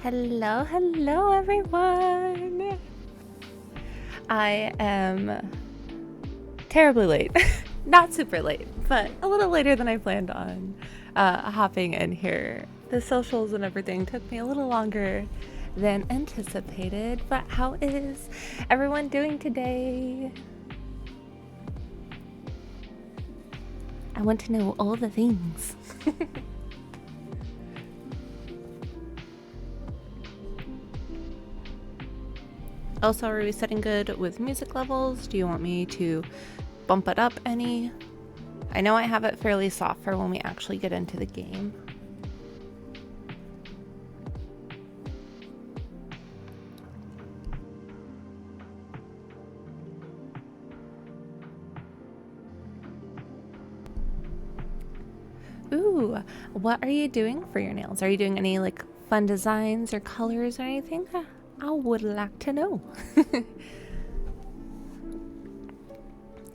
Hello, hello everyone! I am terribly late. Not super late, but a little later than I planned on hopping in here. The socials and everything took me a little longer than anticipated, but how is everyone doing today? I want to know all the things. Also, are we setting good with music levels? Do you want me to bump it up any? I know I have it fairly soft for when we actually get into the game. Ooh, what are you doing for your nails? Are you doing any like fun designs or colors or anything? I would like to know.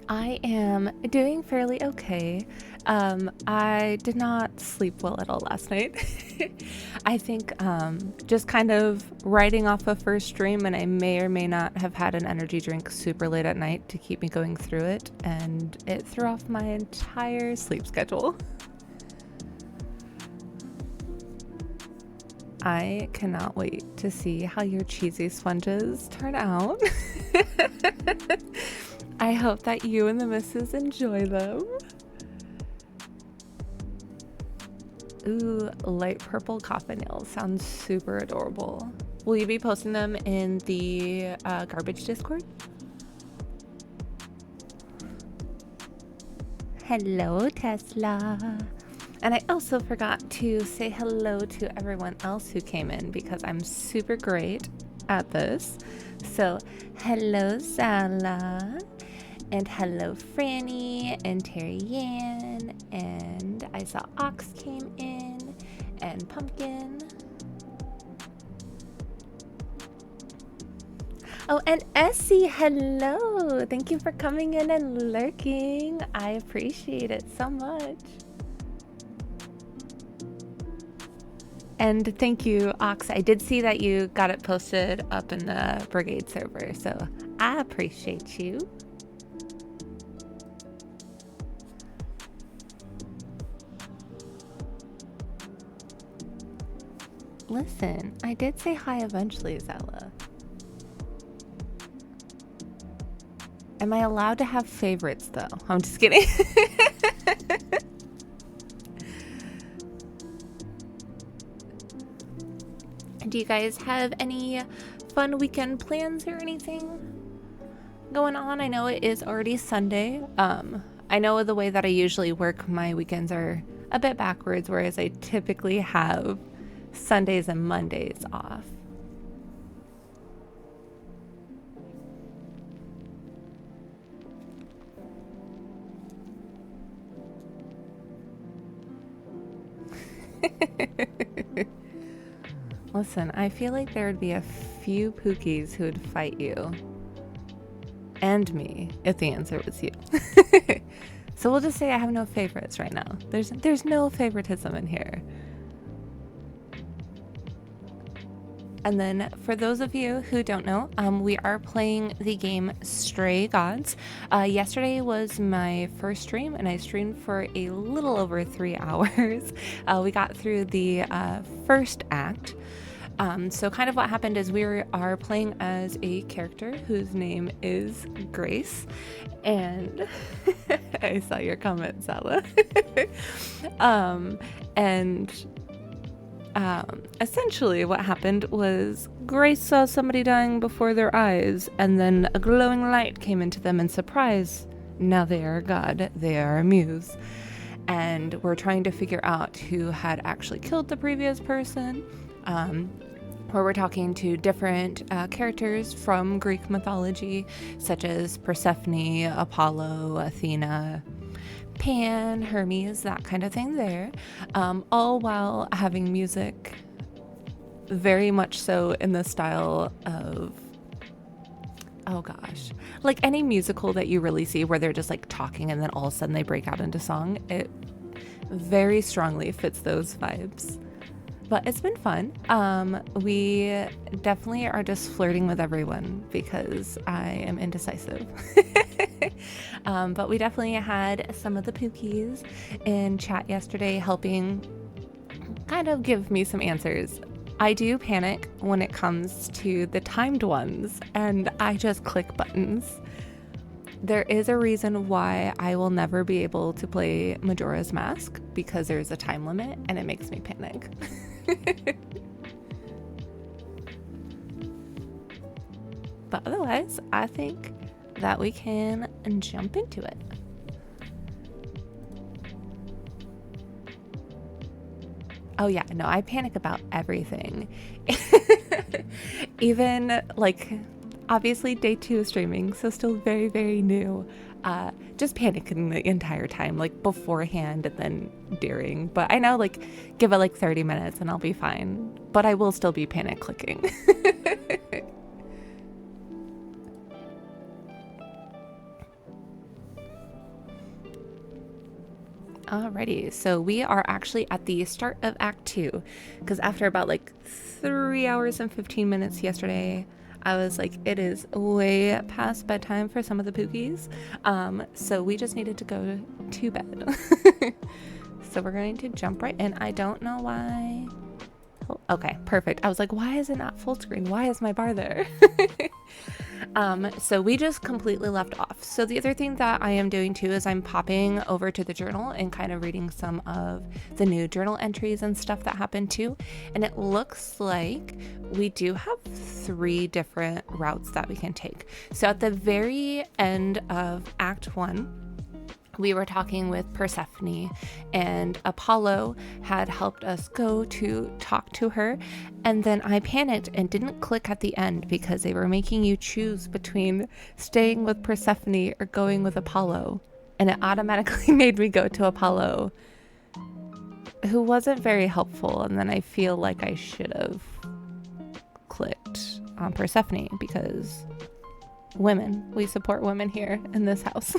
I am doing fairly okay. I did not sleep well at all last night. I think just kind of riding off a first stream, and I may or may not have had an energy drink super late at night to keep me going through it, and it threw off my entire sleep schedule. I cannot wait to see how your cheesy sponges turn out. I hope that you and the missus enjoy them. Ooh, light purple coffin nails sounds super adorable. Will you be posting them in the garbage Discord? Hello, Tesla. And I also forgot to say hello to everyone else who came in because I'm super great at this. So, hello, Zala. And hello, Franny and Terry Ann. And I saw Ox came in. And Pumpkin. Oh, and Essie, hello. Thank you for coming in and lurking. I appreciate it so much. And thank you, Ox. I did see that you got it posted up in the Brigade server, so I appreciate you. Listen, I did say hi eventually, Zella. Am I allowed to have favorites, though? I'm just kidding. Do you guys have any fun weekend plans or anything going on? I know it is already Sunday. I know the way that I usually work, my weekends are a bit backwards, whereas I typically have Sundays and Mondays off. Listen, I feel like there would be a few Pookies who would fight you and me if the answer was you. So we'll just say I have no favorites right now. There's no favoritism in here. And then for those of you who don't know, we are playing the game Stray Gods. Yesterday was my first stream, and I streamed for a little over 3 hours. We got through the first act. So kind of what happened is we are playing as a character whose name is Grace. And I saw your comment, Sala. Essentially what happened was Grace saw somebody dying before their eyes, and then a glowing light came into them, and surprise, now they are a god, they are a muse. And we're trying to figure out who had actually killed the previous person, where we're talking to different characters from Greek mythology, such as Persephone, Apollo, Athena, Pan, Hermes, that kind of thing there, all while having music very much so in the style of, oh gosh, like any musical that you really see where they're just like talking and then all of a sudden they break out into song. It very strongly fits those vibes. But it's been fun. We definitely are just flirting with everyone because I am indecisive. But we definitely had some of the Pookies in chat yesterday helping kind of give me some answers. I do panic when it comes to the timed ones, and I just click buttons. There is a reason why I will never be able to play Majora's Mask, because there's a time limit and it makes me panic. But otherwise, I think that we can jump into it. Oh yeah, no, I panic about everything. Even like, obviously day 2 of streaming, so still very, very new. Just panicking the entire time, like beforehand and then during. But I know, like, give it like 30 minutes and I'll be fine. But I will still be panic clicking. Alrighty, so we are actually at the start of Act 2, because after about like 3 hours and 15 minutes yesterday, I was like, it is way past bedtime for some of the Pookies, so we just needed to go to bed. So we're going to jump right in. I don't know why. Okay, perfect. I was like, why is it not full screen? Why is my bar there? So we just completely left off. So the other thing that I am doing too is I'm popping over to the journal and kind of reading some of the new journal entries and stuff that happened too. And it looks like we do have 3 different routes that we can take. So at the very end of Act 1, we were talking with Persephone, and Apollo had helped us go to talk to her. And then I panicked and didn't click at the end because they were making you choose between staying with Persephone or going with Apollo. And it automatically made me go to Apollo, who wasn't very helpful. And then I feel like I should have clicked on Persephone because women, we support women here in this house.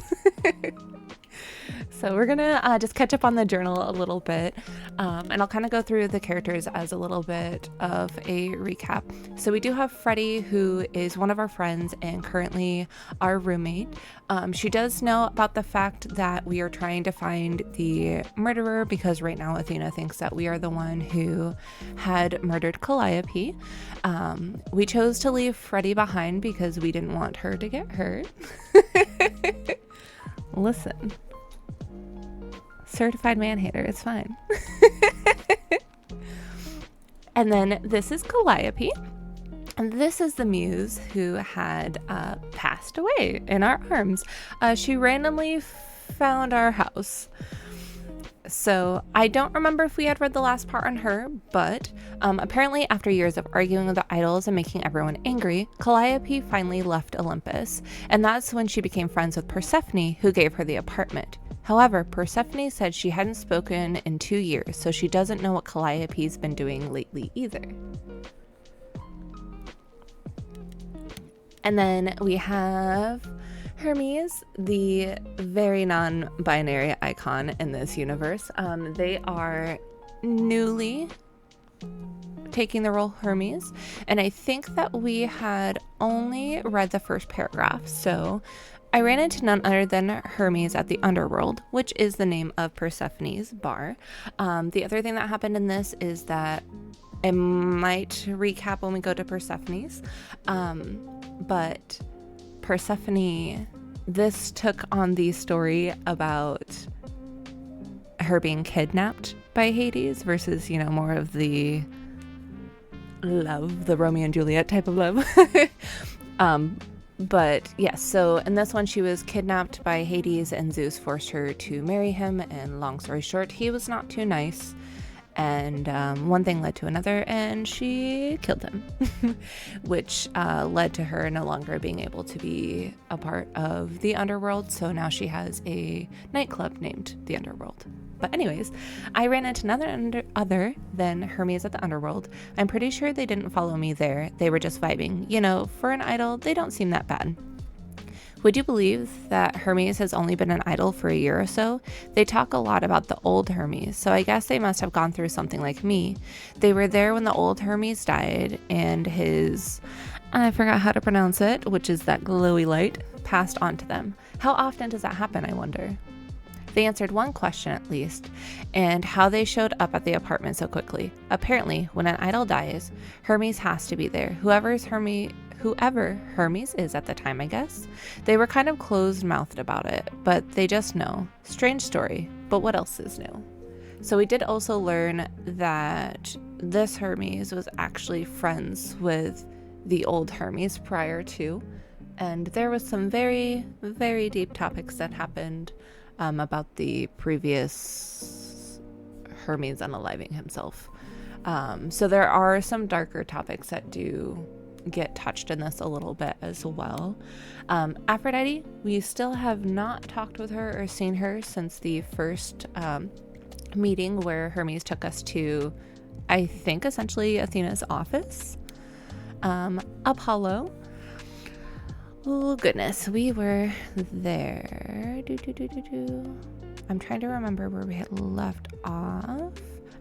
So we're gonna just catch up on the journal a little bit, and I'll kind of go through the characters as a little bit of a recap. So we do have Freddie, who is one of our friends and currently our roommate. She does know about the fact that we are trying to find the murderer, because right now Athena thinks that we are the one who had murdered Calliope. We chose to leave Freddie behind because we didn't want her to get hurt. Listen, certified man hater, it's fine. And then this is Calliope, and this is the muse who had passed away in our arms. She randomly found our house. So I don't remember if we had read the last part on her, but apparently after years of arguing with the idols and making everyone angry, Calliope finally left Olympus, and that's when she became friends with Persephone, who gave her the apartment. However, Persephone said she hadn't spoken in 2 years, so she doesn't know what Calliope's been doing lately either. And then we have Hermes, the very non-binary icon in this universe. They are newly taking the role Hermes, and I think that we had only read the first paragraph, so I ran into none other than Hermes at the Underworld, which is the name of Persephone's bar. The other thing that happened in this is that I might recap when we go to Persephone's, but Persephone, this took on the story about her being kidnapped by Hades versus, you know, more of the love, the Romeo and Juliet type of love. But yes, so in this one, she was kidnapped by Hades and Zeus forced her to marry him. And long story short, he was not too nice. And one thing led to another, and she killed him, which led to her no longer being able to be a part of the Underworld. So now she has a nightclub named the Underworld. But anyways, I ran into another other than Hermes at the Underworld. I'm pretty sure they didn't follow me there. They were just vibing. You know, for an idol, they don't seem that bad. Would you believe that Hermes has only been an idol for a year or so? They talk a lot about the old Hermes, so I guess they must have gone through something like me. They were there when the old Hermes died, and his, I forgot how to pronounce it, which is that glowy light, passed on to them. How often does that happen, I wonder? They answered one question at least, and how they showed up at the apartment so quickly. Apparently, when an idol dies, Hermes has to be there. Whoever Hermes is at the time, I guess. They were kind of closed-mouthed about it, but they just know. Strange story, but what else is new? So we did also learn that this Hermes was actually friends with the old Hermes prior to, and there was some very, very deep topics that happened about the previous Hermes unaliving himself. So there are some darker topics that do get touched in this a little bit as well. Aphrodite, we still have not talked with her or seen her since the first meeting where Hermes took us to, I think, essentially Athena's office. Apollo. Oh, goodness. We were there. I'm trying to remember where we had left off.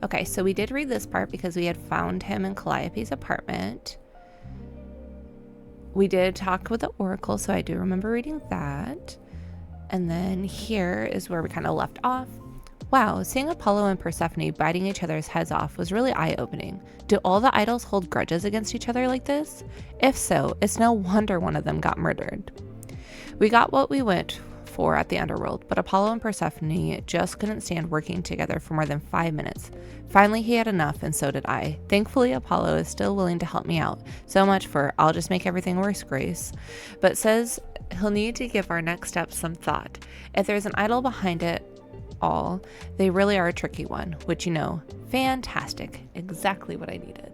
Okay, so we did read this part because we had found him in Calliope's apartment. We did talk with the Oracle, so I do remember reading that. And then here is where we kind of left off. Wow, seeing Apollo and Persephone biting each other's heads off was really eye-opening. Do all the idols hold grudges against each other like this? If so, it's no wonder one of them got murdered. We got what we went for at the underworld, but Apollo and Persephone just couldn't stand working together for more than 5 minutes. Finally, he had enough, and so did I. Thankfully, Apollo is still willing to help me out. So much for I'll just make everything worse, Grace. But says he'll need to give our next steps some thought. If there's an idol behind it all, they really are a tricky one, which, you know, fantastic. Exactly what I needed.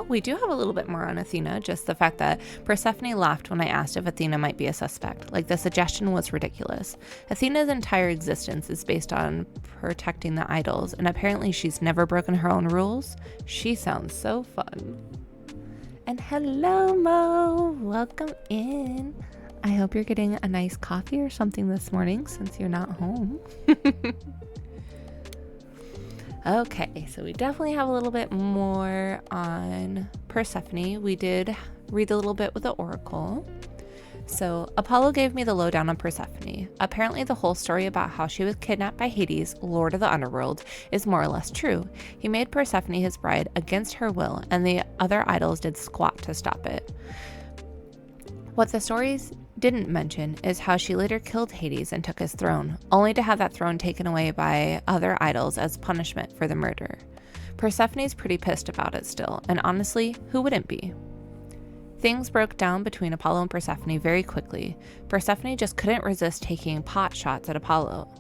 We do have a little bit more on Athena, just the fact that Persephone laughed when I asked if Athena might be a suspect. Like, the suggestion was ridiculous. Athena's entire existence is based on protecting the idols, and apparently she's never broken her own rules. She sounds so fun. And hello, Mo. Welcome in. I hope you're getting a nice coffee or something this morning since you're not home. Okay, so we definitely have a little bit more on Persephone. We did read a little bit with the Oracle. So Apollo gave me the lowdown on Persephone. Apparently the whole story about how she was kidnapped by Hades, Lord of the Underworld, is more or less true. He made Persephone his bride against her will, and the other idols did squat to stop it. What the stories didn't mention is how she later killed Hades and took his throne, only to have that throne taken away by other idols as punishment for the murder. Persephone's pretty pissed about it still, and honestly, who wouldn't be? Things broke down between Apollo and Persephone very quickly. Persephone just couldn't resist taking pot shots at Apollo.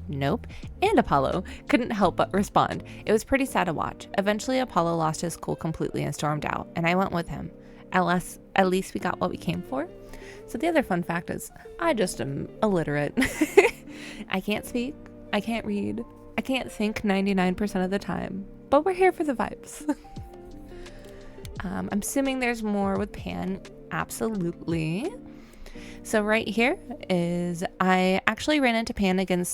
Nope. And Apollo couldn't help but respond. It was pretty sad to watch. Eventually, Apollo lost his cool completely and stormed out, and I went with him. At least we got what we came for. So the other fun fact is, I just am illiterate. I can't speak, I can't read, I can't think 99% of the time, but we're here for the vibes. I'm assuming there's more with Pan. Absolutely. So right here is, I actually ran into Pan again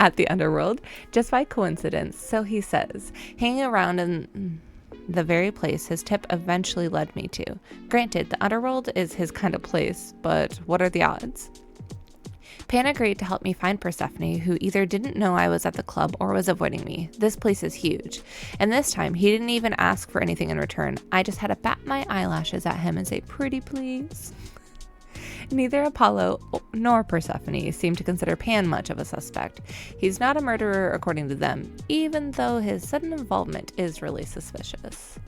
at the Underworld, just by coincidence. So he says, hanging around in the very place his tip eventually led me to. Granted, the Underworld is his kind of place, but what are the odds? Pan agreed to help me find Persephone, who either didn't know I was at the club or was avoiding me. This place is huge. And this time, he didn't even ask for anything in return. I just had to bat my eyelashes at him and say, pretty please. Neither Apollo nor Persephone seemed to consider Pan much of a suspect. He's not a murderer according to them, even though his sudden involvement is really suspicious.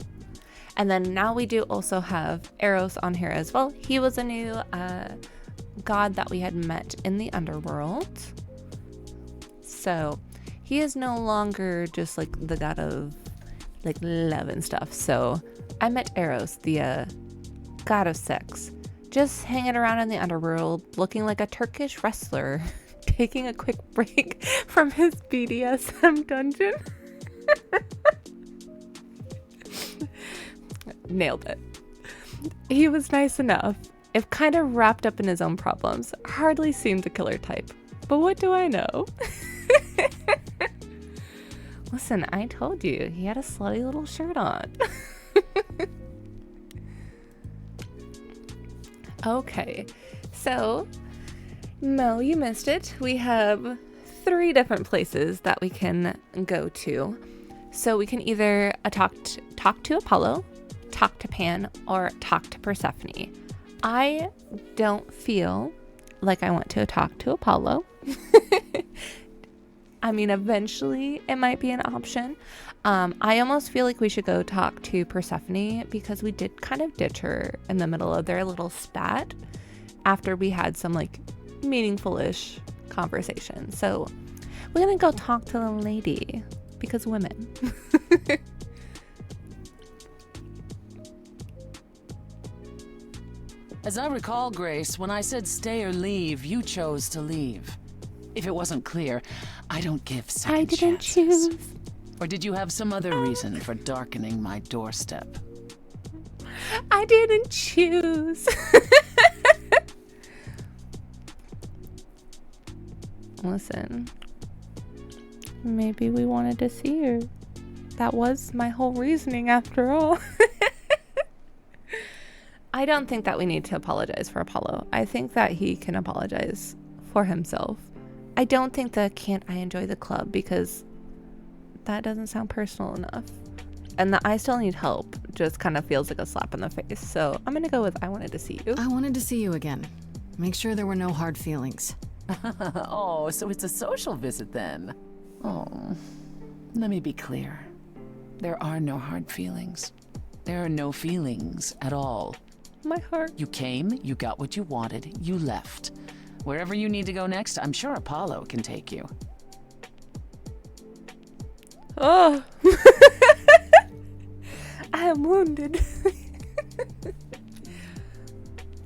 And then now we do also have Eros on here as well. He was a new god that we had met in the Underworld. So he is no longer just like the god of like love and stuff. So I met Eros, the god of sex. Just hanging around in the Underworld, looking like a Turkish wrestler, taking a quick break from his BDSM dungeon. Nailed it. He was nice enough, if kind of wrapped up in his own problems. Hardly seemed the killer type. But what do I know? Listen, I told you, he had a slutty little shirt on. Okay, so, Mo, you missed it. We have 3 different places that we can go to. So we can either talk to Apollo, talk to Pan, or talk to Persephone. I don't feel like I want to talk to Apollo. I mean, eventually it might be an option. I almost feel like we should go talk to Persephone because we did kind of ditch her in the middle of their little spat after we had some like meaningful-ish conversation. So we're gonna go talk to the lady because women. As I recall, Grace, when I said stay or leave, you chose to leave. If it wasn't clear, I don't give second chances. I didn't choose. Or did you have some other reason for darkening my doorstep? I didn't choose. Listen, maybe we wanted to see her. That was my whole reasoning after all. I don't think that we need to apologize for Apollo. I think that he can apologize for himself. I don't think the can't I enjoy the club because that doesn't sound personal enough. And the I still need help just kind of feels like a slap in the face. So I'm going to go with I wanted to see you. I wanted to see you again. Make sure there were no hard feelings. Oh, so it's a social visit then. Oh, let me be clear. There are no hard feelings. There are no feelings at all. My heart. You came, you got what you wanted, you left. Wherever you need to go next, I'm sure Apollo can take you. Oh. I am wounded.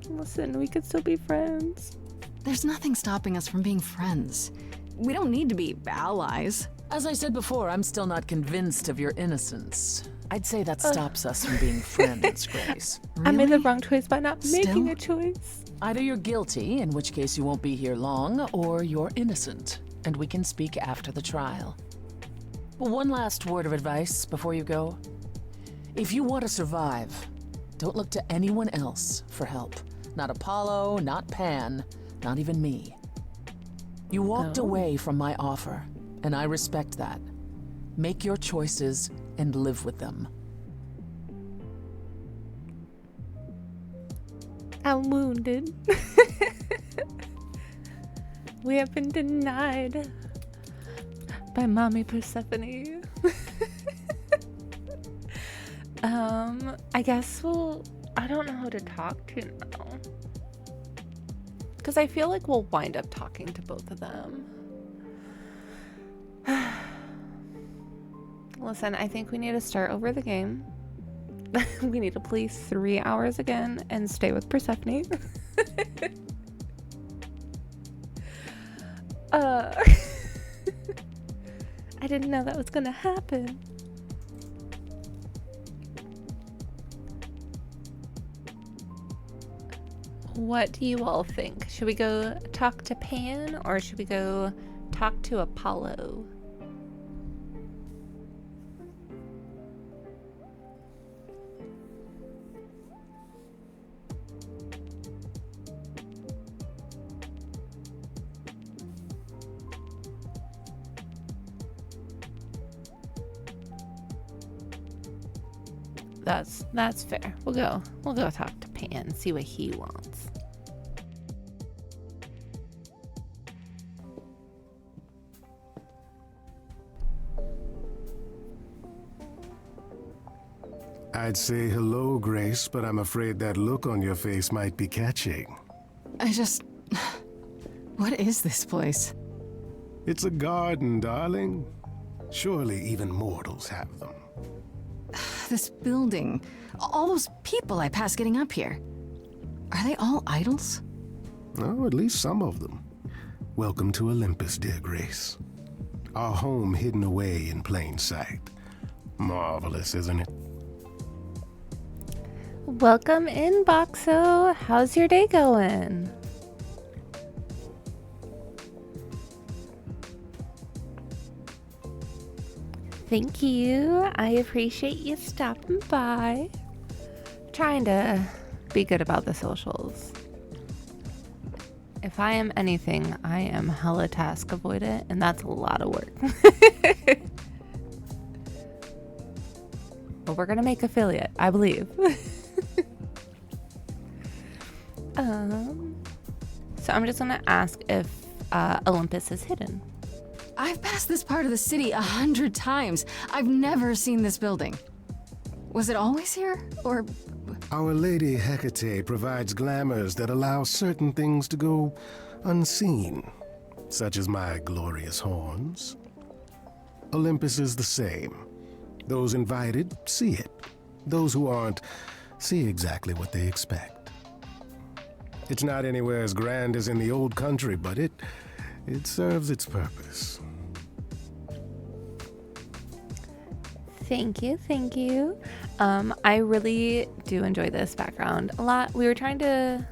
Listen, we could still be friends. There's nothing stopping us from being friends. We don't need to be allies. As I said before, I'm still not convinced of your innocence. I'd say that stops us from being friends, Grace. Really? I made the wrong choice by not making Still? a choice. Either you're guilty, in which case you won't be here long, or you're innocent, and we can speak after the trial. One last word of advice before you go. If you want to survive, don't look to anyone else for help. Not Apollo, not Pan, not even me. You walked away from my offer, and I respect that. Make your choices and live with them. I'm wounded. We have been denied by Mommy Persephone. I guess I don't know who to talk to now. Because I feel like we'll wind up talking to both of them. Listen, I think we need to start over the game. We need to play 3 hours again and stay with Persephone. I didn't know that was gonna happen. What do you all think? Should we go talk to Pan or should we go talk to Apollo? That's fair. We'll go talk to Pan, see what he wants. I'd say hello, Grace, but I'm afraid that look on your face might be catching. What is this place? It's a garden, darling. Surely even mortals have them. This building. All those people I pass getting up here. Are they all idols? Oh, at least some of them. Welcome to Olympus, dear Grace. Our home hidden away in plain sight. Marvelous, isn't it? Welcome in, Boxo. How's your day going? Thank you. I appreciate you stopping by. Trying to be good about the socials. If I am anything, I am hella task avoidant, and that's a lot of work. But we're gonna make affiliate, I believe. So I'm just gonna ask if Olympus is hidden. I've passed this part of the city 100 times. I've never seen this building. Was it always here? Or... Our Lady Hecate provides glamours that allow certain things to go unseen, such as my glorious horns. Olympus is the same. Those invited see it. Those who aren't see exactly what they expect. It's not anywhere as grand as in the old country, but it serves its purpose. Thank you, thank you. I really do enjoy this background a lot. We were trying to,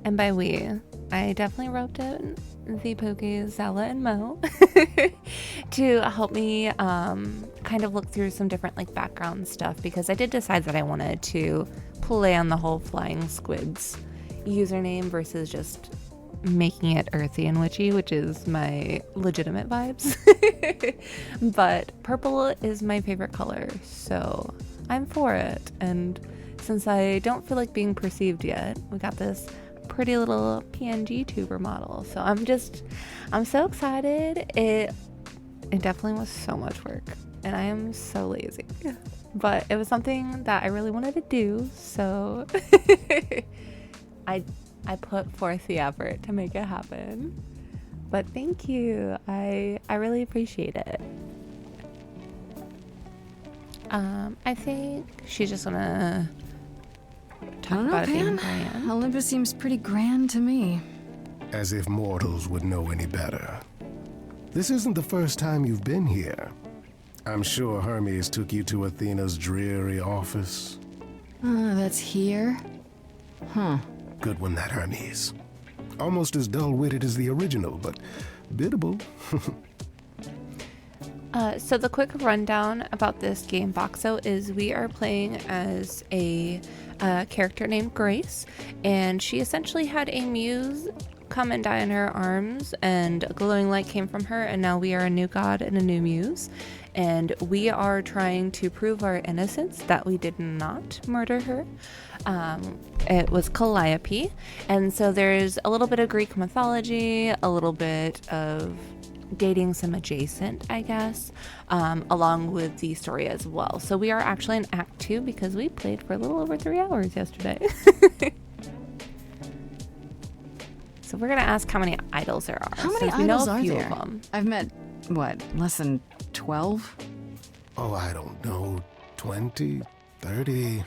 and by we, I definitely roped in the Pokey, Zella, and Mo to help me kind of look through some different like background stuff, because I did decide that I wanted to play on the whole flying squids username versus just making it earthy and witchy, which is my legitimate vibes. But purple is my favorite color, so I'm for it. And since I don't feel like being perceived yet, we got this pretty little PNG tuber model, so I'm so excited. It definitely was so much work, and I am so lazy, but it was something that I really wanted to do, so I put forth the effort to make it happen. But thank you. I really appreciate it. I think she's just gonna talk about it being grand. Olympus seems pretty grand to me. As if mortals would know any better. This isn't the first time you've been here. I'm sure Hermes took you to Athena's dreary office. That's here? Huh. Good one, that Hermes. Almost as dull-witted as the original, but biddable. So the quick rundown about this game, Boxo, is we are playing as a character named Grace, and she essentially had a muse come and die in her arms, and a glowing light came from her, and now we are a new god and a new muse, and we are trying to prove our innocence, that we did not murder her. It was Calliope, and so there's a little bit of Greek mythology, a little bit of dating some adjacent, I guess, along with the story as well. So we are actually in Act 2 because we played for a little over 3 hours yesterday. So we're gonna ask how many idols there are. How many we know idols a are few there? of them. I've met, what, less than 12? Oh, I don't know, 20, 30.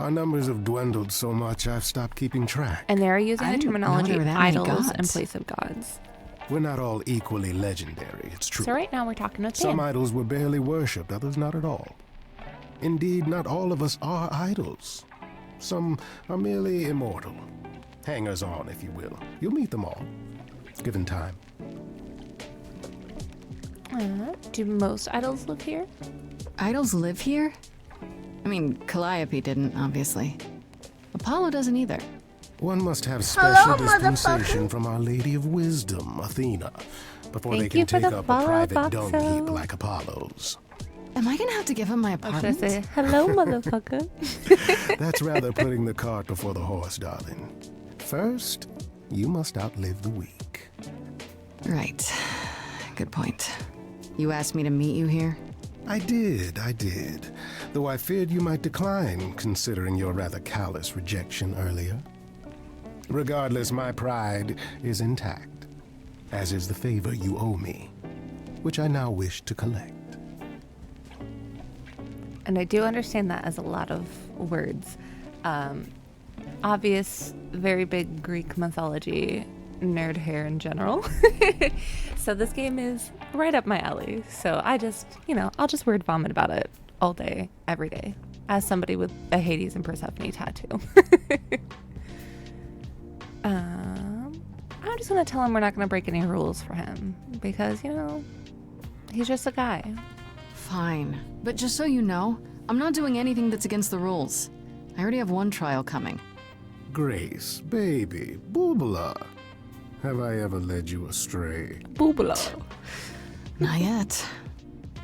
Our numbers have dwindled so much I've stopped keeping track. And they're using I the didn't know terminology there were that many idols in gods. place of gods. We're not all equally legendary, it's true. So right now we're talking with Some Dan. idols were barely worshipped, others not at all. Indeed, not all of us are idols. Some are merely immortal. Hangers-on, if you will. You'll meet them all, given time. Do most idols live here? Idols live here? I mean, Calliope didn't, obviously. Apollo doesn't either. One must have special dispensation from Our Lady of Wisdom, Athena, before Thank they you can for take the up a follow, private dung Boxo. heap like Apollo's. Am I gonna have to give him my I was apartment? gonna say, hello, motherfucker. That's rather putting the cart before the horse, darling. First, you must outlive the weak. Right. Good point. You asked me to meet you here? I did. Though I feared you might decline, considering your rather callous rejection earlier. Regardless, my pride is intact, as is the favor you owe me, which I now wish to collect. And I do understand that as a lot of words. Obvious, very big Greek mythology, nerd hair in general. So this game is right up my alley. So I just, I'll just word vomit about it all day, every day. as somebody with a Hades and Persephone tattoo. I'm just gonna tell him we're not gonna break any rules for him because, you know, he's just a guy. Fine. But just so you know, I'm not doing anything that's against the rules. I already have one trial coming. Grace, baby, Boobala. Have I ever led you astray? Boobalo. Not yet.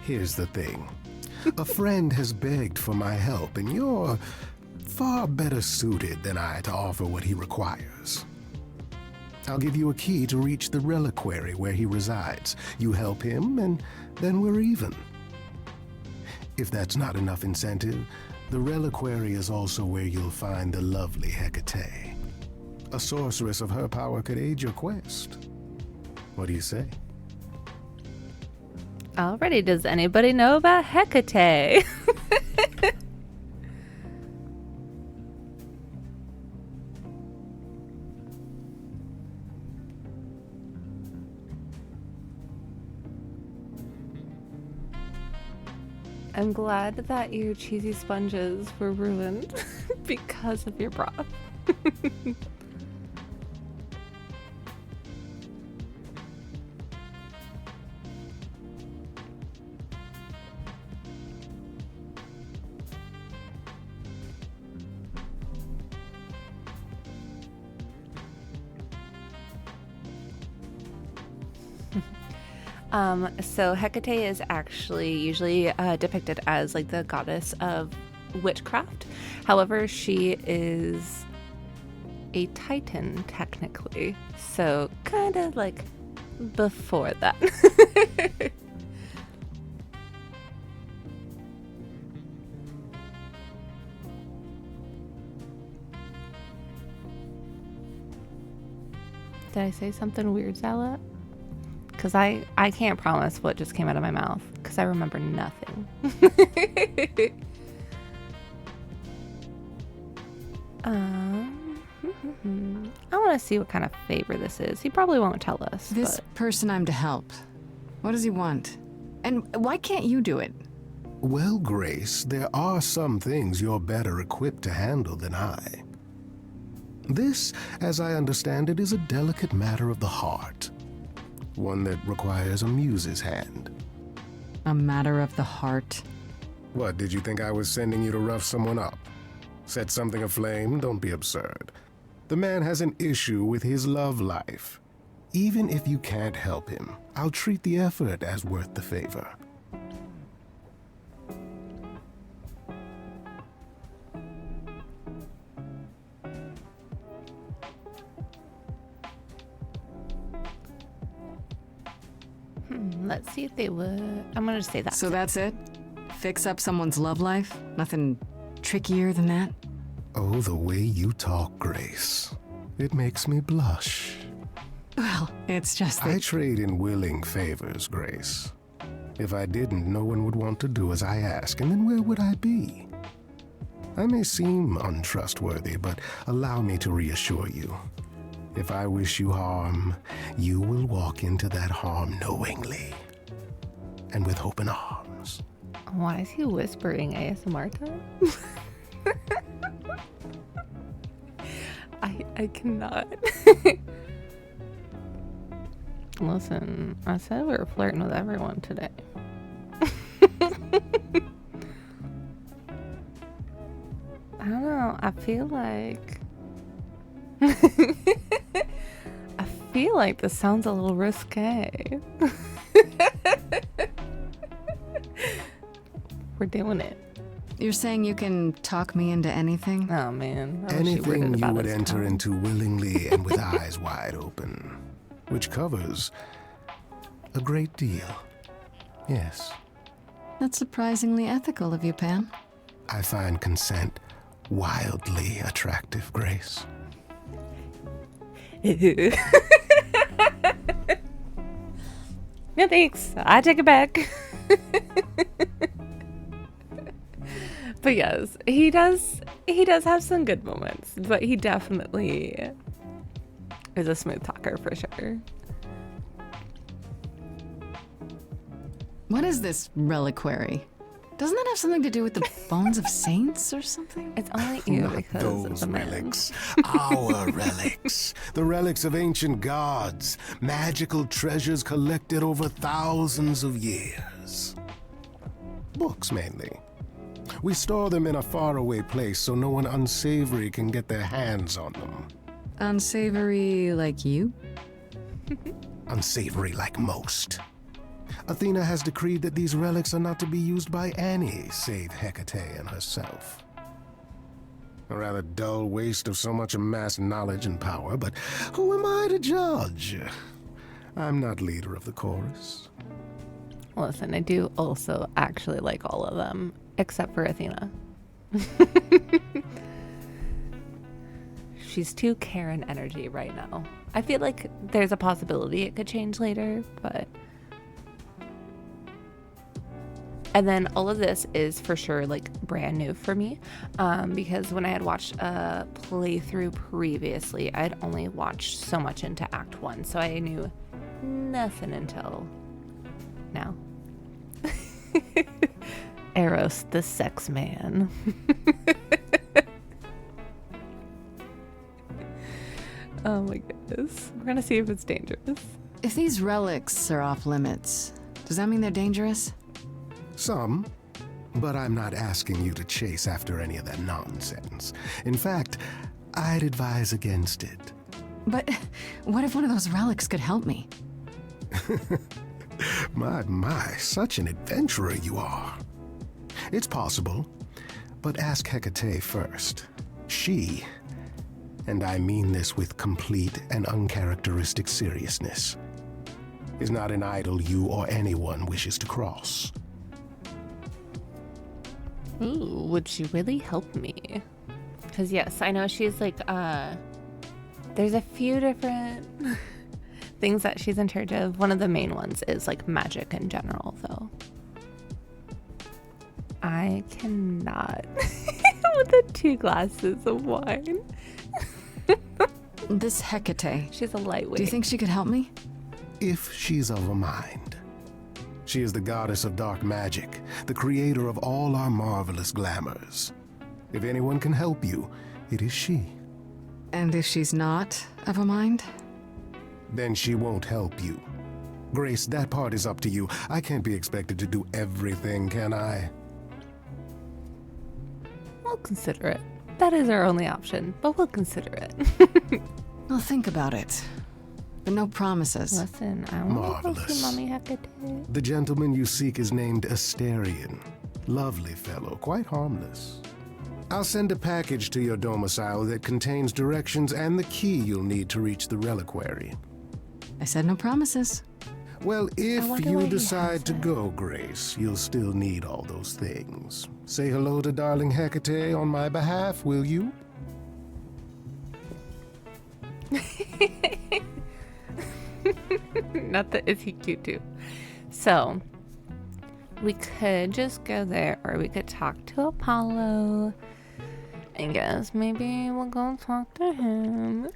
Here's the thing. A friend has begged for my help, and you're far better suited than I to offer what he requires. I'll give you a key to reach the reliquary where he resides. You help him, and then we're even. If that's not enough incentive, the reliquary is also where you'll find the lovely Hecate. A sorceress of her power could aid your quest. What do you say? Alrighty, does anybody know about Hecate? I'm glad that your cheesy sponges were ruined because of your broth. So Hecate is actually usually depicted as like the goddess of witchcraft. However, she is a titan technically, so kind of like before that. Did I say something weird, Zala? Because I can't promise what just came out of my mouth, because I remember nothing. I want to see what kind of favor this is. He probably won't tell us. This person I'm to help. What does he want? And why can't you do it? Well, Grace, there are some things you're better equipped to handle than I. This, as I understand it, is a delicate matter of the heart. One that requires a muse's hand. A matter of the heart. What, did you think I was sending you to rough someone up? Set something aflame? Don't be absurd. The man has an issue with his love life. Even if you can't help him, I'll treat the effort as worth the favor. Let's see if they would. I'm going to say that. So that's it? Fix up someone's love life? Nothing trickier than that? Oh, the way you talk, Grace. It makes me blush. Well, it's just I that... trade in willing favors, Grace. If I didn't, no one would want to do as I ask, and then where would I be? I may seem untrustworthy, but allow me to reassure you. If I wish you harm, you will walk into that harm knowingly and with open arms. Why is he whispering ASMR time? I cannot. Listen, I said we were flirting with everyone today. I don't know. I feel like this sounds a little risque. We're doing it. You're saying you can talk me into anything? Oh man. I wish worded Anything you about would his enter tongue. into willingly and with eyes wide open, which covers a great deal. Yes, That's surprisingly ethical of you, Pam. I find consent wildly attractive, Grace. No thanks. I take it back. But yes, he does have some good moments, but he definitely is a smooth talker for sure. What is this reliquary? Doesn't that have something to do with the bones of saints or something? It's only you Not because of those the man. relics. Our relics. The relics of ancient gods. Magical treasures collected over thousands of years. Books, mainly. We store them in a faraway place so no one unsavory can get their hands on them. Unsavory like you? Unsavory like most. Athena has decreed that these relics are not to be used by any save Hecate and herself. A rather dull waste of so much amassed knowledge and power, but who am I to judge? I'm not leader of the chorus. Listen, I do also actually like all of them, except for Athena. She's too Karen energy right now. I feel like there's a possibility it could change later, but... And then all of this is for sure like brand new for me, because when I had watched a playthrough previously, I'd only watched so much into Act 1, so I knew nothing until now. Eros, the sex man. Oh my goodness. We're gonna see if it's dangerous. If these relics are off limits, does that mean they're dangerous? Some, but I'm not asking you to chase after any of that nonsense. In fact, I'd advise against it. But what if one of those relics could help me? My, such an adventurer you are. It's possible, but ask Hecate first. She, and I mean this with complete and uncharacteristic seriousness, is not an idol you or anyone wishes to cross. Ooh, would she really help me? Because yes, I know she's like, there's a few different things that she's in charge of. One of the main ones is like magic in general, though. I cannot with the 2 glasses of wine. This Hecate, She's a lightweight. do you think she could help me? If she's of a mind. She is the goddess of dark magic, the creator of all our marvelous glamours. If anyone can help you, it is she. And if she's not of a mind? Then she won't help you. Grace, that part is up to you. I can't be expected to do everything, can I? We'll consider it. That is our only option, but we'll consider it. I'll think about it. But no promises. Listen, I want to go see Marvelous. Mommy Hecate. The gentleman you seek is named Asterion. Lovely fellow, quite harmless. I'll send a package to your domicile that contains directions and the key you'll need to reach the reliquary. I said no promises. Well, if wonder why you he decide has to it. go, Grace, you'll still need all those things. Say hello to darling Hecate on my behalf, will you? Not that, is he cute too? So, we could just go there, or we could talk to Apollo. I guess maybe we'll go talk to him.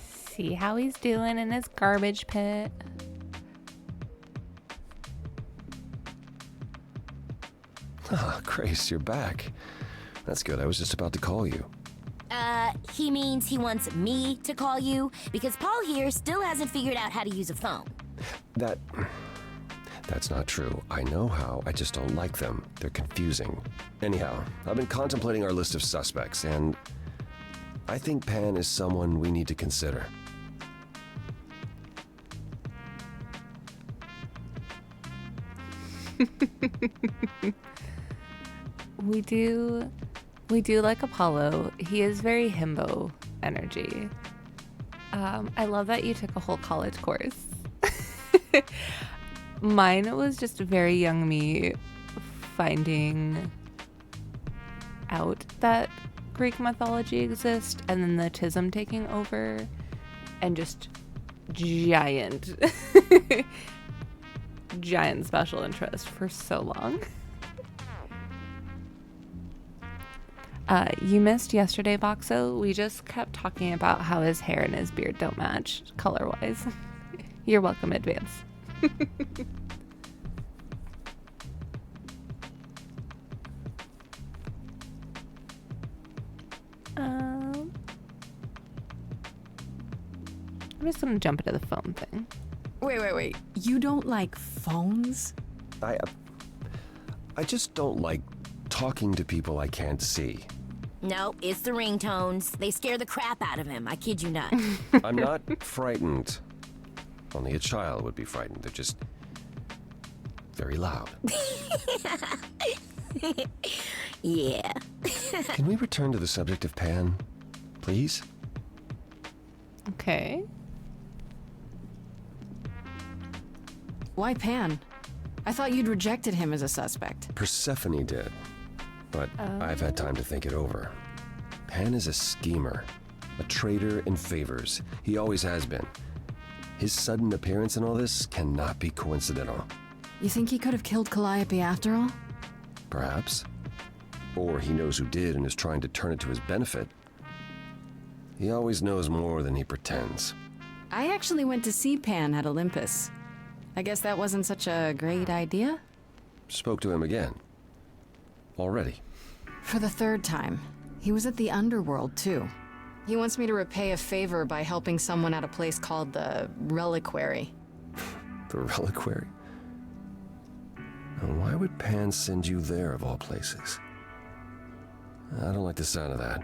See how he's doing in his garbage pit. Ah, Grace, you're back. That's good. I was just about to call you. He means he wants me to call you because Paul here still hasn't figured out how to use a phone. That's not true. I know how, I just don't like them. They're confusing. Anyhow, I've been contemplating our list of suspects, and I think Pan is someone we need to consider. We do like Apollo. He is very himbo energy. I love that you took a whole college course. Mine was just very young me finding out that Greek mythology exists and then the Tism taking over and just giant giant special interest for so long. You missed yesterday, Boxo. We just kept talking about how his hair and his beard don't match color-wise. You're welcome, advance. I'm just gonna jump into the phone thing. Wait. You don't like phones? I just don't like talking to people I can't see. No, it's the ringtones. They scare the crap out of him. I kid you not. I'm not frightened. Only a child would be frightened. They're just very loud. Yeah. Can we return to the subject of Pan, please? Okay. Why Pan? I thought you'd rejected him as a suspect. Persephone did, but I've had time to think it over. Pan is a schemer, a traitor in favors. He always has been. His sudden appearance in all this cannot be coincidental. You think he could have killed Calliope after all? Perhaps. Or he knows who did and is trying to turn it to his benefit. He always knows more than he pretends. I actually went to see Pan at Olympus. I guess that wasn't such a great idea? Spoke to him again. Already. For the third time. He was at the underworld, too. He wants me to repay a favor by helping someone at a place called the Reliquary. The Reliquary? And why would Pan send you there of all places? I don't like the sound of that.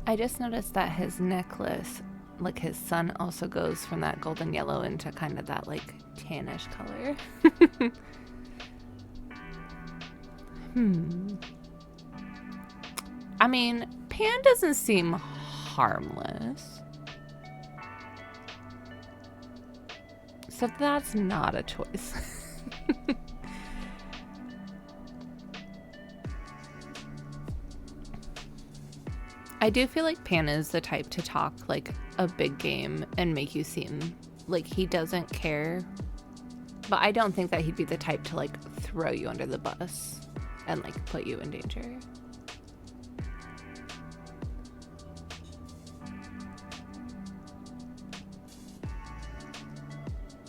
I just noticed that his necklace, like his sun, also goes from that golden yellow into kind of that like tannish color. I mean, Pan doesn't seem harmless. So that's not a choice. I do feel like Pan is the type to talk like a big game and make you seem like he doesn't care. But I don't think that he'd be the type to like throw you under the bus and like put you in danger.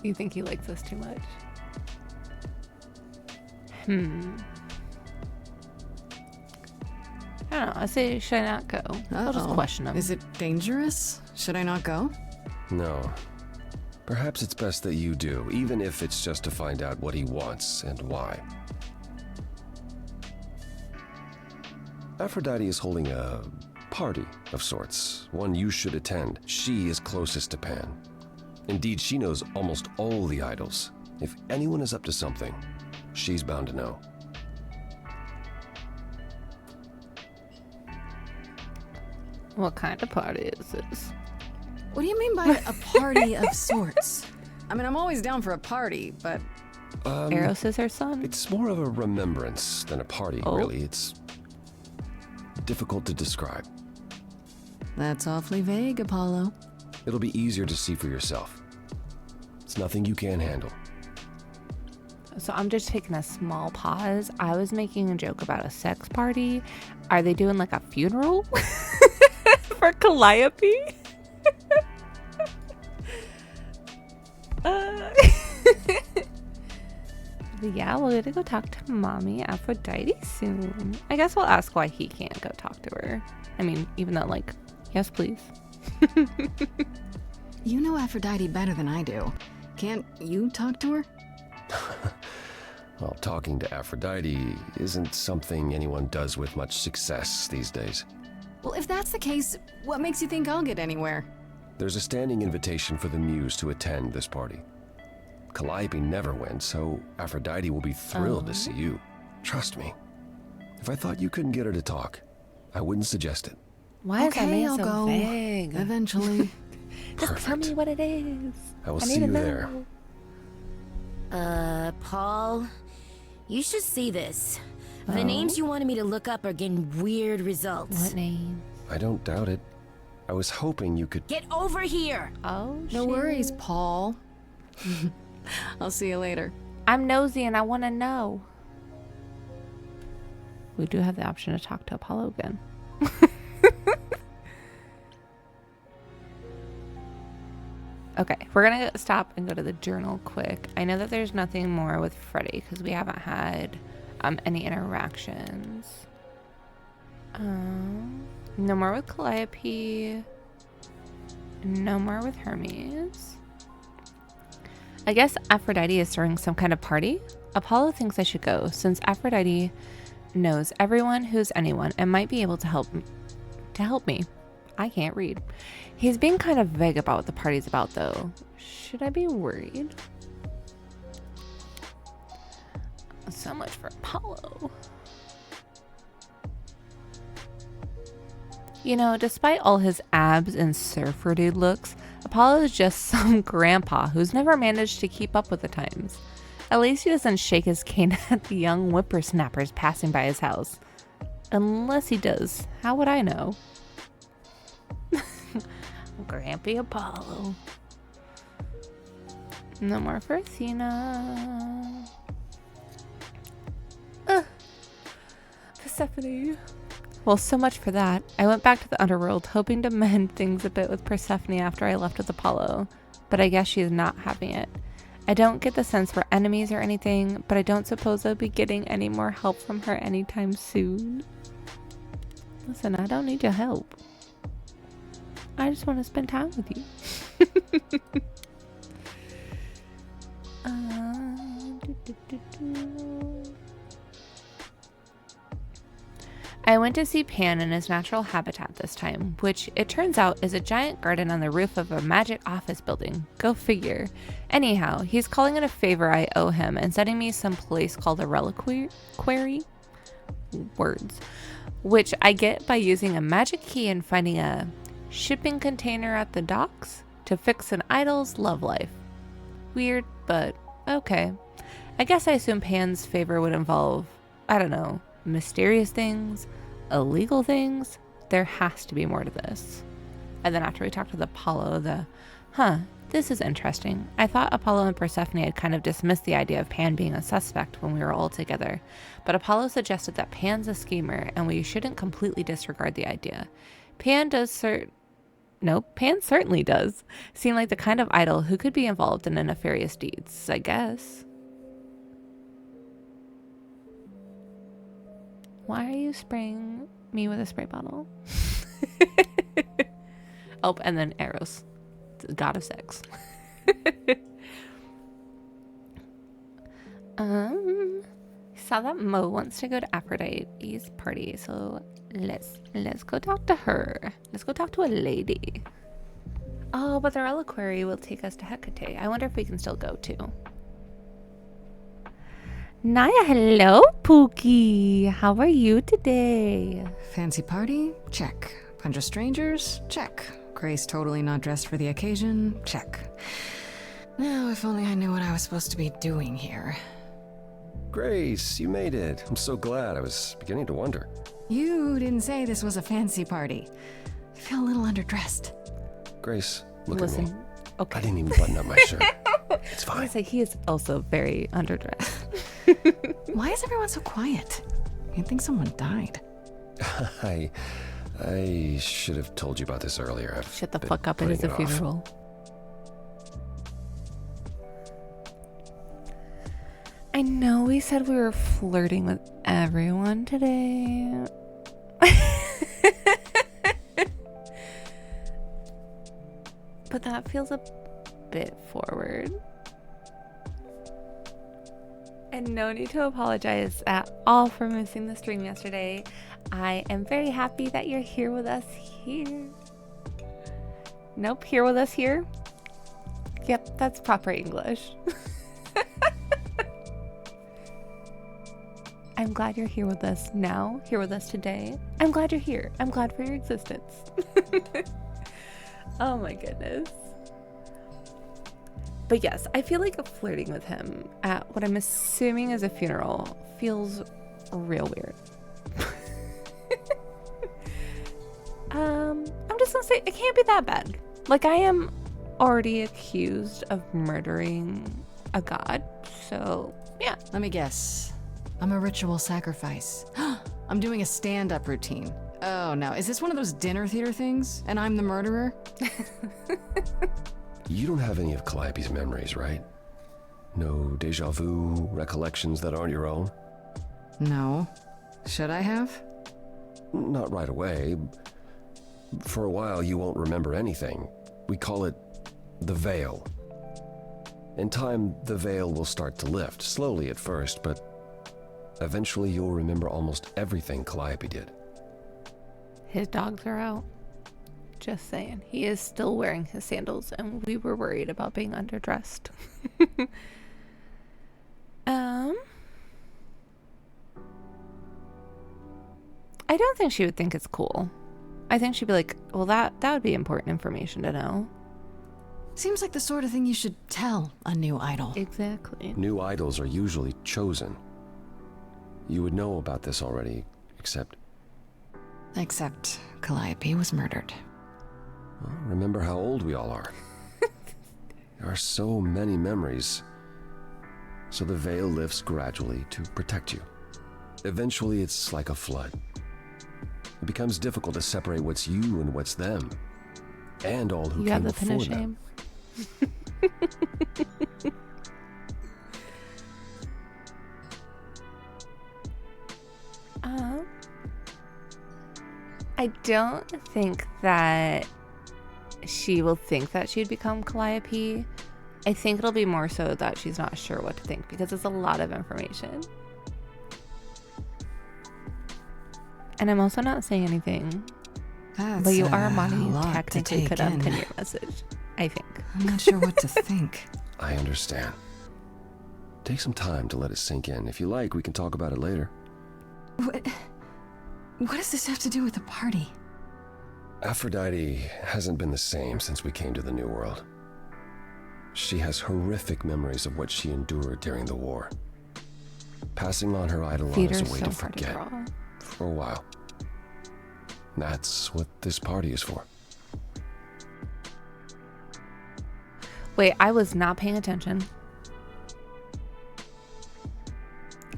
You think he likes us too much? I don't know. I say, should I not go? I'll just question him. Is it dangerous? Should I not go? No. Perhaps it's best that you do, even if it's just to find out what he wants and why. Aphrodite is holding a party of sorts, one you should attend. She is closest to Pan. Indeed, she knows almost all the idols. If anyone is up to something, she's bound to know. What kind of party is this? What do you mean by a party of sorts? I mean, I'm always down for a party, but... Eros is her son? It's more of a remembrance than a party, really. It's difficult to describe. That's awfully vague, Apollo. It'll be easier to see for yourself. It's nothing you can't handle. So I'm just taking a small pause. I was making a joke about a sex party. Are they doing like a funeral for Calliope? Yeah, we're gonna go talk to mommy Aphrodite soon. I guess we'll ask why he can't go talk to her. I mean, even though like, yes please. You know Aphrodite better than I do. Can't you talk to her? Well, talking to Aphrodite isn't something anyone does with much success these days. Well, if that's the case, what makes you think I'll get anywhere? There's a standing invitation for the Muse to attend this party. Calliope never went, so Aphrodite will be thrilled to see you. Trust me. If I thought you couldn't get her to talk, I wouldn't suggest it. Why is that man I'll so go. vague? Eventually. Just tell me what it is. I will need see to you know. there. Paul, you should see this. The names you wanted me to look up are getting weird results. What name? I don't doubt it. I was hoping you could... Get over here! Oh, No worries, Paul. I'll see you later. I'm nosy and I want to know. We do have the option to talk to Apollo again. Okay, we're gonna stop and go to the journal quick. I know that there's nothing more with Freddy because we haven't had any interactions. No more with Calliope. No more with Hermes. I guess Aphrodite is throwing some kind of party. Apollo thinks I should go, since Aphrodite knows everyone who's anyone and might be able to help me. I can't read. He's being kind of vague about what the party's about, though. Should I be worried? So much for Apollo. You know, despite all his abs and surfer dude looks, Apollo is just some grandpa who's never managed to keep up with the times. At least he doesn't shake his cane at the young whippersnappers passing by his house. Unless he does. How would I know? Grampy Apollo. No more for Athena. Persephone. Well, so much for that. I went back to the underworld, hoping to mend things a bit with Persephone after I left with Apollo. But I guess she's not having it. I don't get the sense we're enemies or anything, but I don't suppose I'll be getting any more help from her anytime soon. Listen, I don't need your help. I just want to spend time with you. I went to see Pan in his natural habitat this time, which it turns out is a giant garden on the roof of a magic office building. Go figure. Anyhow, he's calling it a favor I owe him and sending me some place called a reliquary? Words. Which I get by using a magic key and finding a shipping container at the docks to fix an idol's love life. Weird, but okay. I guess I assume Pan's favor would involve, I don't know, mysterious things, illegal things. There has to be more to this. And then after we talked with Apollo, this is interesting. I thought Apollo and Persephone had kind of dismissed the idea of Pan being a suspect when we were all together, but Apollo suggested that Pan's a schemer and we shouldn't completely disregard the idea. Pan certainly does seem like the kind of idol who could be involved in nefarious deeds, I guess. Why are you spraying me with a spray bottle? Oh, and then Eros, the god of sex. Saw that Mo wants to go to Aphrodite's party, so let's go talk to her. Let's go talk to a lady. Oh, but the reliquary will take us to Hecate. I wonder if we can still go too. Naya, hello, Pookie. How are you today? Fancy party? Check. Bunch of strangers? Check. Grace totally not dressed for the occasion? Check. Now, if only I knew what I was supposed to be doing here. Grace, you made it. I'm so glad. I was beginning to wonder. You didn't say this was a fancy party. I feel a little underdressed. Grace, look Listen, at me. okay. I didn't even button up my shirt. It's I fine. say he is also very underdressed. Why is everyone so quiet? You'd think someone died. I should have told you about this earlier. I've Shut the been fuck up, it is putting a off. funeral. I know we said we were flirting with everyone today. But that feels a bit forward. And no need to apologize at all for missing the stream yesterday. I am very happy that you're here with us here. Nope, here with us here. Yep, that's proper English. I'm glad you're here with us now, here with us today. I'm glad you're here. I'm glad for your existence. Oh my goodness. But yes, I feel like flirting with him at what I'm assuming is a funeral feels real weird. I'm just gonna say it can't be that bad. Like, I am already accused of murdering a god, so yeah. Let me guess. I'm a ritual sacrifice. I'm doing a stand-up routine. Oh no, is this one of those dinner theater things? And I'm the murderer? You don't have any of Calliope's memories, right? No deja vu recollections that aren't your own? No. Should I have? Not right away. For a while, you won't remember anything. We call it the veil. In time, the veil will start to lift, slowly at first, but eventually you'll remember almost everything Calliope did. His dogs are out. Just saying. He is still wearing his sandals, and we were worried about being underdressed. I don't think she would think it's cool. I think she'd be like, well, that would be important information to know. Seems like the sort of thing you should tell a new idol. Exactly. New idols are usually chosen. You would know about this already, except Calliope was murdered. well, remember how old we all are. There are so many memories. So the veil lifts gradually to protect you. Eventually, it's like a flood. It becomes difficult to separate what's you and what's them, and all who You came have the pin before of them. shame. I don't think that she will think that she'd become Calliope. I think it'll be more so that she's not sure what to think because it's a lot of information. And I'm also not saying anything. That's But you a are money. You lot to technically take could in. unpin your message, I think. I'm not sure what to think. I understand. Take some time to let it sink in. If you like, we can talk about it later. What does this have to do with the party? Aphrodite hasn't been the same since we came to the New World. She has horrific memories of what she endured during the war. Passing on her eidolon is Theater's a way so to hard to forget draw. for a while. That's what this party is for. Wait, I was not paying attention.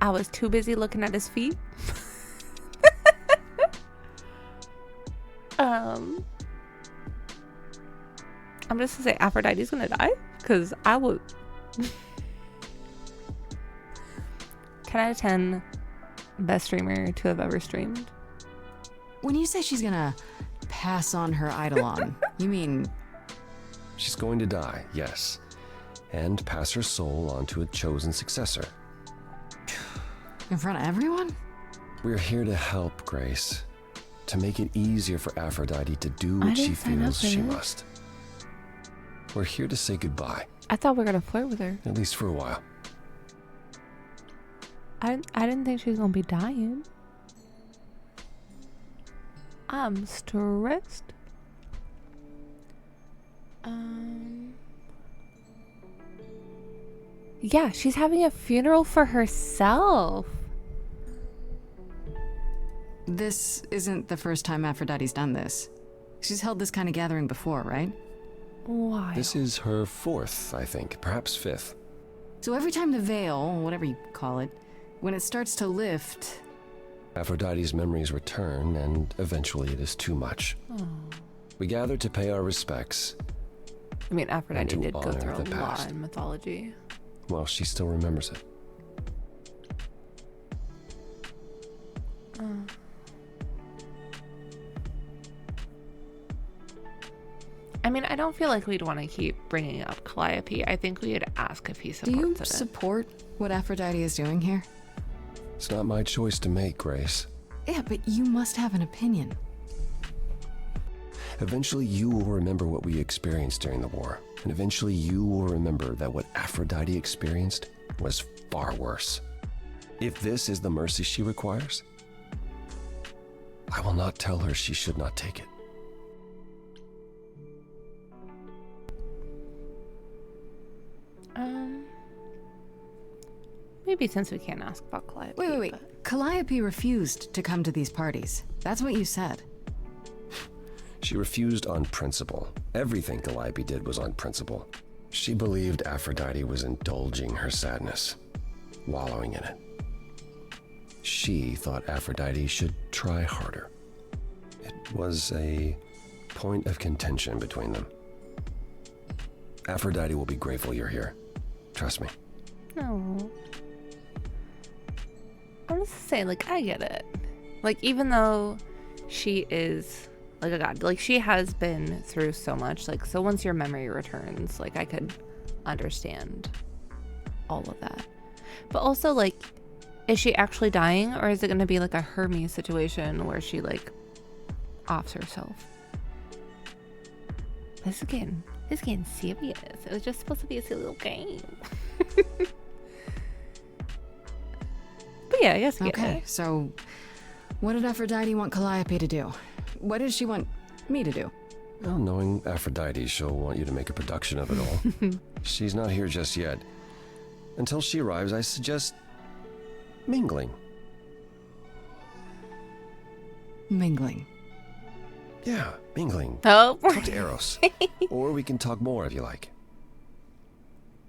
I was too busy looking at his feet. I'm just gonna say Aphrodite's gonna die because I would. 10 out of 10 best streamer to have ever streamed. When you say she's gonna pass on her eidolon, you mean She's going to die, yes, and pass her soul on to a chosen successor. in front of everyone? We're here to help, Grace, to make it easier for Aphrodite to do I what she didn't sign up feels for she this. must. We're here to say goodbye, I thought we were gonna flirt with her. at least for a while. I didn't think she was gonna be dying. I'm stressed. Yeah, she's having a funeral for herself. This isn't the first time Aphrodite's done this. She's held this kind of gathering before, right? Why? This is her fourth, I think, perhaps fifth. So every time the veil, whatever you call it, when it starts to lift, Aphrodite's memories return, and eventually it is too much. We gather to pay our respects, I mean, Aphrodite and to did go honor through a the lot past. in mythology. while she still remembers it. I mean, I don't feel like we'd want to keep bringing up Calliope. I think we'd ask if he do you supports it. support what Aphrodite is doing here? It's not my choice to make, Grace. Yeah, but you must have an opinion. Eventually you will remember what we experienced during the war, and eventually you will remember that what Aphrodite experienced was far worse. If this is the mercy she requires, I will not tell her she should not take it. Maybe since we can't ask about Calliope. Wait. but- Calliope refused to come to these parties. That's what you said. She refused on principle. Everything Calliope did was on principle. She believed Aphrodite was indulging her sadness, wallowing in it. She thought Aphrodite should try harder. It was a point of contention between them. Aphrodite will be grateful you're here. Trust me. No. I'm just saying, like, I get it. Like, even though she is, like a god. Like, she has been through so much. Like, so once your memory returns, like, I could understand all of that. But also, like, is she actually dying, or is it going to be like a Hermes situation where she, like, offs herself? This is getting serious. It was just supposed to be a silly little game. But yeah, I guess we get Okay, it. so what did Aphrodite want Calliope to do? What does she want me to do? Well, knowing Aphrodite, she'll want you to make a production of it all. She's not here just yet. Until she arrives, I suggest mingling. Mingling. Yeah, mingling. Oh. Talk to Eros. Or we can talk more if you like.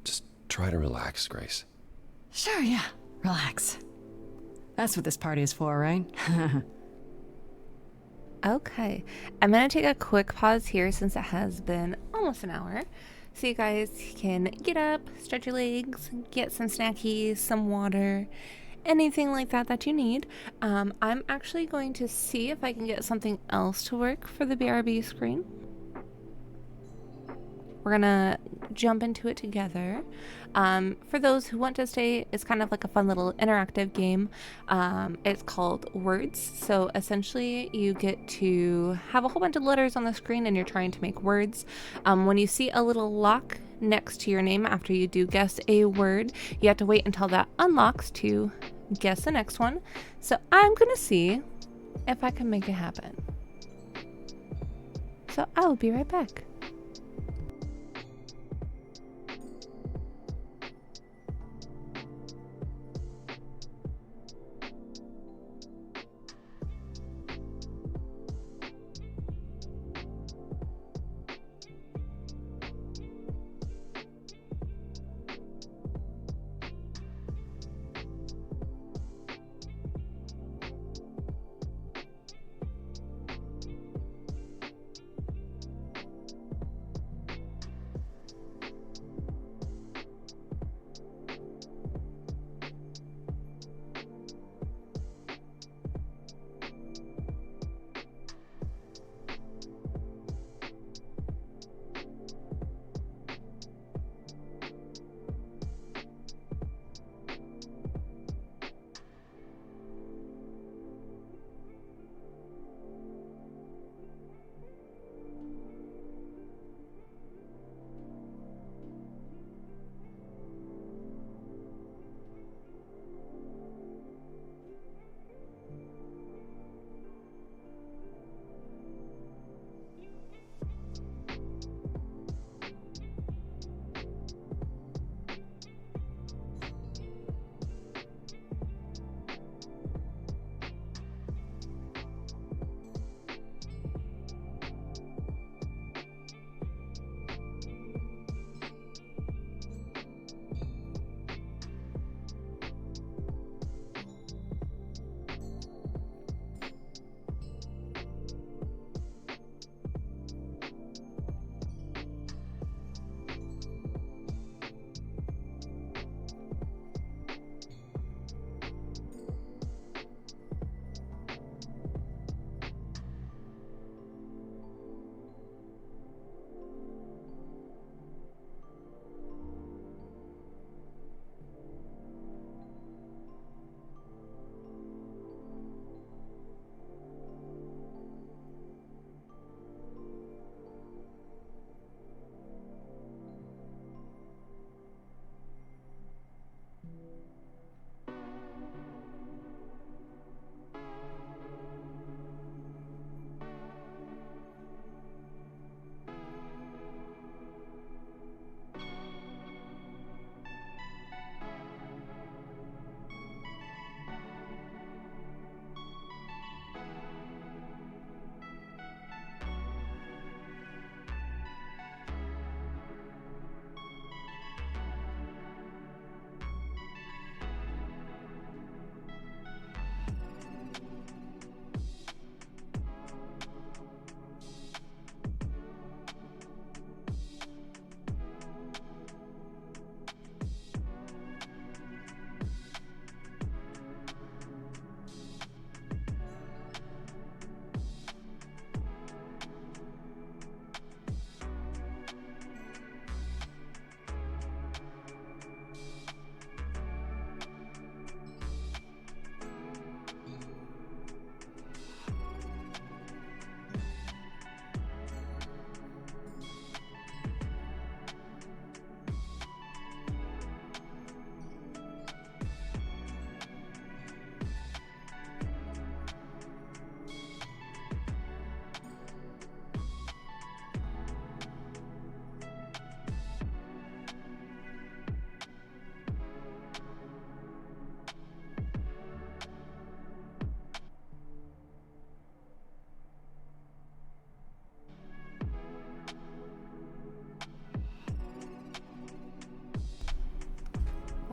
Just try to relax, Grace. Sure, yeah. Relax. That's what this party is for, right? Okay, I'm gonna take a quick pause here since it has been almost an hour, so you guys can get up, stretch your legs, get some snackies, some water, anything like that you need. I'm actually going to see if I can get something else to work for the BRB screen. We're gonna jump into it together. For those who want to stay, it's kind of like a fun little interactive game. It's called Words. So essentially you get to have a whole bunch of letters on the screen and you're trying to make words. When you see a little lock next to your name after you do guess a word, you have to wait until that unlocks to guess the next one. So I'm gonna see if I can make it happen. So I'll be right back.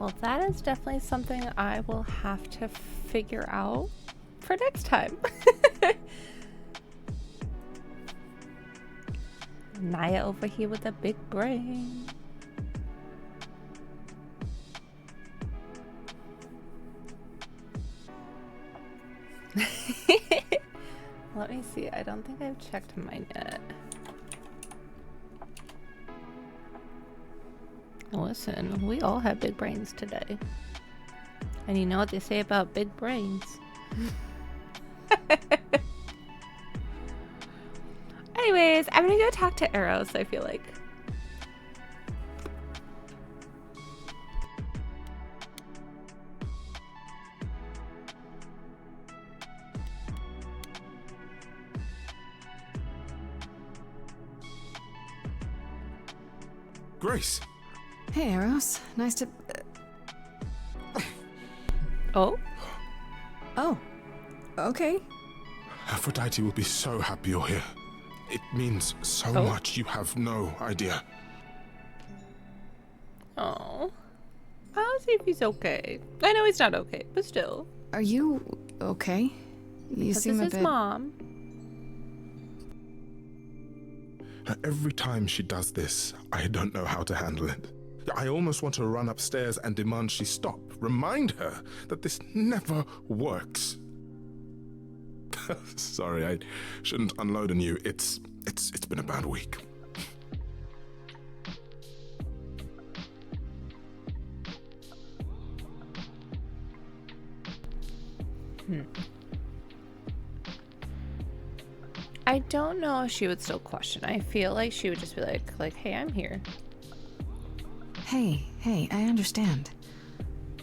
Well, that is definitely something I will have to figure out for next time. Naya over here with a big brain. Let me see. I don't think I've checked mine yet. Listen, we all have big brains today. And you know what they say about big brains. Anyways, I'm gonna go talk to Eros, I feel like. Grace. Hey, Eros. Nice to... Oh? Oh. Okay. Aphrodite will be so happy you're here. It means so much you have no idea. Oh. I'll see if he's okay. I know he's not okay, but still. Are you okay? You seem a This is bit... Mom. Every time she does this, I don't know how to handle it. I almost want to run upstairs and demand she stop. Remind her that this never works. Sorry, I shouldn't unload on you. It's been a bad week. I don't know if she would still question. I feel like she would just be like, hey, I'm here. Hey, I understand.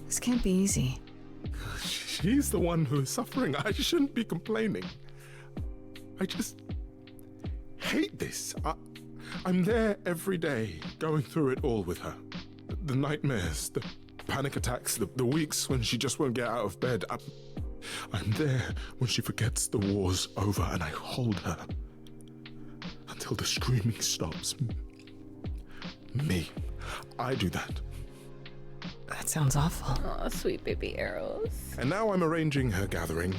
This can't be easy. She's the one who is suffering. I shouldn't be complaining. I just hate this. I'm there every day, going through it all with her. The nightmares, the panic attacks, the weeks when she just won't get out of bed. I'm there when she forgets the war's over, and I hold her until the screaming stops. Me. I do that. That sounds awful. Oh, sweet baby Eros. And now I'm arranging her gathering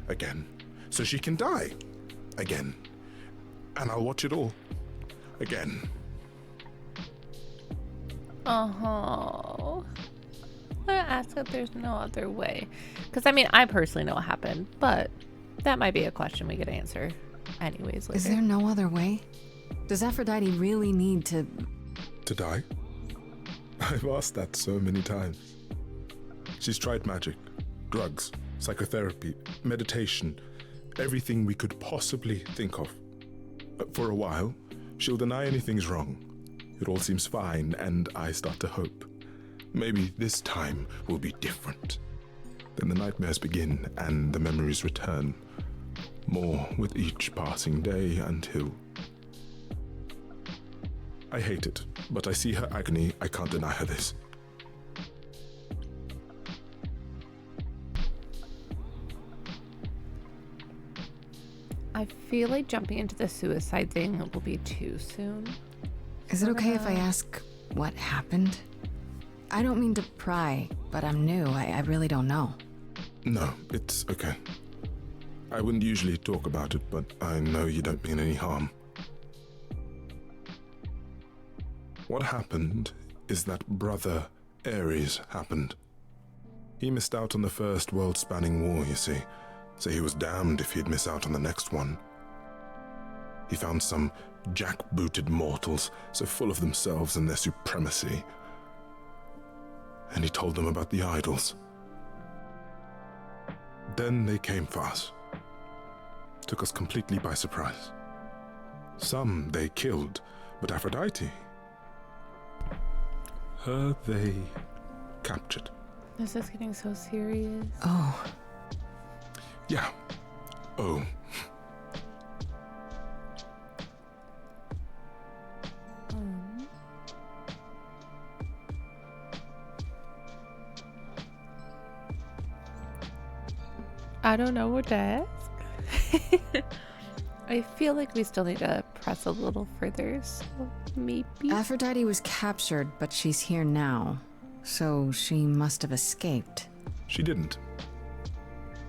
again, so she can die again. And I'll watch it all again. Oh. I'm gonna ask if there's no other way. Because, I mean, I personally know what happened, but that might be a question we could answer anyways later. Is there no other way? Does Aphrodite really need to... To die? I've asked that so many times. She's tried magic, drugs, psychotherapy, meditation, everything we could possibly think of. But for a while, she'll deny anything's wrong. It all seems fine, and I start to hope. Maybe this time will be different. Then the nightmares begin, and the memories return. More with each passing day until... I hate it, but I see her agony. I can't deny her this. I feel like jumping into the suicide thing will be too soon. Is it okay if I ask what happened? I don't mean to pry, but I'm new. I really don't know. No, it's okay. I wouldn't usually talk about it, but I know you don't mean any harm. What happened is that Brother Ares happened. He missed out on the first world-spanning war, you see, so he was damned if he'd miss out on the next one. He found some jackbooted mortals so full of themselves and their supremacy, and he told them about the idols. Then they came for us. Took us completely by surprise. Some they killed, but Aphrodite, her they captured. This is getting so serious. Oh. Yeah. Oh. I don't know what to ask. I feel like we still need to press a little further, so maybe. Aphrodite was captured, but she's here now. So she must have escaped. She didn't.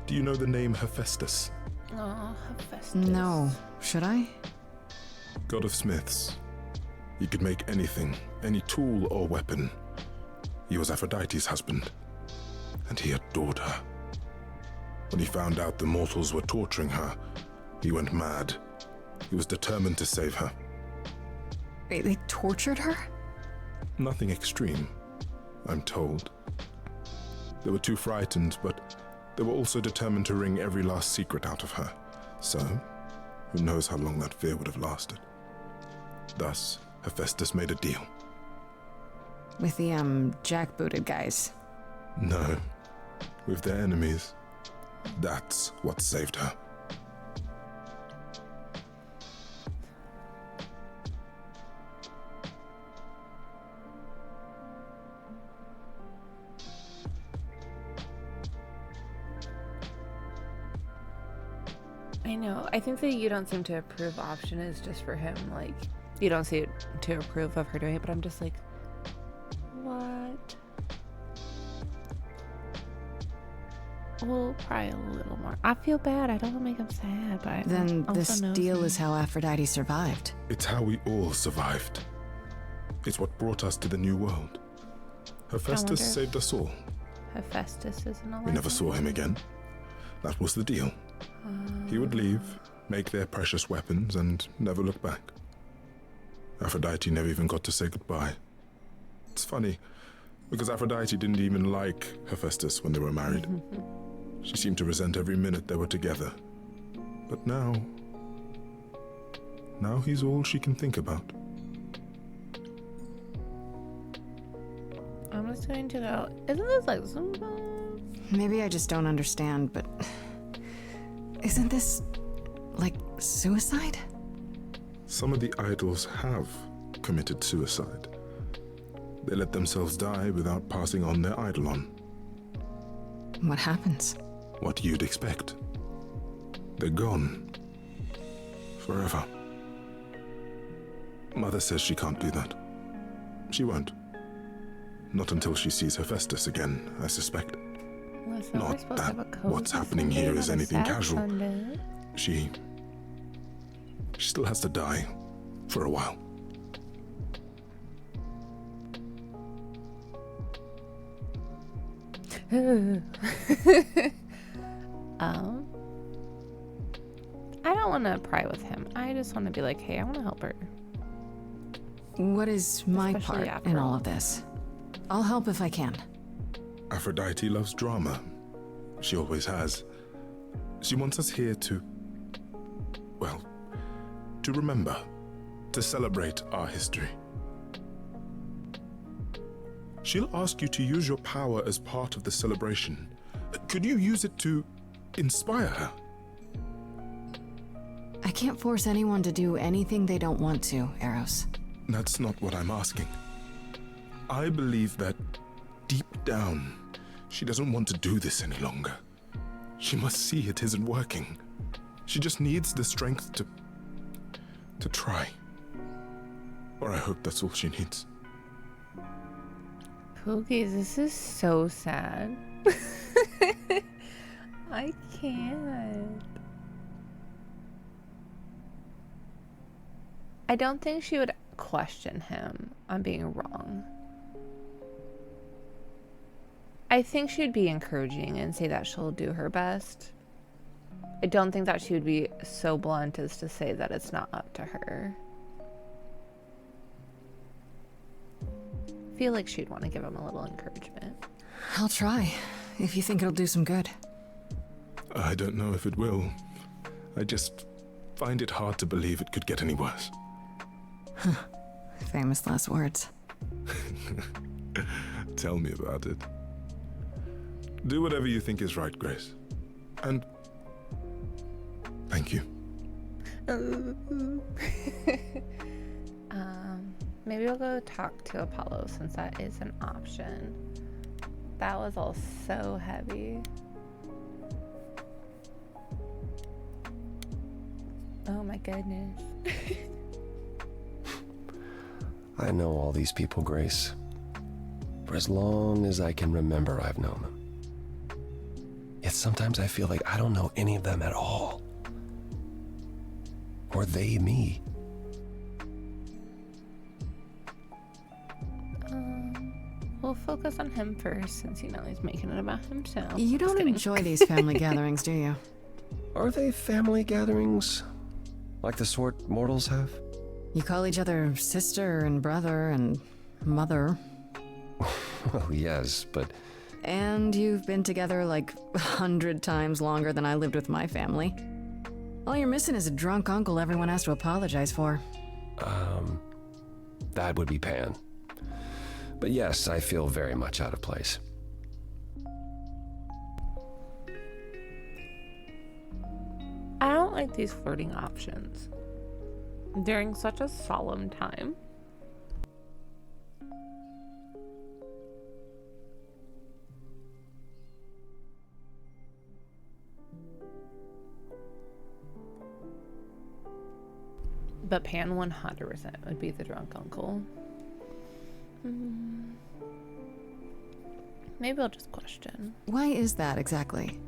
Do you know the name Hephaestus? Oh, Hephaestus. No. Should I? God of smiths. He could make anything, any tool or weapon. He was Aphrodite's husband, and he adored her. When he found out the mortals were torturing her, he went mad. He was determined to save her. They tortured her? Nothing extreme, I'm told. They were too frightened, but they were also determined to wring every last secret out of her. So, who knows how long that fear would have lasted. Thus, Hephaestus made a deal. With the, jackbooted guys. No, with their enemies. That's what saved her. I know. I think the you don't seem to approve option is just for him. Like, you don't seem to approve of her doing it, but I'm just like, what? Well, probably a little more. I feel bad. I don't want to make him sad, but Then also this knows deal me. is how Aphrodite survived. It's how we all survived. It's what brought us to the new world. Hephaestus wonder- saved us all. Hephaestus isn't alive. We never saw him again. That was the deal. He would leave, make their precious weapons, and never look back. Aphrodite never even got to say goodbye. It's funny, because Aphrodite didn't even like Hephaestus when they were married. She seemed to resent every minute they were together. But now he's all she can think about. I'm just going to go. Isn't this like Zumba? Maybe I just don't understand, but isn't this like suicide? Some of the idols have committed suicide. They let themselves die without passing on their eidolon. What happens? What you'd expect. They're gone. Forever. Mother says she can't do that. She won't. Not until she sees Hephaestus again, I suspect. Listen, we're Not supposed to have a that cozy what's happening Sunday, here not is a anything sad casual. Sunday. She still has to die for a while. I don't want to pry with him. I just want to be like, hey, I want to help her. What is my Especially part after in all all. of this? I'll help if I can. Aphrodite loves drama. She always has. She wants us here to, well, to remember, to celebrate our history. She'll ask you to use your power as part of the celebration. Could you use it to inspire her? I can't force anyone to do anything they don't want to, Eros. That's not what I'm asking. I believe that deep down, she doesn't want to do this any longer. She must see it isn't working. She just needs the strength to try. Or I hope that's all she needs. Pookies, this is so sad. I can't. I don't think she would question him on being wrong. I think she'd be encouraging and say that she'll do her best. I don't think that she would be so blunt as to say that it's not up to her. I feel like she'd want to give him a little encouragement. I'll try, if you think it'll do some good. I don't know if it will. I just find it hard to believe it could get any worse. Famous last words. Tell me about it. Do whatever you think is right, Grace. And thank you. Maybe we'll go talk to Apollo since that is an option. That was all so heavy. Oh my goodness. I know all these people, Grace. For as long as I can remember, I've known them. Yet sometimes I feel like I don't know any of them at all. Or they me. We'll focus on him first, since he's making it about himself. You Just don't kidding. enjoy these family gatherings, do you? Are they family gatherings? Like the sort mortals have? You call each other sister and brother and mother. Well, yes, but And you've been together like 100 times longer than I lived with my family. All you're missing is a drunk uncle everyone has to apologize for. that would be Pan. But yes, I feel very much out of place. I don't like these flirting options during such a solemn time. But Pan 100% would be the drunk uncle. Maybe I'll just question. Why is that exactly?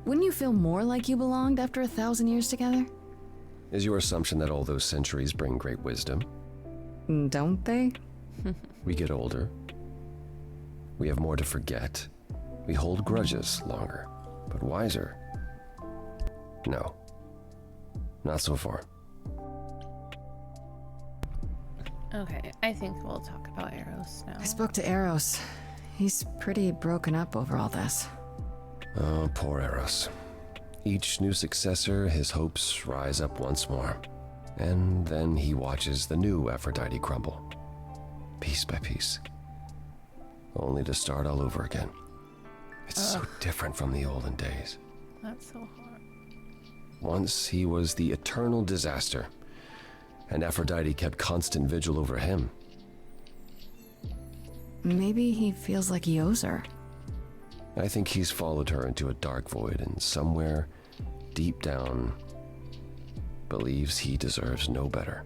Wouldn't you feel more like you belonged after 1,000 years together? Is your assumption that all those centuries bring great wisdom? Don't they? We get older. We have more to forget. We hold grudges longer, but wiser. No. Not so far. Okay, I think we'll talk about Eros now. I spoke to Eros. He's pretty broken up over all this. Oh, poor Eros. Each new successor, his hopes rise up once more. And then he watches the new Aphrodite crumble. Piece by piece. Only to start all over again. It's so different from the olden days. That's so hard. Once he was the eternal disaster, and Aphrodite kept constant vigil over him. Maybe he feels like he owes her. I think he's followed her into a dark void, and somewhere, deep down, believes he deserves no better.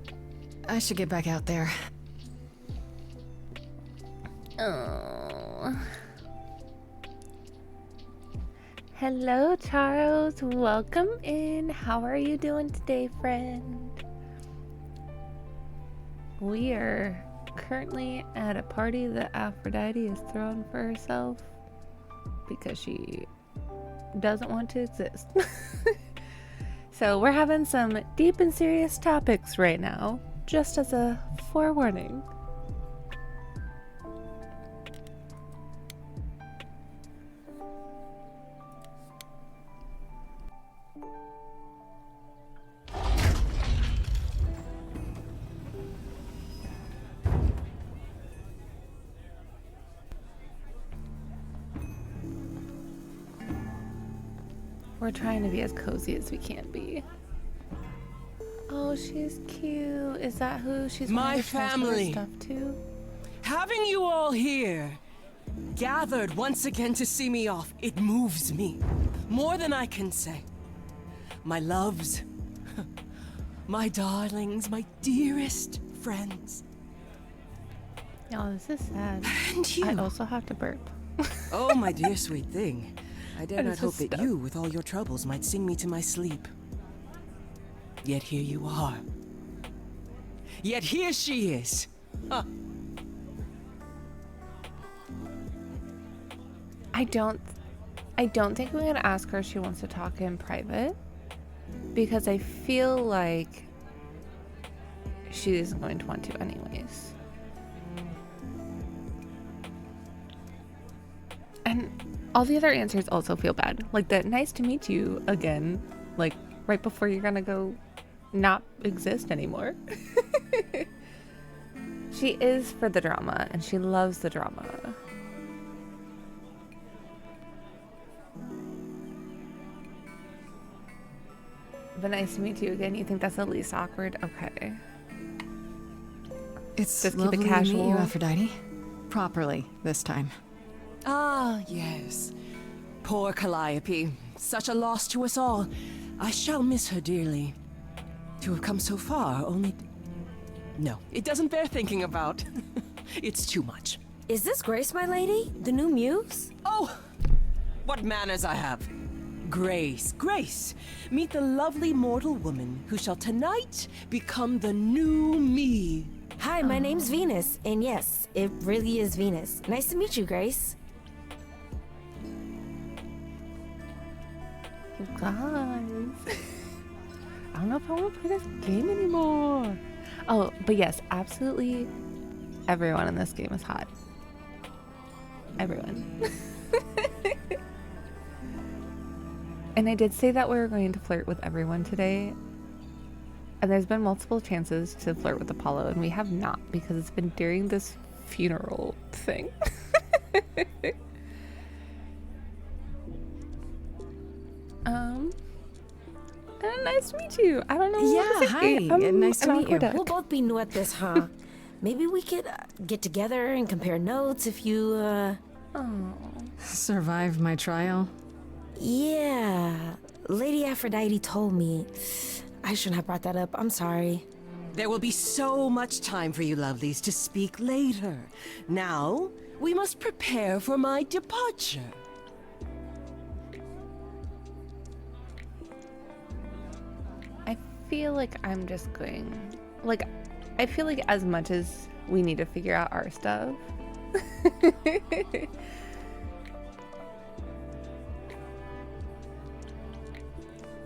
I should get back out there. Oh. Hello, Charles. Welcome in. How are you doing today, friend? We are currently at a party that Aphrodite is throwing for herself because she doesn't want to exist. So we're having some deep and serious topics right now, just as a forewarning. We're trying to be as cozy as we can be. Oh, she's cute. Is that who she's My wearing her transfer family. stuff to? Having you all here, gathered once again to see me off, it moves me. More than I can say. My loves, my darlings, my dearest friends. Oh, this is sad. And you. I also have to burp. Oh, my dear sweet thing. I dare And not it's hope just that stuff. you, with all your troubles, might sing me to my sleep. Yet here you are. Yet here she is. I don't think we're gonna ask her if she wants to talk in private, because I feel like she isn't going to want to anyways. And all the other answers also feel bad. Like that nice to meet you again, like right before you're gonna go not exist anymore. She is for the drama, and she loves the drama. But nice to meet you again. You think that's the least awkward? Okay. It's Just keep it lovely to meet casual. you, Aphrodite. Properly, this time. Ah, yes. Poor Calliope. Such a loss to us all. I shall miss her dearly. To have come so far, only... No, it doesn't bear thinking about. It's too much. Is this Grace, my lady? The new muse? Oh, what manners I have. Grace, Grace, meet the lovely mortal woman who shall tonight become the new me. Hi, my name's Venus, and yes, it really is Venus. Nice to meet you, Grace. Guys. I don't know if I want to play this game anymore. Oh, but yes, absolutely everyone in this game is hot. Everyone. And I did say that we were going to flirt with everyone today. And there's been multiple chances to flirt with Apollo, and we have not because it's been during this funeral thing. Nice to meet you. I don't know. Yeah, hi. Nice to meet you. We'll both be new at this, huh? Maybe we could get together and compare notes if you, Survive my trial? Yeah. Lady Aphrodite told me. I shouldn't have brought that up. I'm sorry. There will be so much time for you lovelies to speak later. Now, we must prepare for my departure. I feel like I'm just going... Like, I feel like as much as we need to figure out our stuff...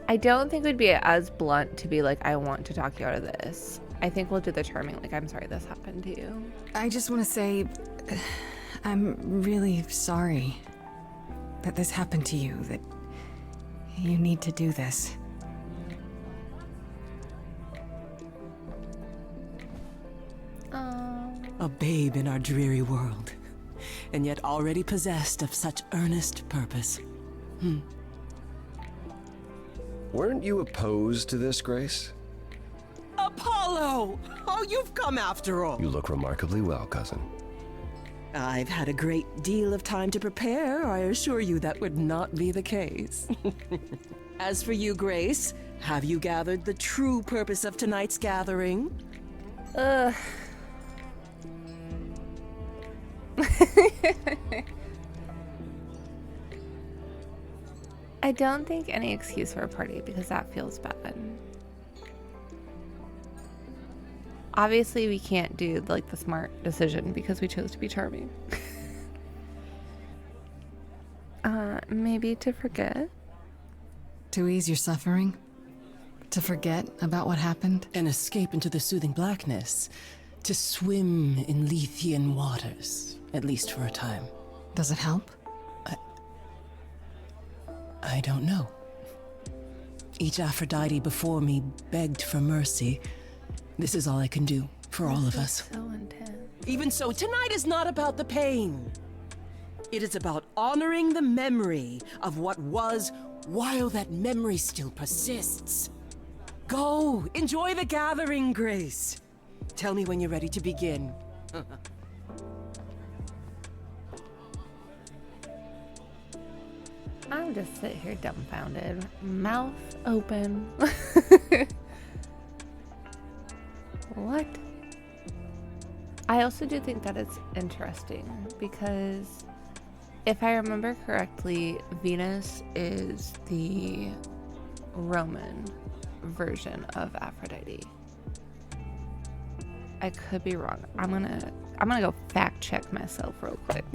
I don't think we'd be as blunt to be like, I want to talk you out of this. I think we'll do the charming, like, I'm sorry this happened to you. I just want to say, I'm really sorry that this happened to you, that you need to do this. A babe in our dreary world, and yet already possessed of such earnest purpose. Weren't you opposed to this, Grace? Apollo! Oh, you've come after all. You look remarkably well, cousin. I've had a great deal of time to prepare. I assure you that would not be the case. As for you, Grace, have you gathered the true purpose of tonight's gathering? I don't think any excuse for a party because that feels bad. Obviously, we can't do like the smart decision because we chose to be charming. Maybe to forget. To ease your suffering? To forget about what happened? An escape into the soothing blackness. To swim in Lethean waters, at least for a time. Does it help? I don't know. Each Aphrodite before me begged for mercy. This is all I can do for all of us. So intense. Even so, tonight is not about the pain. It is about honoring the memory of what was while that memory still persists. Go, enjoy the gathering, Grace. Tell me when you're ready to begin. I'll just sit here dumbfounded, mouth open. What? I also do think that it's interesting because if I remember correctly, Venus is the Roman version of Aphrodite. I could be wrong. I'm gonna go fact check myself real quick.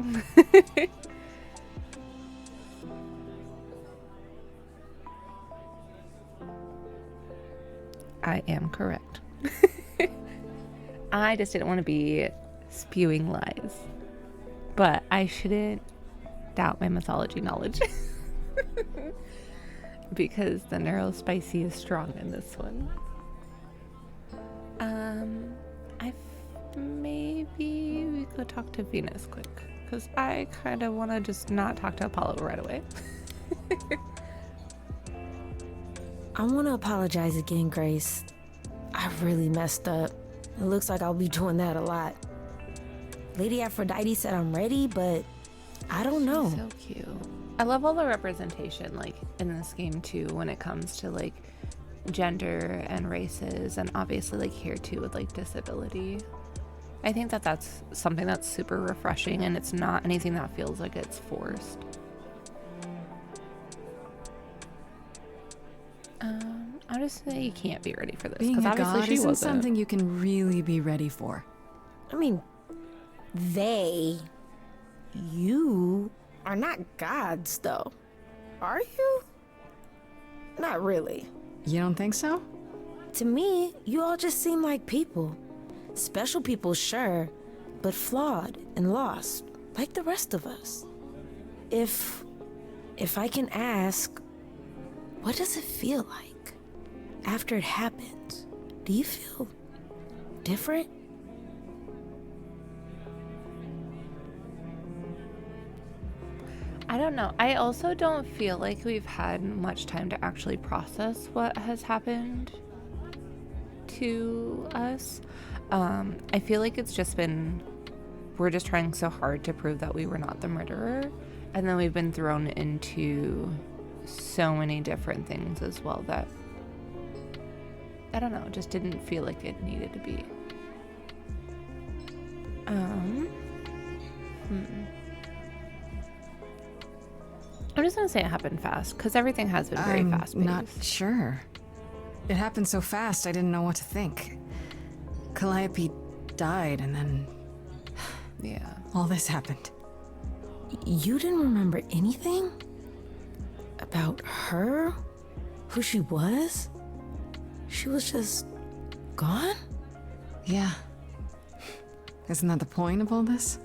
I am correct. I just didn't want to be spewing lies. But I shouldn't doubt my mythology knowledge. Because the neurospicy is strong in this one. Maybe we could talk to Venus quick. Because I kind of want to just not talk to Apollo right away. I want to apologize again, Grace. I really messed up. It looks like I'll be doing that a lot. Lady Aphrodite said I'm ready, but I don't know. So cute. I love all the representation, like, in this game, too, when it comes to, like, gender and races, and obviously, like, here, too, with, like, disability. I think that that's something that's super refreshing, and it's not anything that feels like it's forced. I'm just saying you can't be ready for this Being because a obviously god she isn't wasn't. something you can really be ready for. I mean, you are not gods, though. Are you? Not really. You don't think so? To me, you all just seem like people. Special people, sure, but flawed and lost, like the rest of us. If I can ask, what does it feel like after it happens? Do you feel different? I don't know. I also don't feel like we've had much time to actually process what has happened to us. I feel like it's just been, we're just trying so hard to prove that we were not the murderer. And then we've been thrown into so many different things as well that, I don't know, just didn't feel like it needed to be. I'm just gonna say it happened fast, because everything has been very fast-paced. I'm not sure. It happened so fast, I didn't know what to think. Calliope died, and then Yeah. all this happened. You didn't remember anything? About her? Who she was? She was just gone? Yeah. Isn't that the point of all this?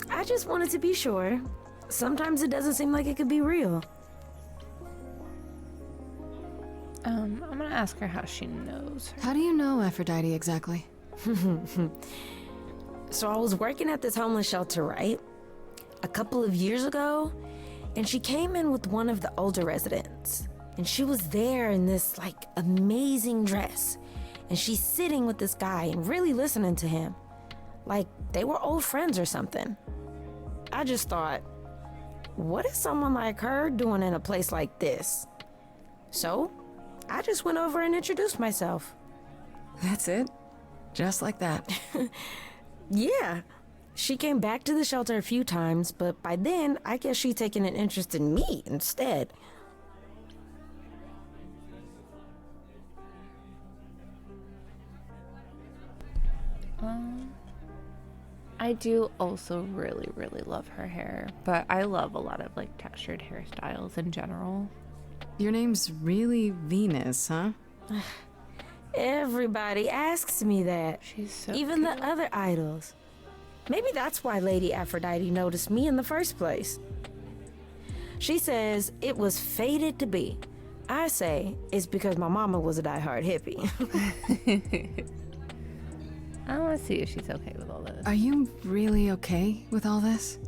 I just wanted to be sure. Sometimes it doesn't seem like it could be real. I'm gonna ask her how she knows her. How do you know Aphrodite exactly? So I was working at this homeless shelter, right? A couple of years ago, and she came in with one of the older residents. And she was there in this, like, amazing dress. And she's sitting with this guy and really listening to him. Like, they were old friends or something. I just thought, what is someone like her doing in a place like this? So, I just went over and introduced myself. That's it? Just like that. Yeah. She came back to the shelter a few times, but by then, I guess she'd taken an interest in me instead. I do also really, really love her hair, but I love a lot of like textured hairstyles in general. Your name's really Venus, huh? Everybody asks me that. She's so Even cute. the other idols. Maybe that's why Lady Aphrodite noticed me in the first place. She says it was fated to be. I say it's because my mama was a diehard hippie. I want to see if she's okay with all this. Are you really okay with all this?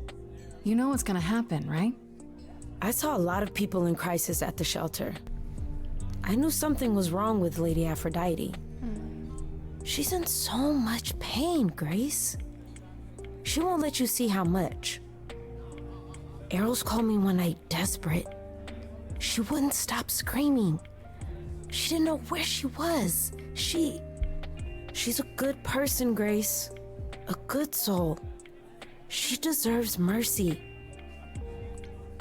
You know what's gonna happen, right? I saw a lot of people in crisis at the shelter. I knew something was wrong with Lady Aphrodite. She's in so much pain, Grace. She won't let you see how much. Eros called me one night desperate. She wouldn't stop screaming. She didn't know where she was. She's a good person, Grace. A good soul. She deserves mercy.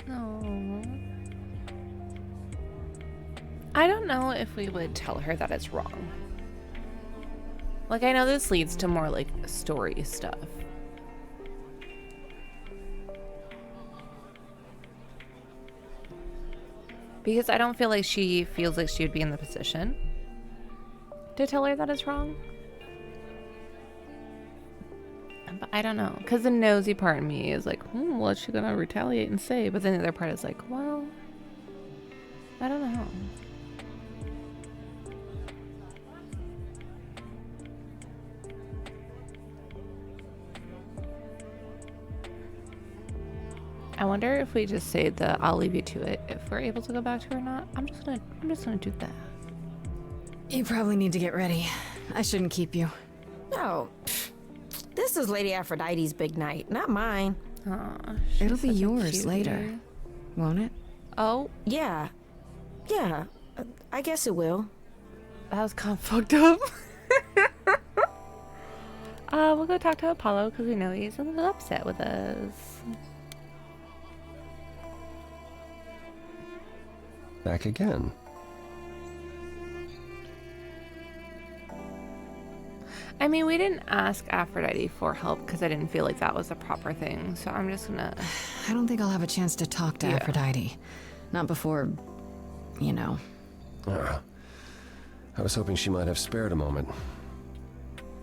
No. I don't know if we would tell her that it's wrong. Like, I know this leads to more like story stuff. Because I don't feel like she feels like she would be in the position to tell her that it's wrong. But I don't know. Because the nosy part of me is like, what's she gonna retaliate and say? But then the other part is like, well, I don't know. I wonder if we just say the I'll leave you to it if we're able to go back to her or not. I'm just gonna do that. You probably need to get ready. I shouldn't keep you. No, this is Lady Aphrodite's big night, not mine. Aw, It'll she's be such a yours cutie. later, won't it? Oh, Yeah, I guess it will. that was kind of fucked up. We'll go talk to Apollo because we know he's a little upset with us. Back again. I mean, we didn't ask Aphrodite for help because I didn't feel like that was a proper thing. So I'm just gonna... I don't think I'll have a chance to talk to Yeah. Aphrodite. Not before, you know. Ah, I was hoping she might have spared a moment.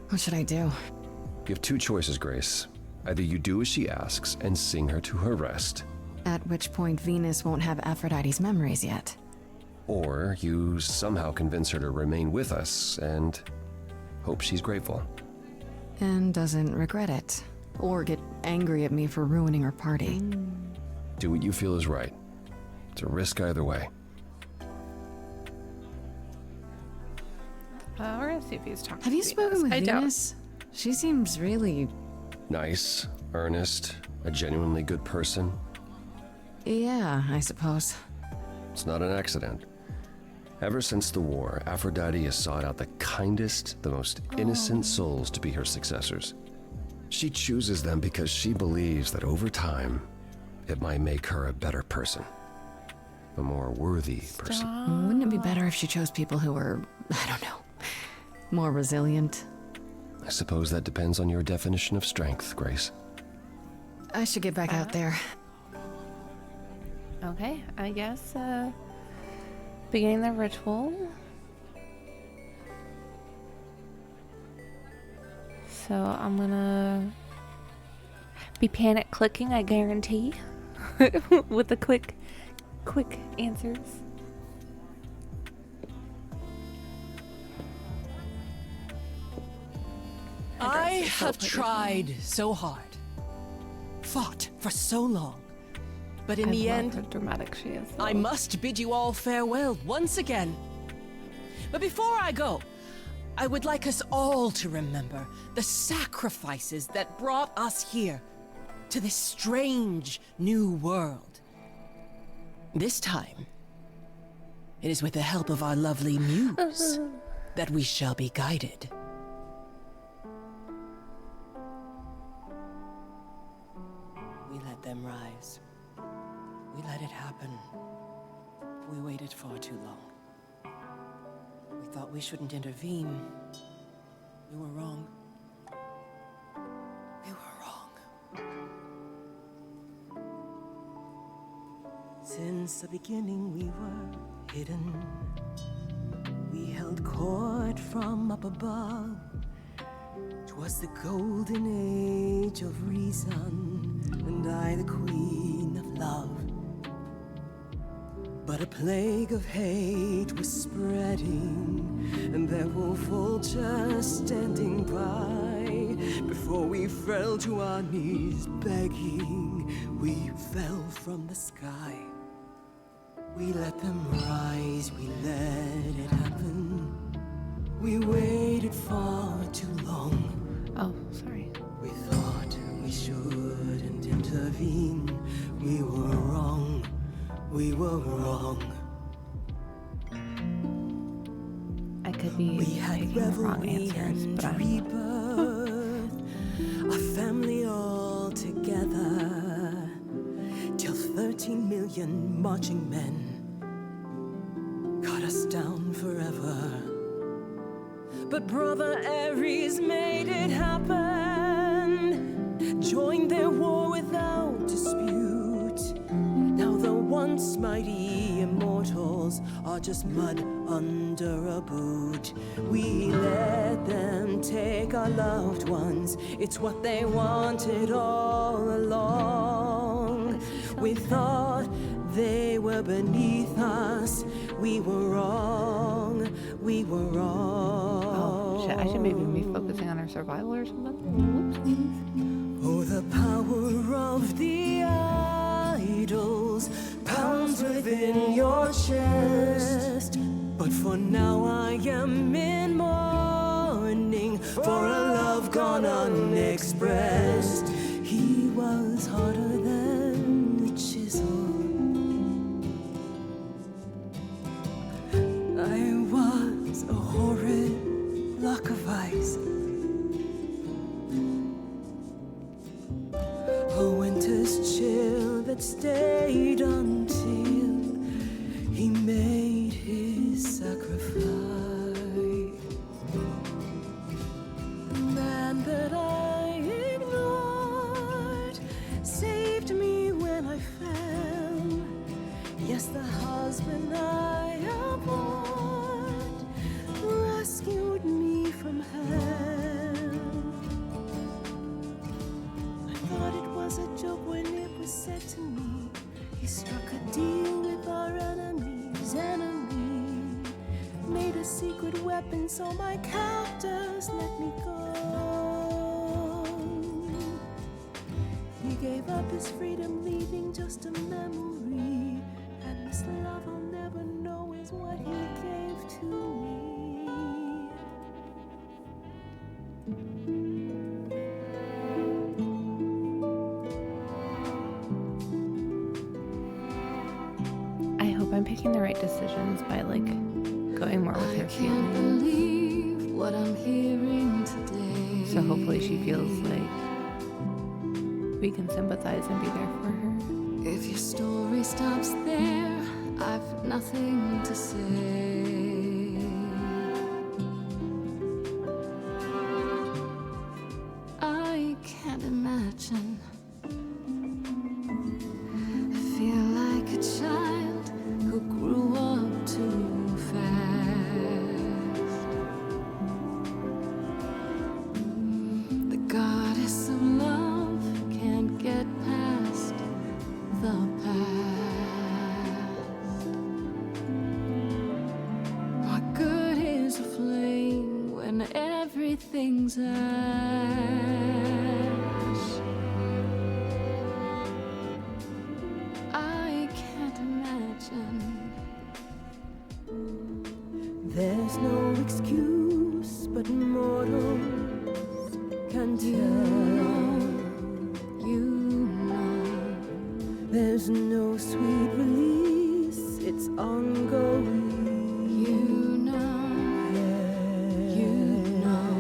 What should I do? You have two choices, Grace. Either you do as she asks and sing her to her rest, At which point Venus won't have Aphrodite's memories yet. or you somehow convince her to remain with us and hope she's grateful. And doesn't regret it. Or get angry at me for ruining her party. Do what you feel is right. It's a risk either way. We're gonna see if he's talking Have to you spoken with I doubt. Venus? She seems really... Nice, earnest, a genuinely good person. Yeah, I suppose. It's not an accident. Ever since the war, Aphrodite has sought out the kindest, the most innocent souls to be her successors. She chooses them because she believes that over time, it might make her a better person. A more worthy person. Wouldn't it be better if she chose people who were, I don't know, more resilient? I suppose that depends on your definition of strength, Grace. I should get back out there. Okay, I guess, beginning the ritual. So I'm gonna be panic clicking, I guarantee, with the quick answers. I is so have pretty. tried so hard, fought for so long, but in I the love end, how dramatic she is. I must bid you all farewell once again. But before I go, I would like us all to remember the sacrifices that brought us here, to this strange new world. This time, it is with the help of our lovely muse that we shall be guided. We let them rise. We let it happen. We waited far too long. We thought we shouldn't intervene. We were wrong. We were wrong. Since the beginning we were hidden. We held court from up above. 'Twas the golden age of reason, and I the queen of love. But a plague of hate was spreading, and there were vultures standing by. Before we fell to our knees begging, we fell from the sky. We let them rise, we let it happen. We waited far too long. Oh, sorry. We thought we shouldn't intervene. We were wrong. We were wrong. I could be We had making the wrong revelry answers, and but I'm rebirth, a family all together, till 13 million marching men cut us down forever. But Brother Ares made it happen, joined their war without dispute. Now the once mighty immortals are just mud under a boot. We let them take our loved ones, it's what they wanted all along. We thought they were beneath us, we were wrong, we were wrong. oh shit. I should maybe be focusing on her survival or something. Whoopsies. Oh, the power of the idols pounds within your chest. But for now I am in mourning for a love gone unexpressed. He was harder than the chisel. I was a horrid block of ice. weapon, so my captors let me go. He gave up his freedom, leaving just a memory. And this love I'll never know is what he gave to me. I hope I'm picking the right decisions by like going more with her I can't feelings. believe what I'm hearing today. So hopefully she feels like we can sympathize and be there for her. If your story stops there, I've nothing to say. I can't imagine. I feel like a child who grew up too fast. The goddess of love can't get past the past. What good is a flame when everything's ash? I can't imagine. There's no excuse, but mortals can tell. You know. There's no sweet release, it's ongoing. You know. You know.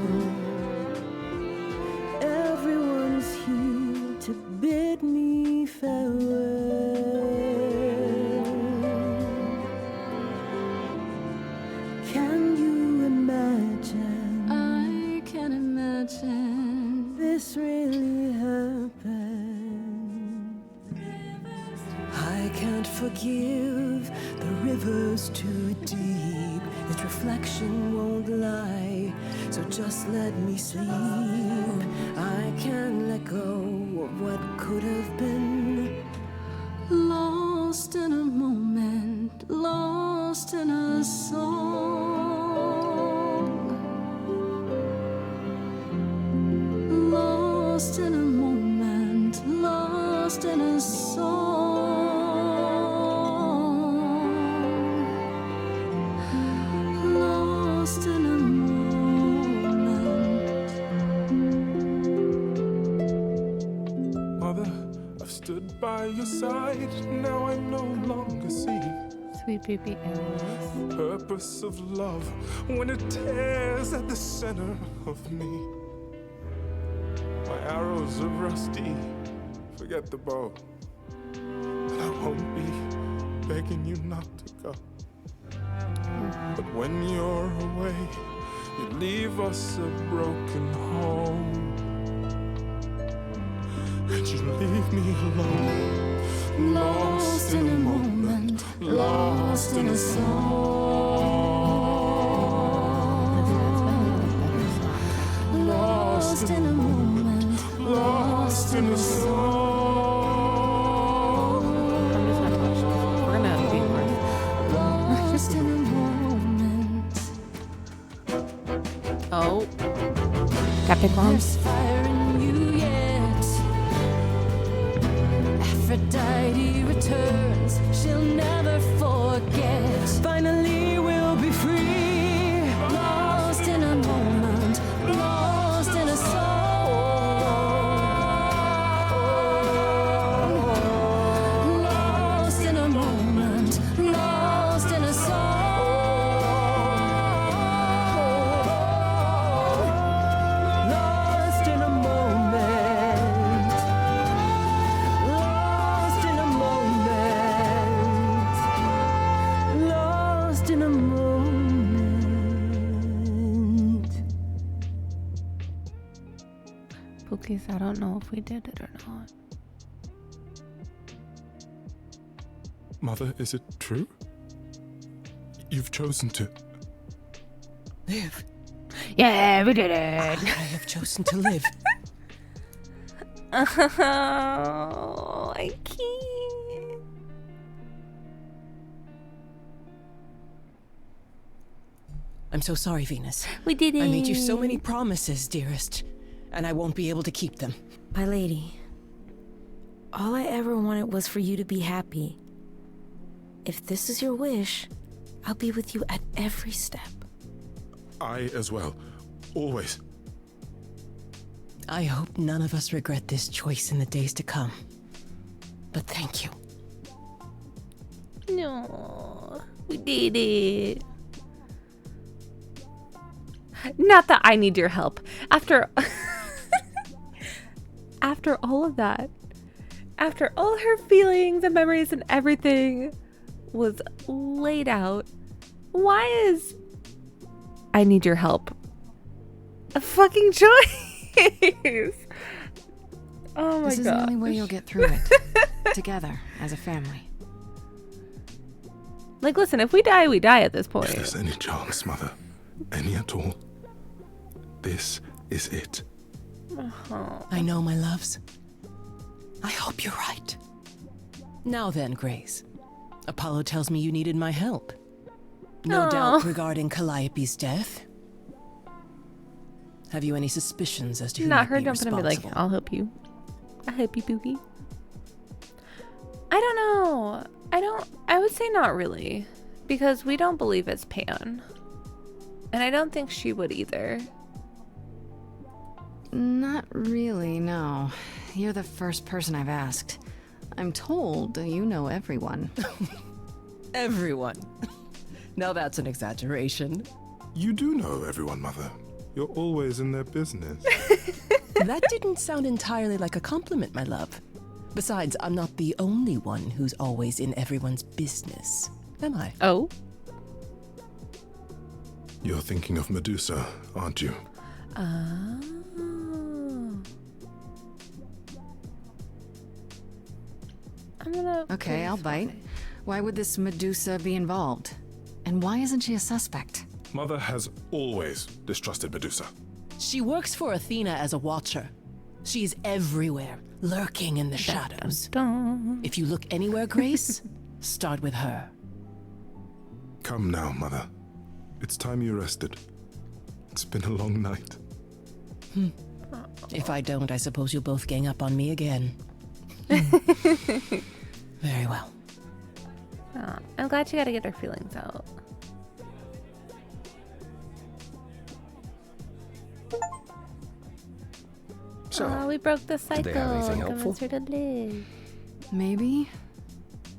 Everyone's here to bid me farewell. Can you imagine I can imagine. this really happened? I can't forgive, the river's too deep. Its reflection won't lie, so just let me sleep. I can't let go of what could have been. Lost in a moment, lost in a song. Lost in a moment, lost in a song. Lost in a moment. Mother, I've stood by your side, now I no longer see Sweet baby Alice. purpose of love when it tears at the center of me. My arrows are rusty, forget the bow, and I won't be begging you not to go. But when you're away, you leave us a broken home, and you leave me alone, lost in a moment, lost in a song, lost in a moment, lost in a song, I'm just not touching this. We're gonna be worse. lost in a moment. Oh. Got pick wrong. There's fire in you yet. Aphrodite returns, she'll never forget. Finally, we'll be free. Lost in a moment, lost in a song. Lost in a moment, lost in a song. Lost in a moment. Lost in a moment. Lost in a moment. Pookies, I don't know if we did it or not. Mother, is it true? You've chosen to. Live. Yeah, we did it. I have chosen to live. Oh, I can't. I'm so sorry, Venus. We did it. I made you so many promises, dearest, and I won't be able to keep them. My lady, all I ever wanted was for you to be happy. If this is your wish, I'll be with you at every step. I as well. Always. I hope none of us regret this choice in the days to come. But thank you. No, we did it. Not that I need your help. After after all of that, after all her feelings and memories and everything was laid out, why is I need your help a fucking choice? Oh my god. This is the only way you'll get through it. Together, as a family. Like, listen, if we die, we die at this point. If there's any chance, Mother, any at all, this is it. I know, my loves. I hope you're right. Now then, Grace. Apollo tells me you needed my help. No Aw. doubt regarding Calliope's death. Have you any suspicions as to who Not might her be jumping and be like, responsible? I'll help you. I'll help you, Boogie. I don't know. I would say not really. Because we don't believe it's Pan. And I don't think she would either. Not really, no. You're the first person I've asked. I'm told you know everyone. Everyone. Now that's an exaggeration. You do know everyone, Mother. You're always in their business. That didn't sound entirely like a compliment, my love. Besides, I'm not the only one who's always in everyone's business, am I? Oh? You're thinking of Medusa, aren't you? Oh. I'm gonna... Okay, I'll bite. Why would this Medusa be involved? And why isn't she a suspect? Mother has always distrusted Medusa. She works for Athena as a watcher. She's everywhere, lurking in the shadows. Dun. If you look anywhere, Grace, start with her. Come now, Mother. It's time you rested. It's been a long night. If I don't, I suppose you'll both gang up on me again. Very well. Oh, I'm glad she got to get her feelings out. So, We broke the cycle. they have anything and helpful? convinced her to live. Maybe?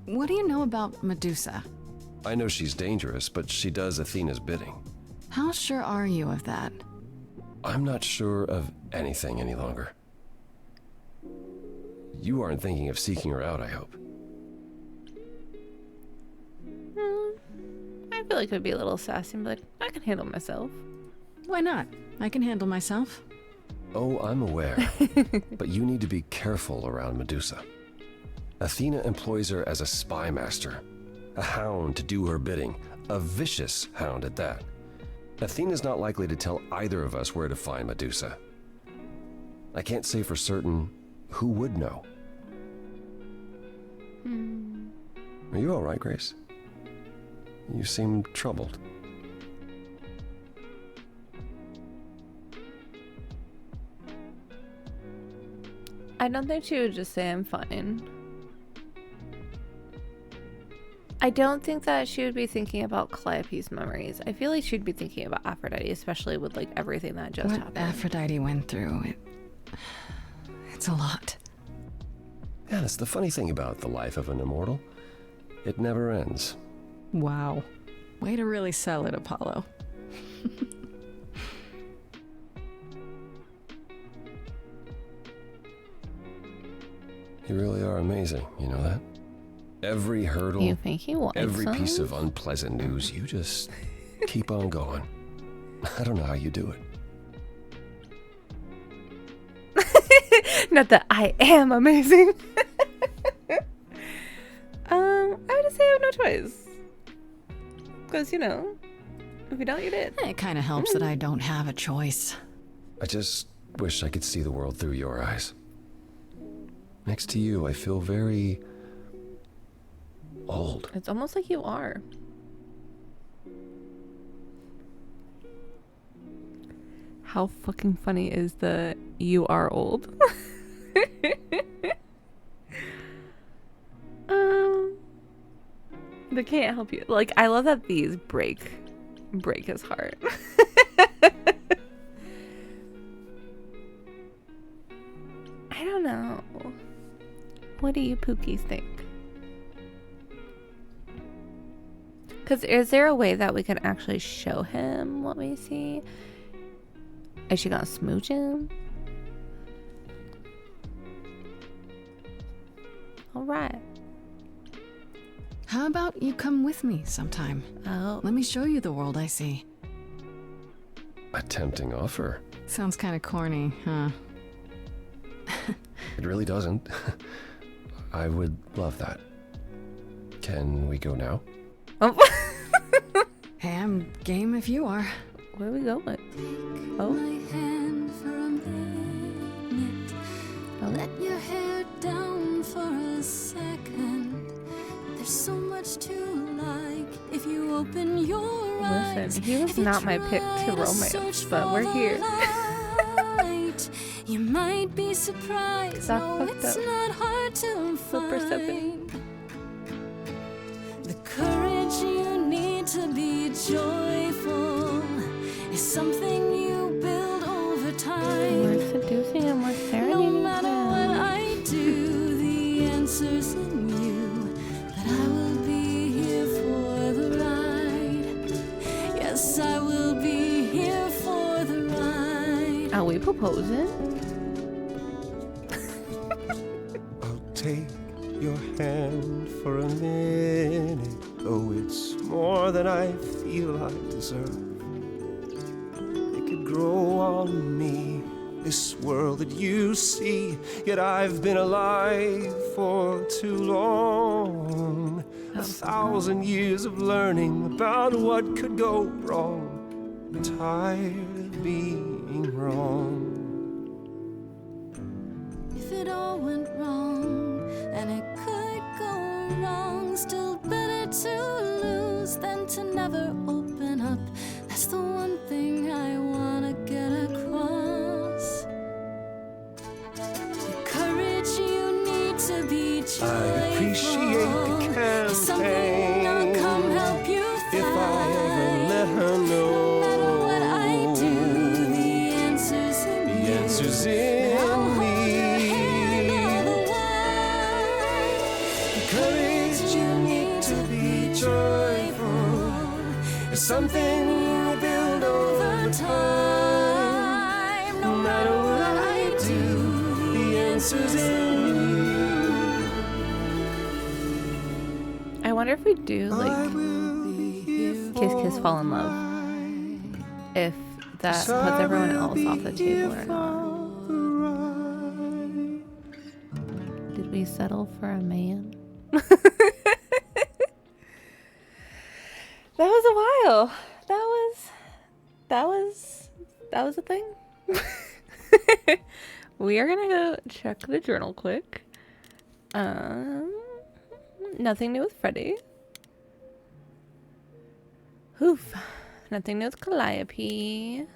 What do you know about Medusa? I know she's dangerous, but she does Athena's bidding. How sure are you of that? I'm not sure of anything any longer. You aren't thinking of seeking her out, I hope. I feel like it would be a little sassy and be like, I can handle myself. Why not? I can handle myself. Oh, I'm aware. But you need to be careful around Medusa. Athena employs her as a spy master, a hound to do her bidding, a vicious hound at that. Athena's not likely to tell either of us where to find Medusa. I can't say for certain who would know. Are you all right, Grace? You seem troubled. I don't think she would just say I'm fine. I don't think that she would be thinking about Calliope's memories. I feel like she'd be thinking about Aphrodite, especially with like everything that just What happened. Aphrodite went through, it's a lot. Yeah, that's the funny thing about the life of an immortal. It never ends. Wow. Way to really sell it, Apollo. You really are amazing, you know that? Every hurdle, You think he wants every some? piece of unpleasant news, you just keep on going. I don't know how you do it. Not that I am amazing. I would just say I have no choice. Because, you know, if you don't, you did. It kind of helps that I don't have a choice. I just wish I could see the world through your eyes. Next to you, I feel very old. It's almost like you are. how fucking funny is the "you are old"? They can't help you. Like, I love that these break his heart. I don't know. What do you Pookies think? Because is there a way that we can actually show him what we see? Is she gonna smooch him? Alright. How about you come with me sometime? Oh. Let me show you the world I see. A tempting offer. Sounds kind of corny, huh? It really doesn't. I would love that. Can we go now? Oh. Hey, I'm game if you are. Where are we going? Oh. Let your hair down for a second. There's so much to like if you open your eyes. Listen, he was not my pick to romance, but we're here. You might be surprised. No, it's not hard to find. The courage you need to be joyful is something you build over time. We're seducing and we're serenading. No matter what I do, the answer's in you. But I will be here for the ride. Yes, I will be here for the ride. Are we proposing? I'll take your hand for a minute. Oh, it's more than I feel I deserve. It could grow on me, this world that you see. Yet I've been alive for too long. 1,000 years of learning about what could go wrong. I'm tired of being wrong. If it all went wrong, and it could go wrong, still better to lose than to never open up. That's the one thing I wanna get across. The courage you need to be joyful. I appreciate the campaign. Something I'll come help you find. If I ever let her know. No matter what I do, the answer's in you. The answer's in me. Courage you need to be joyful. It's something you build over time. No matter what I do, the answer's in you. I wonder if we do like kiss kiss fall in love. If that puts everyone else off the table or not. Did we settle for a man? That was a while. That was a thing. We are gonna go check the journal quick. Nothing new with Freddy. Oof. Nothing new with Calliope.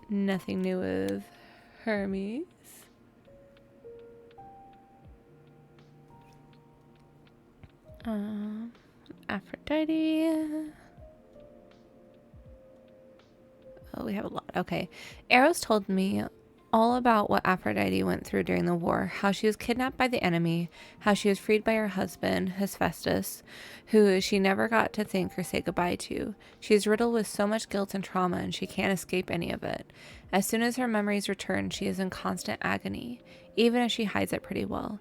Nothing new with Hermes. Aphrodite. Oh, we have a lot. Okay. Eros told me all about what Aphrodite went through during the war, how she was kidnapped by the enemy, how she was freed by her husband, Hephaestus, who she never got to thank or say goodbye to. She is riddled with so much guilt and trauma, and she can't escape any of it. As soon as her memories return, she is in constant agony, even if she hides it pretty well.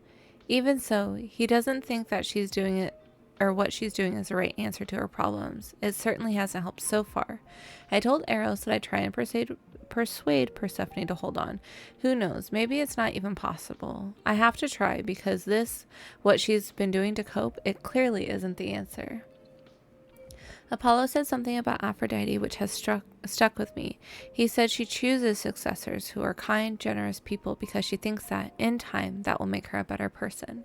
Even so, he doesn't think that she's doing it or what she's doing is the right answer to her problems. It certainly hasn't helped so far. I told Eros that I'd try and persuade Persephone to hold on. Who knows? Maybe it's not even possible. I have to try because what she's been doing to cope, it clearly isn't the answer. Apollo said something about Aphrodite which has stuck with me. He said she chooses successors who are kind, generous people because she thinks that, in time, that will make her a better person.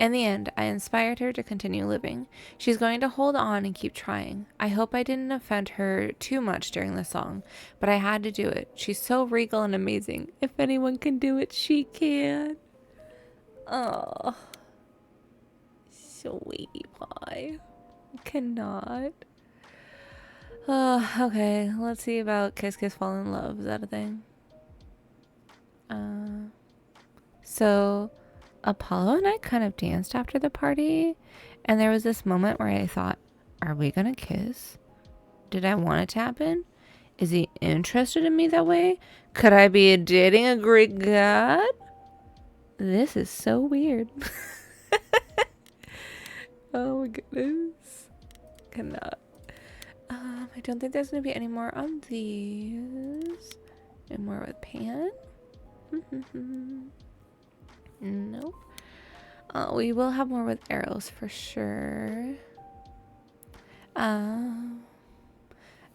In the end, I inspired her to continue living. She's going to hold on and keep trying. I hope I didn't offend her too much during the song, but I had to do it. She's so regal and amazing. If anyone can do it, she can. Oh, sweetie pie. Cannot. Oh, okay. Let's see about Kiss Kiss Fall in Love. Is that a thing? So Apollo and I kind of danced after the party, and there was this moment where I thought, are we gonna kiss? Did I want it to happen? Is he interested in me that way? Could I be dating a Greek god? This is so weird. Oh my goodness. Cannot. I don't think there's gonna be any more on these. And more with Pan. Nope. We will have more with arrows for sure.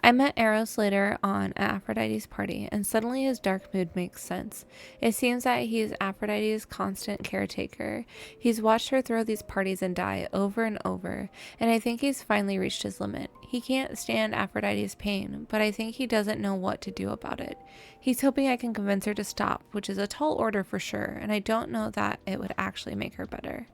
I met Eros later on at Aphrodite's party, and suddenly his dark mood makes sense. It seems that he's Aphrodite's constant caretaker. He's watched her throw these parties and die over and over, and I think he's finally reached his limit. He can't stand Aphrodite's pain, but I think he doesn't know what to do about it. He's hoping I can convince her to stop, which is a tall order for sure, and I don't know that it would actually make her better.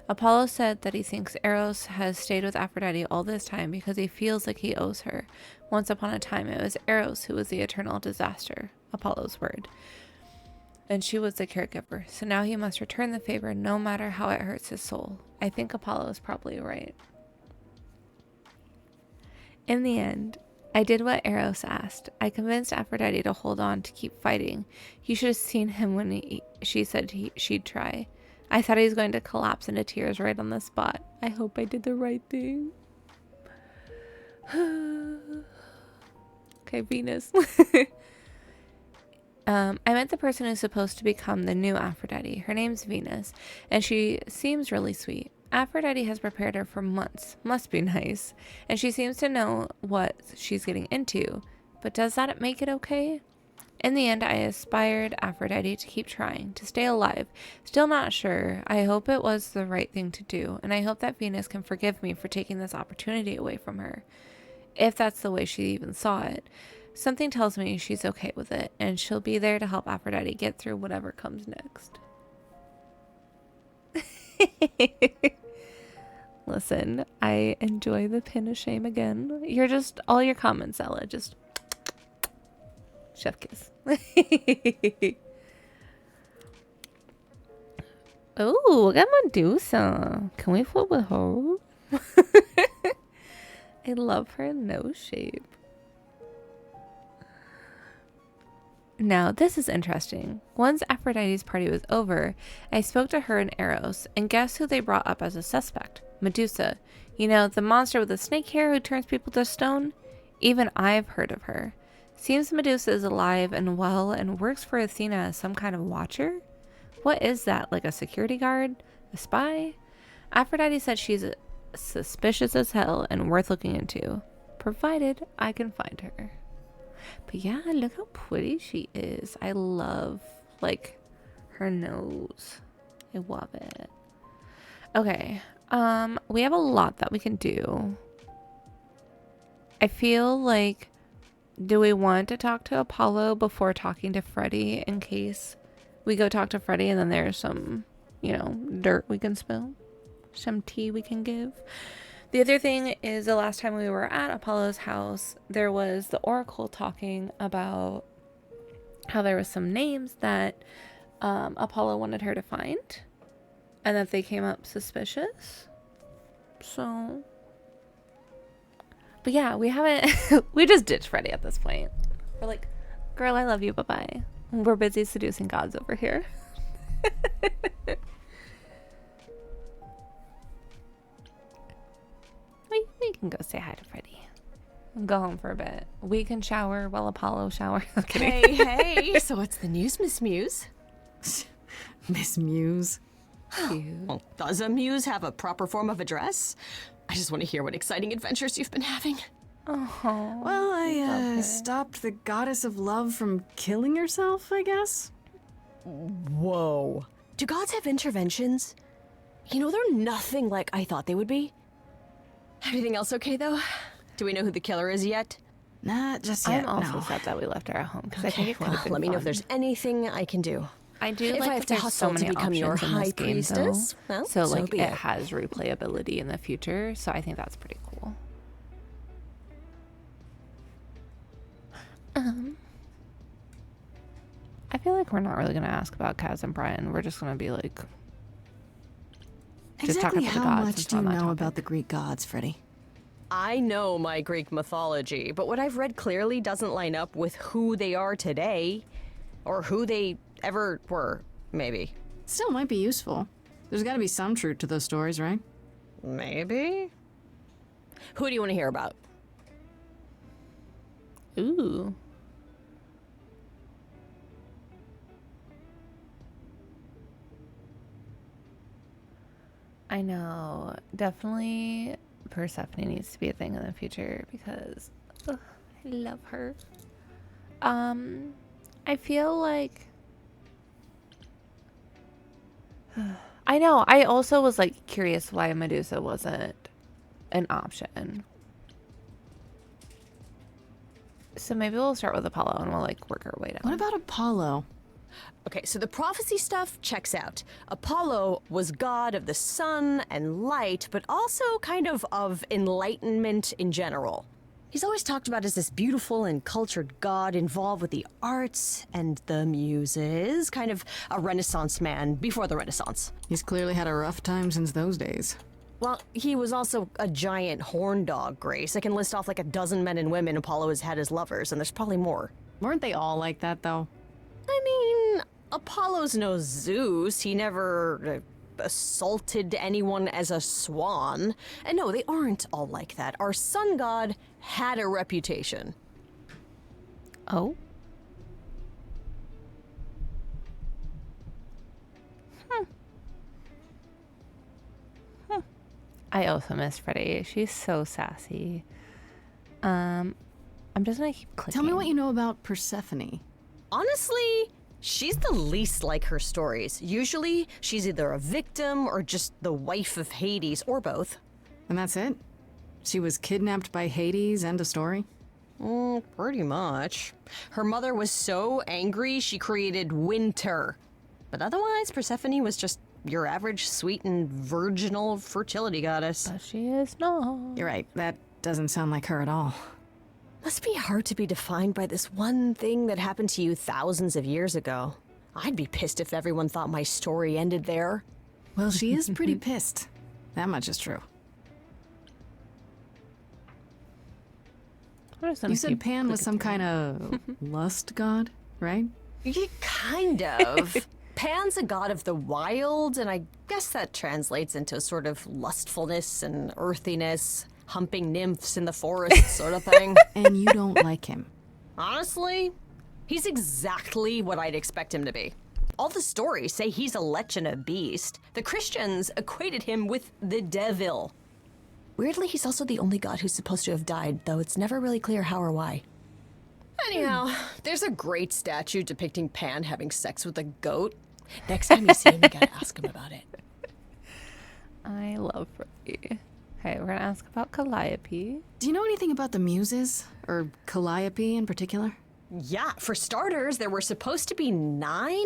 Apollo said that he thinks Eros has stayed with Aphrodite all this time because he feels like he owes her. Once upon a time, it was Eros who was the eternal disaster, Apollo's word, and she was the caregiver, so now he must return the favor no matter how it hurts his soul. I think Apollo is probably right. In the end, I did what Eros asked. I convinced Aphrodite to hold on to keep fighting. You should have seen him when she said she'd try. I thought he was going to collapse into tears right on the spot. I hope I did the right thing. Okay, Venus. I met the person who's supposed to become the new Aphrodite. Her name's Venus, and she seems really sweet. Aphrodite has prepared her for months. Must be nice. And she seems to know what she's getting into. But does that make it okay? In the end, I aspired Aphrodite to keep trying, to stay alive. Still not sure. I hope it was the right thing to do, and I hope that Venus can forgive me for taking this opportunity away from her. If that's the way she even saw it. Something tells me she's okay with it, and she'll be there to help Aphrodite get through whatever comes next. Listen, I enjoy the pin of shame again. You're just, all your comments, Ella, just chef kiss. Oh, we got Medusa. Can we flip with her? I love her nose shape. Now, this is interesting. Once Aphrodite's party was over, I spoke to her and Eros, and guess who they brought up as a suspect? Medusa. You know, the monster with the snake hair who turns people to stone? Even I've heard of her. Seems Medusa is alive and well and works for Athena as some kind of watcher? What is that, like a security guard? A spy? Aphrodite said she's suspicious as hell and worth looking into, provided I can find her. But yeah, look how pretty she is. I love, like, her nose. I love it. Okay, we have a lot that we can do. I feel like, do we want to talk to Apollo before talking to Freddy in case we go talk to Freddy and then there's some, you know, dirt we can spill? Some tea we can give? The other thing is the last time we were at Apollo's house, there was the Oracle talking about how there was some names that Apollo wanted her to find and that they came up suspicious. So, but yeah, we haven't, we just ditched Freddy at this point. We're like, girl, I love you, bye-bye. We're busy seducing gods over here. We can go say hi to Freddy. Go home for a bit. We can shower while Apollo showers. Hey, so what's the news, Miss Muse? Miss Muse. Well, does a muse have a proper form of address? I just want to hear what exciting adventures you've been having. Oh, Well, I stopped the goddess of love from killing herself, I guess. Whoa. Do gods have interventions? You know, they're nothing like I thought they would be. Everything else okay, though? Do we know who the killer is yet? Not just yet, I'm also no. sad that we left her at home because I think it could have been Let me know if fun. there's anything I can do. I do If like I have that to there's hustle so to many become your options in this high game, priestess, though. well, so so like be it it. has replayability in the future, so I think that's pretty cool. I feel like we're not really gonna ask about Kaz and Brian. We're just gonna be like, just Exactly talking about the how gods much since do we're you on that know topic. about the Greek gods, Freddy? I know my Greek mythology, but what I've read clearly doesn't line up with who they are today. Or who they ever were, maybe. Still might be useful. There's got to be some truth to those stories, right? Maybe? Who do you want to hear about? Ooh. I know. Definitely Persephone needs to be a thing in the future because ugh, I love her. I feel like I know. I also was like curious why Medusa wasn't an option. So maybe we'll start with Apollo and we'll like work our way down. What about Apollo? Okay, so the prophecy stuff checks out. Apollo was god of the sun and light, but also kind of enlightenment in general. He's always talked about as this beautiful and cultured god involved with the arts and the muses, kind of a Renaissance man before the Renaissance. He's clearly had a rough time since those days. Well, he was also a giant horn dog, Grace. I can list off like a dozen men and women Apollo has had as lovers, and there's probably more. Weren't they all like that, though? I mean, Apollo's no Zeus. He never assaulted anyone as a swan. And no, they aren't all like that. Our sun god had a reputation. Oh? I also miss Freddie. She's so sassy. I'm just gonna keep clicking. Tell me what you know about Persephone. Honestly, she's the least like her stories. Usually, she's either a victim or just the wife of Hades, or both. And that's it? She was kidnapped by Hades, end of story? Pretty much. Her mother was so angry, she created winter. But otherwise, Persephone was just your average sweet and virginal fertility goddess. But she is not. You're right, that doesn't sound like her at all. Must be hard to be defined by this one thing that happened to you thousands of years ago. I'd be pissed if everyone thought my story ended there. Well, she is pretty pissed. That much is true. You said Pan was some kind of lust god, right? Yeah, kind of. Pan's a god of the wild, and I guess that translates into sort of lustfulness and earthiness, humping nymphs in the forest sort of thing. And you don't like him. Honestly, he's exactly what I'd expect him to be. All the stories say he's a lech and a beast. The Christians equated him with the devil. Weirdly, he's also the only god who's supposed to have died, though it's never really clear how or why. Anyhow, there's a great statue depicting Pan having sex with a goat. Next time you see him, you gotta ask him about it. I love Freddie. Okay, we're gonna ask about Calliope. Do you know anything about the Muses? Or Calliope in particular? Yeah, for starters, there were supposed to be 9,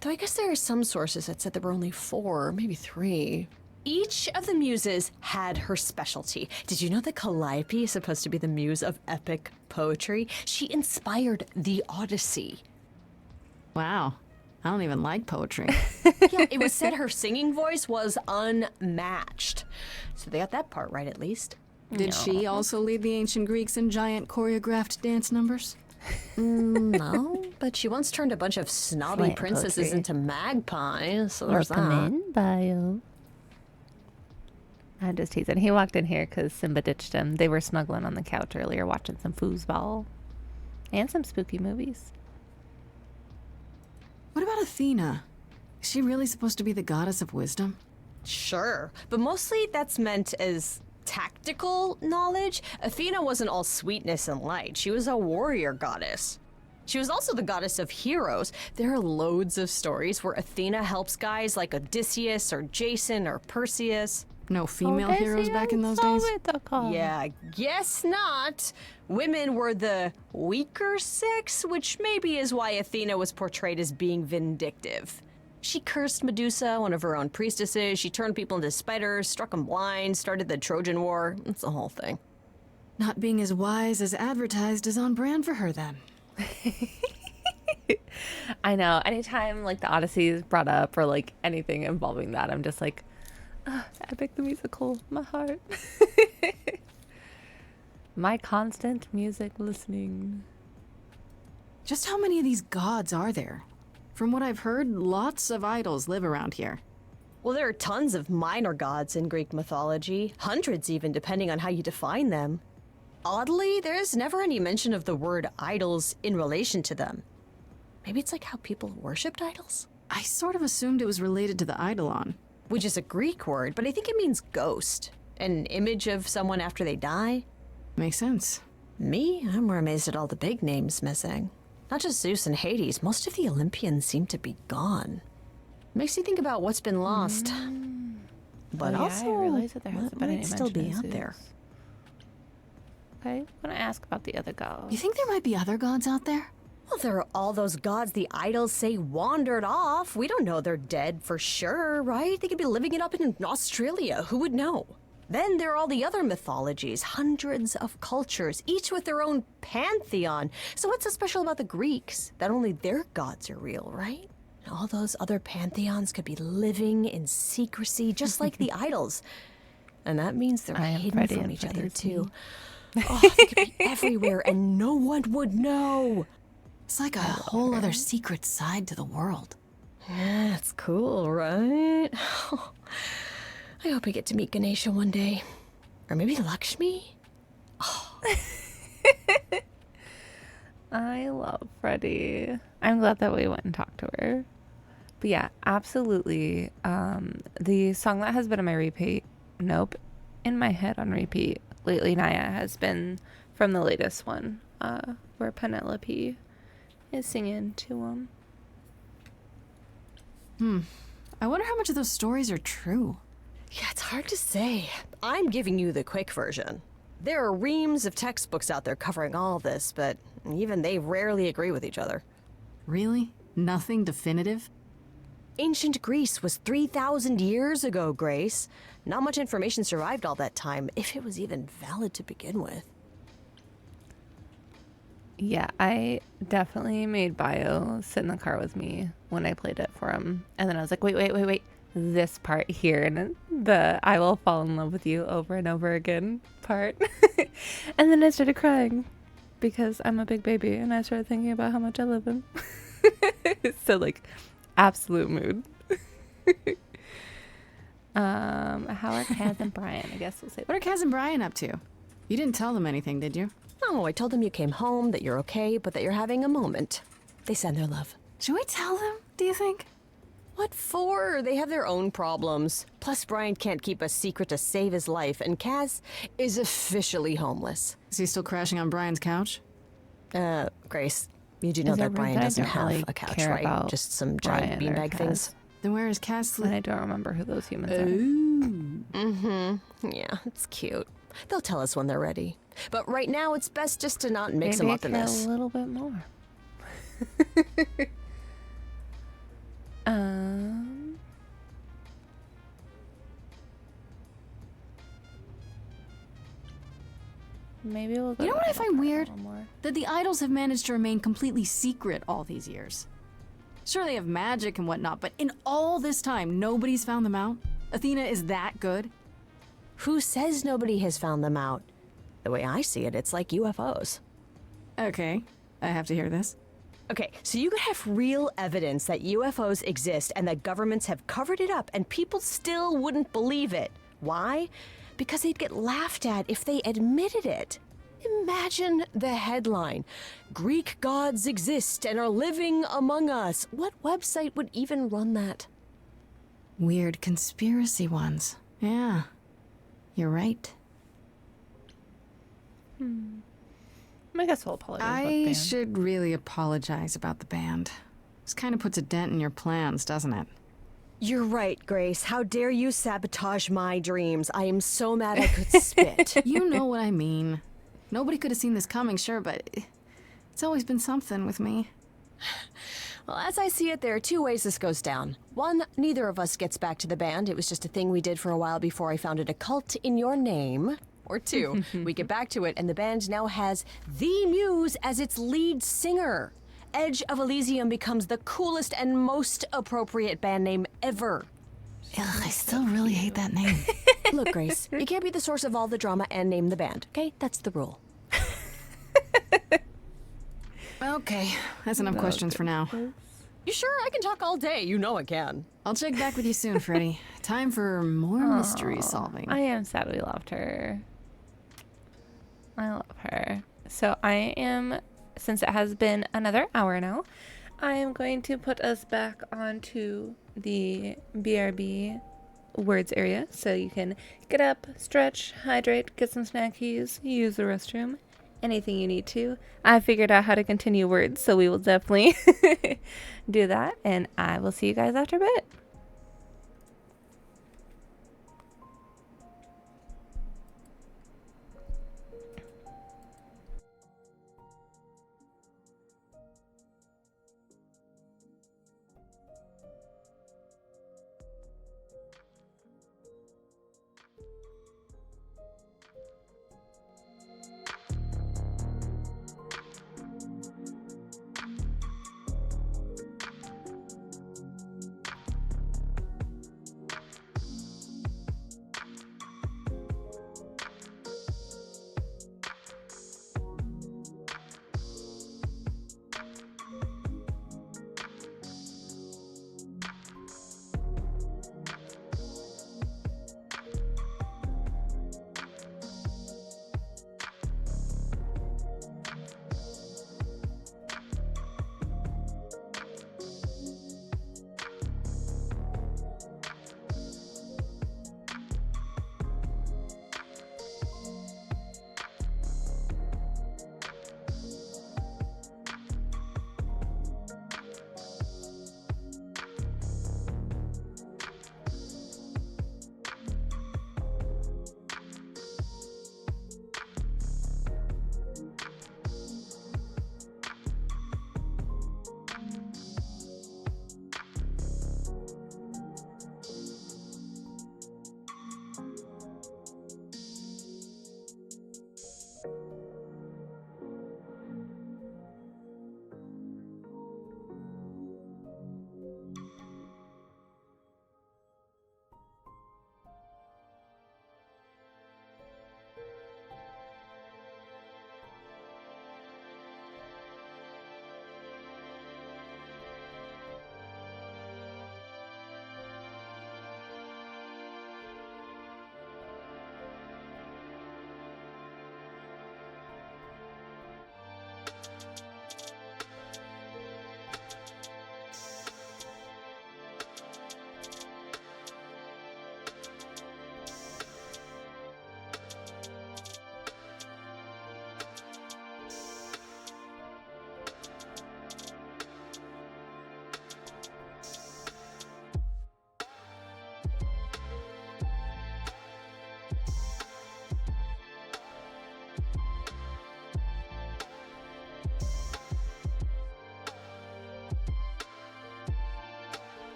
though I guess there are some sources that said there were only 4, maybe 3. Each of the muses had her specialty. Did you know that Calliope is supposed to be the muse of epic poetry? She inspired the Odyssey. Wow. I don't even like poetry. Yeah, it was said her singing voice was unmatched. So they got that part right, at least. Did she also lead the ancient Greeks in giant choreographed dance numbers? No, but she once turned a bunch of snobby Slant princesses poetry. into magpies, so there's Welcome that. in, bio. I'm just teasing. He walked in here because Simba ditched him. They were snuggling on the couch earlier watching some foosball and some spooky movies. What about Athena? Is she really supposed to be the goddess of wisdom? Sure, but mostly that's meant as tactical knowledge. Athena wasn't all sweetness and light. She was a warrior goddess. She was also the goddess of heroes. There are loads of stories where Athena helps guys like Odysseus or Jason or Perseus. No female heroes back in those days? Yeah, guess not. Women were the weaker sex, which maybe is why Athena was portrayed as being vindictive. She cursed Medusa, one of her own priestesses. She turned people into spiders, struck them blind, started the Trojan War. It's the whole thing. Not being as wise as advertised is on brand for her then. I know. Anytime like the Odyssey is brought up or like anything involving that, I'm just like, Epic the Musical, my heart. My constant music listening. Just how many of these gods are there? From what I've heard, lots of idols live around here. Well, there are tons of minor gods in Greek mythology, hundreds even, depending on how you define them. Oddly, there's never any mention of the word idols in relation to them. Maybe it's like how people worshipped idols? I sort of assumed it was related to the eidolon. Which is a Greek word, but I think it means ghost. An image of someone after they die. Makes sense. Me? I'm more amazed at all the big names missing. Not just Zeus and Hades, most of the Olympians seem to be gone. Makes you think about what's been lost. But yeah, also, I realize that there hasn't what been might any still be mention of out there. Zeus. Okay, I want to ask about the other gods. You think there might be other gods out there? Well, there are all those gods the idols say wandered off. We don't know they're dead for sure, right? They could be living it up in Australia. Who would know? Then there are all the other mythologies, hundreds of cultures, each with their own pantheon. So what's so special about the Greeks? That only their gods are real, right? All those other pantheons could be living in secrecy, just like the idols. And that means they're hidden from each other, too. Oh, they could be everywhere, and no one would know. It's like a whole other secret side to the world. Yeah, it's cool, right? I hope I get to meet Ganesha one day. Or maybe Lakshmi? Oh. I love Freddie. I'm glad that we went and talked to her. But yeah, absolutely. The song that has been in my repeat, in my head on repeat lately, Naya, has been from the latest one, where Penelope is singing to him. I wonder how much of those stories are true. Yeah, it's hard to say. I'm giving you the quick version. There are reams of textbooks out there covering all this, but even they rarely agree with each other. Really? Nothing definitive? Ancient Greece was 3,000 years ago, Grace. Not much information survived all that time, if it was even valid to begin with. Yeah, I definitely made Bio sit in the car with me when I played it for him. And then I was like, wait. This part here, and the I will fall in love with you over and over again part. And then I started crying because I'm a big baby and I started thinking about how much I love him. So like absolute mood. How are Kaz and Brian? I guess we'll say. What are Kaz and Brian up to? You didn't tell them anything, did you? No, I told them you came home, that you're okay, but that you're having a moment. They send their love. Should we tell them, do you think? What for? They have their own problems. Plus, Brian can't keep a secret to save his life, and Kaz is officially homeless. Is he still crashing on Brian's couch? Grace, you do know that Brian doesn't have a couch, right? Just some giant beanbag things. Then where is Kaz? And I don't remember who those humans are. Mm-hmm. Yeah, it's cute. They'll tell us when they're ready. But right now, it's best just to not mix them up in this. A little bit more. Maybe we'll go. You know what I find weird? That the idols have managed to remain completely secret all these years. Sure, they have magic and whatnot, but in all this time, nobody's found them out? Athena is that good? Who says nobody has found them out? The way I see it, it's like UFOs. Okay, I have to hear this. Okay, so you could have real evidence that UFOs exist and that governments have covered it up and people still wouldn't believe it. Why? Because they'd get laughed at if they admitted it. Imagine the headline, Greek gods exist and are living among us. What website would even run that? Weird conspiracy ones. Yeah, you're right. I guess we'll apologize about the I band. should really apologize about the band. This kind of puts a dent in your plans, doesn't it? You're right, Grace. How dare you sabotage my dreams? I am so mad I could spit. You know what I mean. Nobody could have seen this coming, sure, but it's always been something with me. Well, as I see it, there are two ways this goes down. One, neither of us gets back to the band. It was just a thing we did for a while before I founded a cult in your name. Or two, we get back to it and the band now has the Muse as its lead singer. Edge of Elysium becomes the coolest and most appropriate band name ever. Ugh, I still really hate that name. Look, Grace, you can't be the source of all the drama and name the band, okay? That's the rule. Okay, that's enough questions for now. You sure? I can talk all day. You know I can. I'll check back with you soon, Freddy. Time for more mystery solving. I am sad we loved her. I love her. So I am, since it has been another hour now, I am going to put us back onto the BRB words area so you can get up, stretch, hydrate, get some snackies, use the restroom, anything you need to. I figured out how to continue words, so we will definitely do that, and I will see you guys after a bit.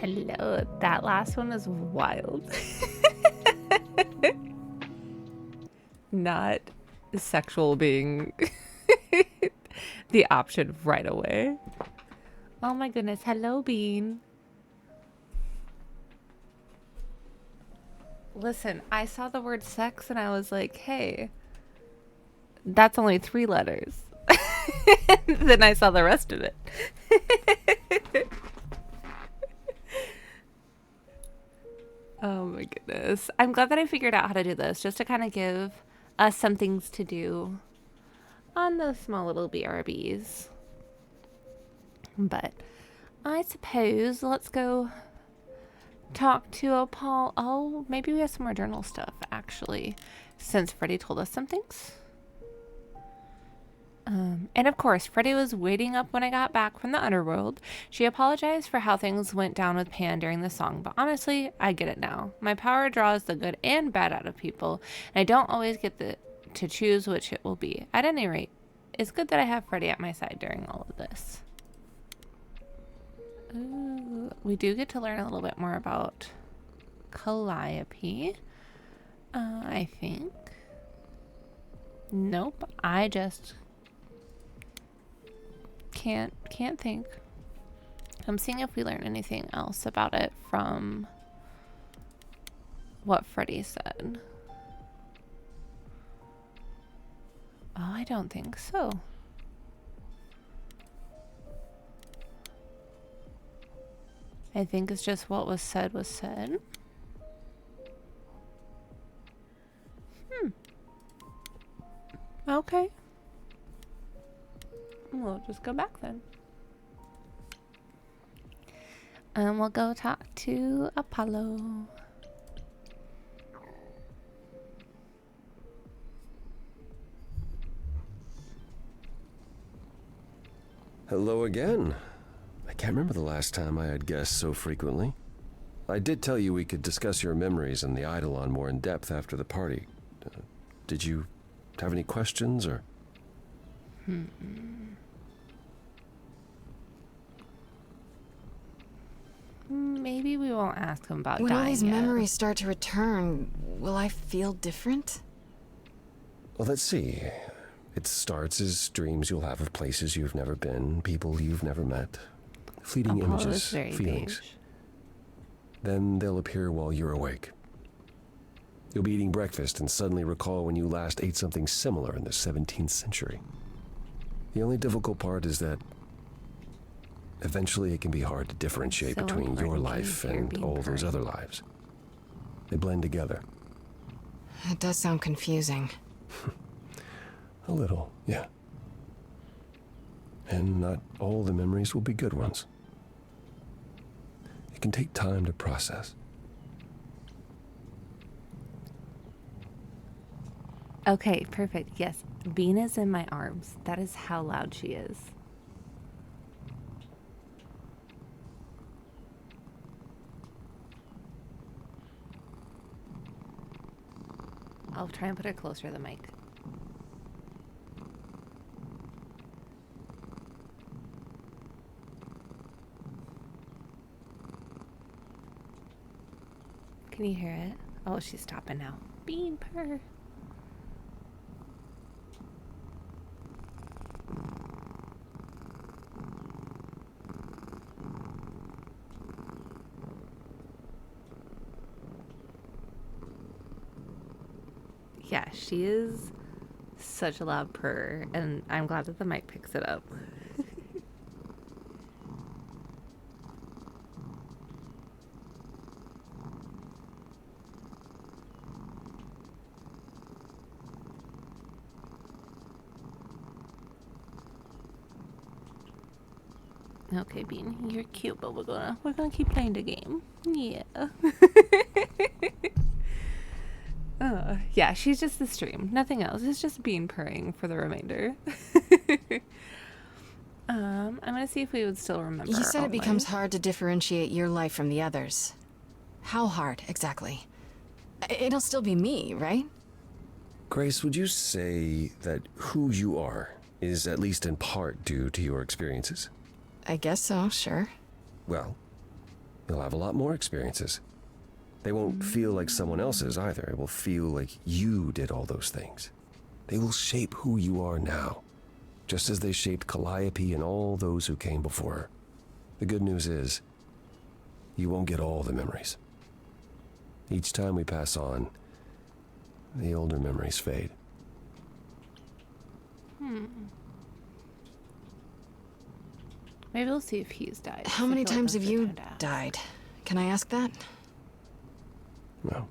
Hello. That last one is wild. Not sexual being the option right away. Oh my goodness. Hello, Bean. Listen, I saw the word sex and I was like, hey, that's only 3 letters. Then I saw the rest of it. Oh my goodness. I'm glad that I figured out how to do this, just to kind of give us some things to do on those small little BRBs. But I suppose let's go talk to Paul. Oh, maybe we have some more journal stuff, actually, since Freddie told us some things. And of course, Freddie was waiting up when I got back from the underworld. She apologized for how things went down with Pan during the song, but honestly, I get it now. My power draws the good and bad out of people, and I don't always get to choose which it will be. At any rate, it's good that I have Freddie at my side during all of this. Ooh, we do get to learn a little bit more about Calliope, I think. Nope, I just can't think. I'm seeing if we learn anything else about it from what Freddie said. Oh, I don't think so. I think it's just what was said was said. Okay. We'll just go back then. And we'll go talk to Apollo. Hello again. I can't remember the last time I had guests so frequently. I did tell you we could discuss your memories and the Eidolon more in depth after the party. Did you have any questions, or? Maybe we won't ask him about When dying all these yet. memories start to return, will I feel different? Well, let's see. It starts as dreams you'll have of places you've never been, people you've never met, fleeting Apollo is images, very feelings. beige. Then they'll appear while you're awake. You'll be eating breakfast and suddenly recall when you last ate something similar in the 17th century. The only difficult part is that eventually it can be hard to differentiate So between your important life here and being all those purring. other lives. They blend together. It does sound confusing. A little, yeah. And not all the memories will be good ones. It can take time to process. Okay, perfect. Yes, Bean is in my arms. That is how loud she is. I'll try and put her closer to the mic. Can you hear it? Oh, she's stopping now. Bean purr. Yeah, she is such a loud purr, and I'm glad that the mic picks it up. Okay, Bean, you're cute, but we're gonna keep playing the game. Yeah. Yeah, she's just the stream. Nothing else. It's just Bean purring for the remainder. I'm gonna see if we would still remember. You said our it becomes life. hard to differentiate your life from the others. How hard, exactly? It'll still be me, right? Grace, would you say that who you are is at least in part due to your experiences? I guess so, sure. Well, You'll have a lot more experiences. They won't feel like someone else's either. It will feel like you did all those things. They will shape who you are now, just as they shaped Calliope and all those who came before her. The good news is, you won't get all the memories. Each time we pass on, the older memories fade. Maybe we'll see if he's died. How I many feel like times that's have what you I had to ask. died? Can I ask that? Well,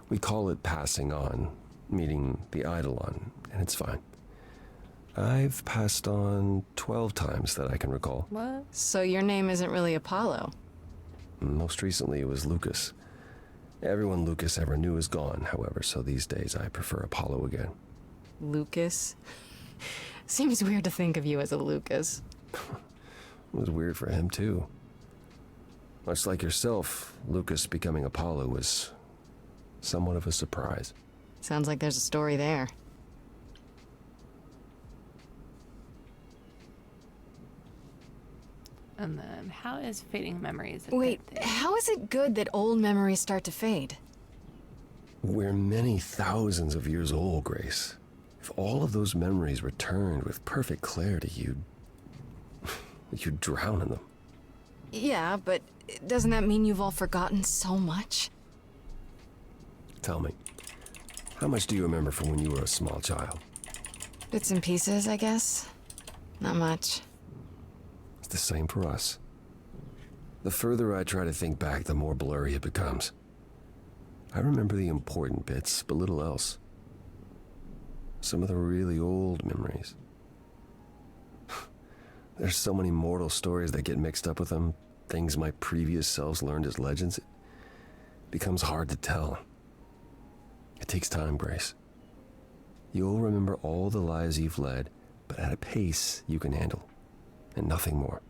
we call it passing on, meeting the Eidolon, and it's fine. I've passed on 12 times that I can recall. What? So your name isn't really Apollo. Most recently it was Lucas. Everyone Lucas ever knew is gone, however, so these days I prefer Apollo again. Lucas? Seems weird to think of you as a Lucas. It was weird for him, too. Much like yourself, Lucas becoming Apollo was somewhat of a surprise. Sounds like there's a story there. And then, how is fading memories a Wait, good thing? how is it good that old memories start to fade? We're many thousands of years old, Grace. If all of those memories returned with perfect clarity, you'd drown in them. Yeah, but doesn't that mean you've all forgotten so much? Tell me, how much do you remember from when you were a small child? Bits and pieces, I guess. Not much. It's the same for us. The further I try to think back, the more blurry it becomes. I remember the important bits, but little else. Some of the really old memories. There's so many mortal stories that get mixed up with them, things my previous selves learned as legends. It becomes hard to tell. It takes time, Grace. You'll remember all the lives you've led, but at a pace you can handle, and nothing more.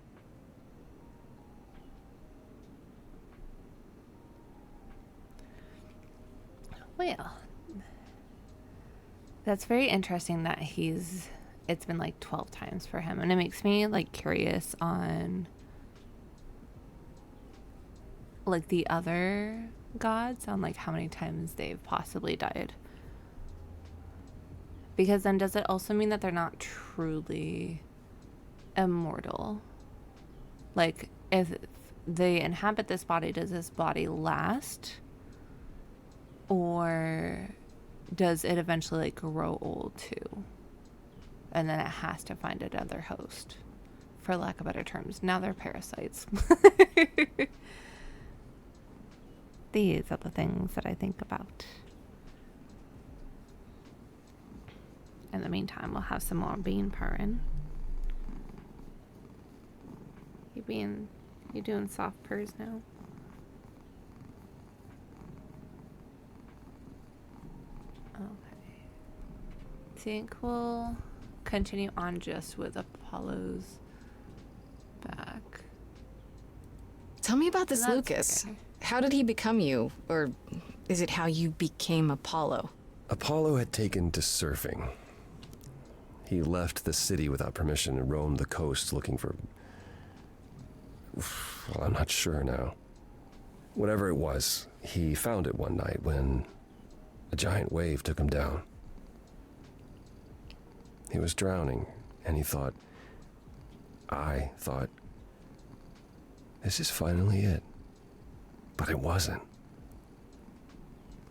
Well, that's very interesting that it's been like 12 times for him. And it makes me like curious on like the other gods, on like how many times they've possibly died. Because then does it also mean that they're not truly immortal? Like if they inhabit this body, does this body last? Or does it eventually like grow old too? And then it has to find another host, for lack of better terms. Now they're parasites. These are the things that I think about. In the meantime, we'll have some more bean purring. You doing soft purrs now? Okay. I think we'll continue on just with Apollo's back. Tell me about this That's Lucas. okay. How did he become you? Or is it how you became Apollo? Apollo had taken to surfing. He left the city without permission and roamed the coast looking for... Well, I'm not sure now. Whatever it was, he found it one night when a giant wave took him down. He was drowning, and I thought, this is finally it. But it wasn't.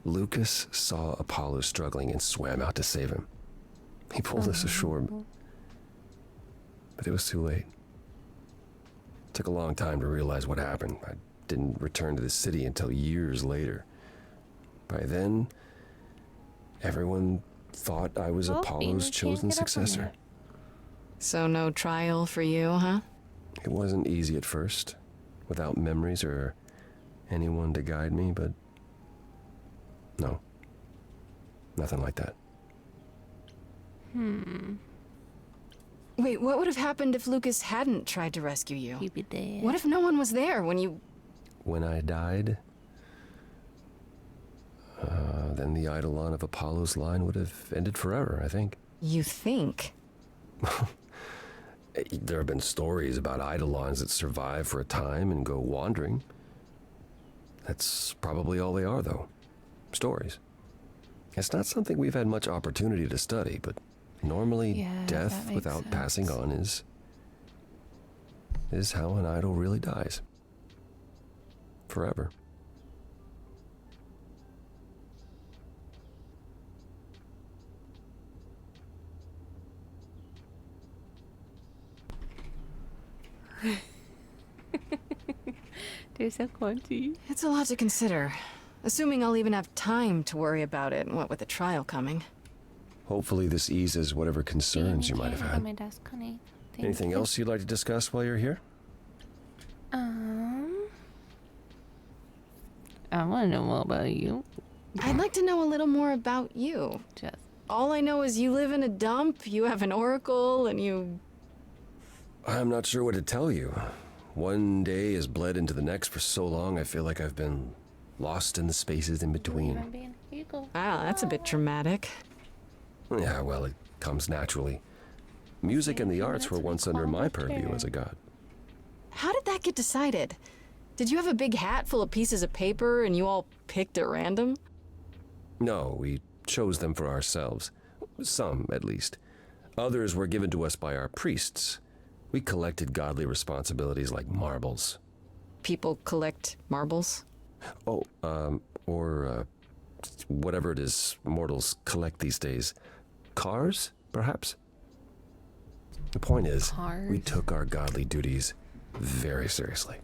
Lucas saw Apollo struggling and swam out to save him. He pulled us ashore, but it was too late. It took a long time to realize what happened. I didn't return to the city until years later. By then, everyone thought I was Apollo's chosen successor. So no trial for you, huh? It wasn't easy at first, without memories or anyone to guide me, but no, nothing like that. Wait, what would have happened if Lucas hadn't tried to rescue you? He'd be dead. What if no one was there when you... When I died, then the Eidolon of Apollo's line would have ended forever, I think. You think? There have been stories about Eidolons that survive for a time and go wandering. That's probably all they are, though. Stories. It's not something we've had much opportunity to study, but normally Yeah, death that makes without sense. passing on is how an idol really dies. Forever. They're so quirky. It's a lot to consider. Assuming I'll even have time to worry about it, what with the trial coming. Hopefully this eases whatever concerns you might have On had. my desk, honey. Thank Anything you. else you'd like to discuss while you're here? I want to know more about you. I'd like to know a little more about you. Just All I know is you live in a dump, you have an oracle, and you... I'm not sure what to tell you. One day has bled into the next for so long, I feel like I've been lost in the spaces in between. Here you go. Wow, that's a bit dramatic. Yeah, well, it comes naturally. Music and the arts were once under my purview as a god. How did that get decided? Did you have a big hat full of pieces of paper and you all picked at random? No, we chose them for ourselves. Some, at least. Others were given to us by our priests. We collected godly responsibilities like marbles. People collect marbles? Oh, or whatever it is mortals collect these days. Cars, perhaps? The point is, we took our godly duties very seriously.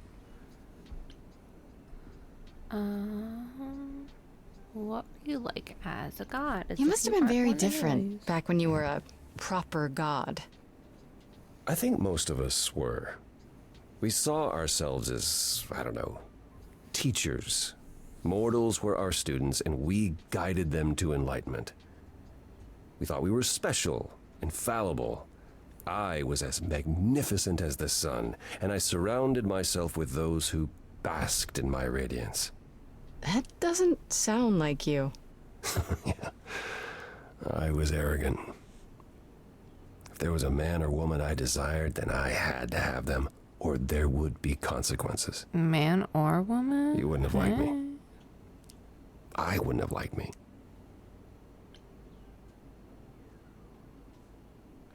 What were you like as a god? You must have been very different back when you were a proper god. I think most of us were. We saw ourselves as, I don't know, teachers. Mortals were our students, and we guided them to enlightenment. We thought we were special, infallible. I was as magnificent as the sun, and I surrounded myself with those who basked in my radiance. That doesn't sound like you. Yeah, I was arrogant. If there was a man or woman I desired, then I had to have them, or there would be consequences. Man or woman? You wouldn't have liked me. I wouldn't have liked me.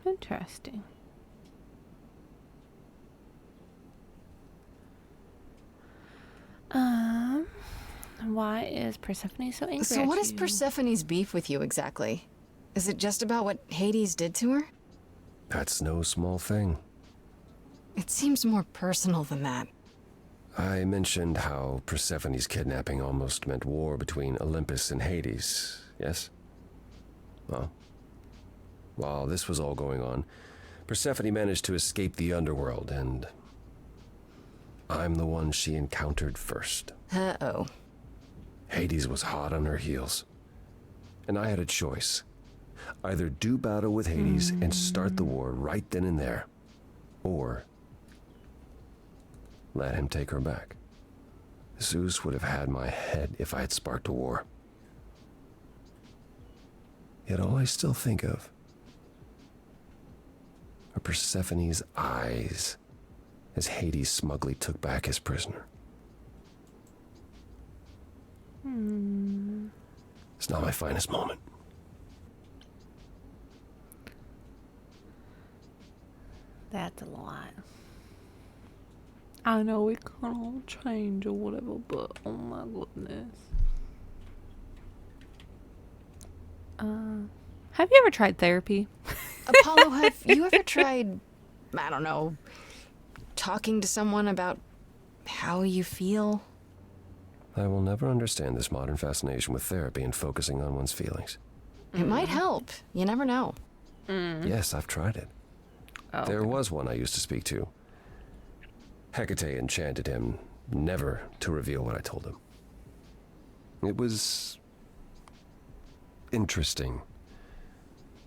Interesting. Why is Persephone so angry? So what is Persephone's beef with you exactly? Is it just about what Hades did to her? That's no small thing. It seems more personal than that. I mentioned how Persephone's kidnapping almost meant war between Olympus and Hades, yes? Well, while this was all going on, Persephone managed to escape the underworld, and I'm the one she encountered first. Uh-oh. Hades was hot on her heels, and I had a choice. Either do battle with Hades and start the war right then and there, or let him take her back. Zeus would have had my head if I had sparked a war. Yet all I still think of are Persephone's eyes as Hades smugly took back his prisoner. It's not my finest moment. That's a lot. I know we can all change or whatever, but oh my goodness. Have you ever tried therapy? Apollo, have you ever tried, I don't know, talking to someone about how you feel? I will never understand this modern fascination with therapy and focusing on one's feelings. It might help. You never know. Yes, I've tried it. Oh, There was one I used to speak to. Hecate enchanted him never to reveal what I told him. It was interesting.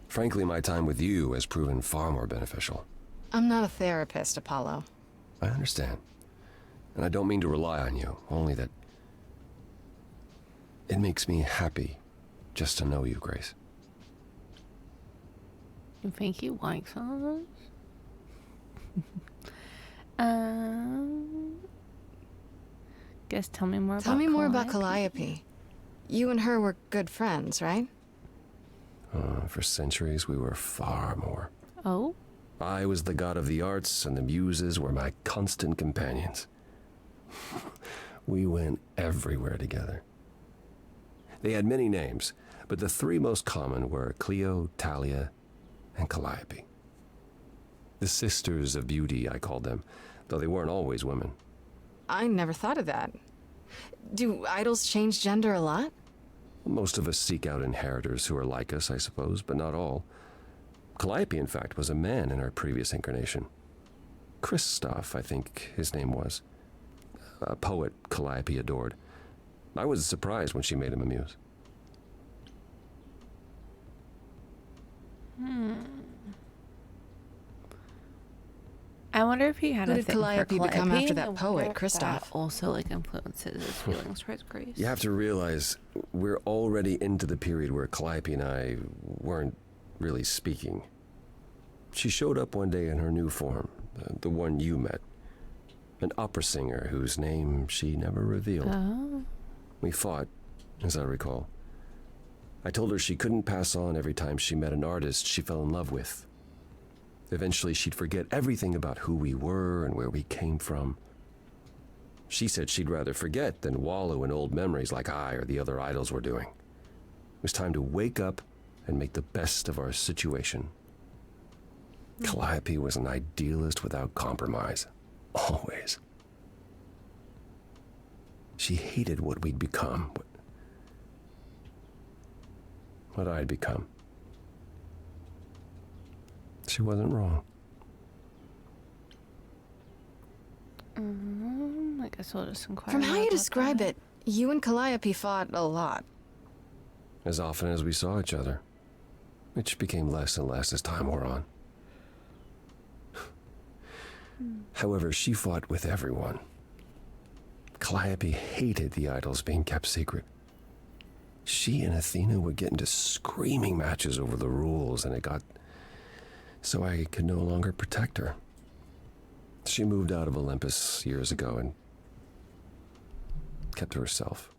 Frankly, my time with you has proven far more beneficial. I'm not a therapist, Apollo. I understand. And I don't mean to rely on you, only that it makes me happy just to know you, Grace. You think he likes us? Guess tell me more Tell about me more about Calliope. Calliope. You and her were good friends, right? For centuries, we were far more. Oh? I was the god of the arts, and the muses were my constant companions. We went everywhere together. They had many names, but the three most common were Clio, Talia, and Calliope. The Sisters of Beauty, I called them, though they weren't always women. I never thought of that. Do idols change gender a lot? Most of us seek out inheritors who are like us, I suppose, but not all. Calliope, in fact, was a man in our previous incarnation. Christoph, I think his name was. A poet Calliope adored. I was surprised when she made him a muse. I wonder if he had Who a did thing Calliope for become Calliope. after that I wonder poet, if Christoph? that also like influences his feelings towards Grace. You have to realize we're already into the period where Calliope and I weren't really speaking. She showed up one day in her new form, the one you met. An opera singer whose name she never revealed. Oh. We fought, as I recall. I told her she couldn't pass on every time she met an artist she fell in love with. Eventually, she'd forget everything about who we were and where we came from. She said she'd rather forget than wallow in old memories like I or the other idols were doing. It was time to wake up and make the best of our situation. Calliope was an idealist without compromise. Always. She hated what we'd become. What I'd become. She wasn't wrong. I guess we'll just inquire. From how more you about describe that. it, you and Calliope fought a lot. As often as we saw each other, which became less and less as time wore on. However, she fought with everyone. Calliope hated the idols being kept secret. She and Athena would get into screaming matches over the rules, and it got so I could no longer protect her. She moved out of Olympus years ago and kept to herself.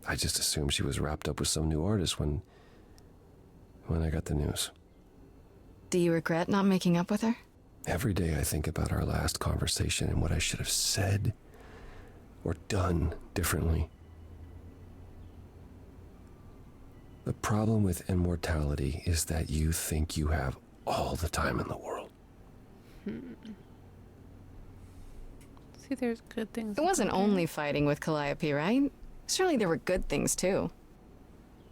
I just assumed she was wrapped up with some new artist when I got the news. Do you regret not making up with her? Every day I think about our last conversation and what I should have said or done differently. The problem with immortality is that you think you have all the time in the world. See, there's good things. It wasn't only fighting with Calliope, right? Surely there were good things too.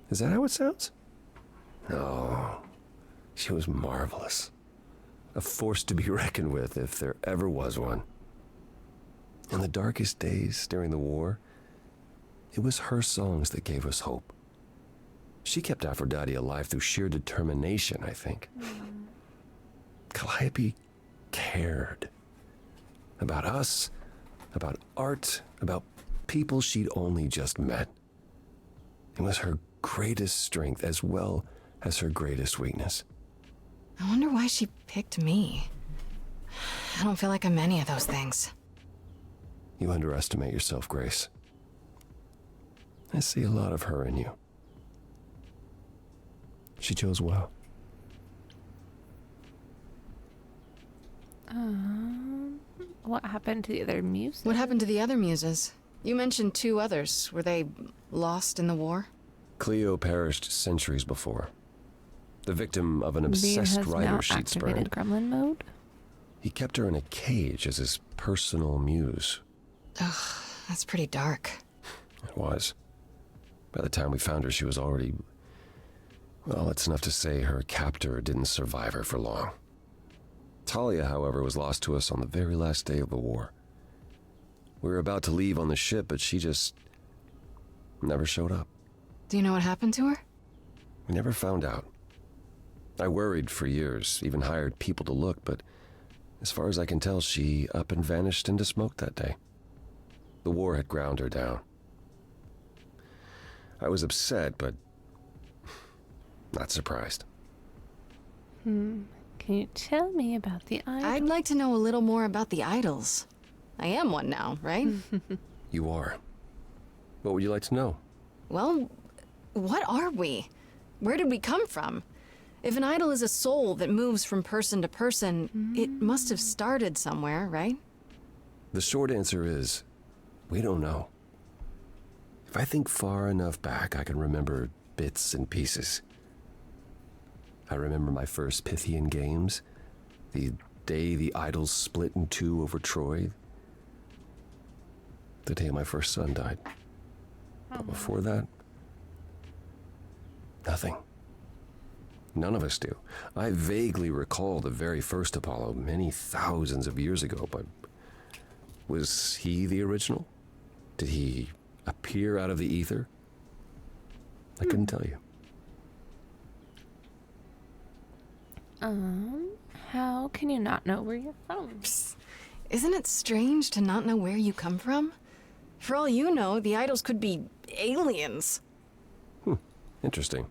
Is that how it sounds? No. She was marvelous. A force to be reckoned with if there ever was one. In the darkest days during the war, it was her songs that gave us hope. She kept Aphrodite alive through sheer determination, I think. Calliope cared. About us, about art, about people she'd only just met. It was her greatest strength as well as her greatest weakness. I wonder why she picked me. I don't feel like I'm any of those things. You underestimate yourself, Grace. I see a lot of her in you. She chose well. What happened to the other muses? What happened to the other muses? You mentioned 2 others. Were they lost in the war? Cleo perished centuries before. The victim of an Bean obsessed has now writer she'd activated spurned. gremlin mode. He kept her in a cage as his personal muse. Ugh, that's pretty dark. It was. By the time we found her, she was already... Well, it's enough to say her captor didn't survive her for long. Talia, however, was lost to us on the very last day of the war. We were about to leave on the ship, but she just never showed up. Do you know what happened to her? We never found out. I worried for years, even hired people to look, but as far as I can tell, she up and vanished into smoke that day. The war had ground her down. I was upset, but not surprised. Can you tell me about the idol? I'd like to know a little more about the idols. I am one now, right? You are. What would you like to know? Well, what are we? Where did we come from? If an idol is a soul that moves from person to person, it must have started somewhere, right? The short answer is, we don't know. If I think far enough back, I can remember bits and pieces. I remember my first Pythian games, the day the idols split in two over Troy, the day my first son died. But before that, nothing. None of us do. I vaguely recall the very first Apollo many thousands of years ago, but was he the original? Did he appear out of the ether? I couldn't tell you. How can you not know where you're from? Psst. Isn't it strange to not know where you come from? For all you know, the idols could be aliens. Interesting.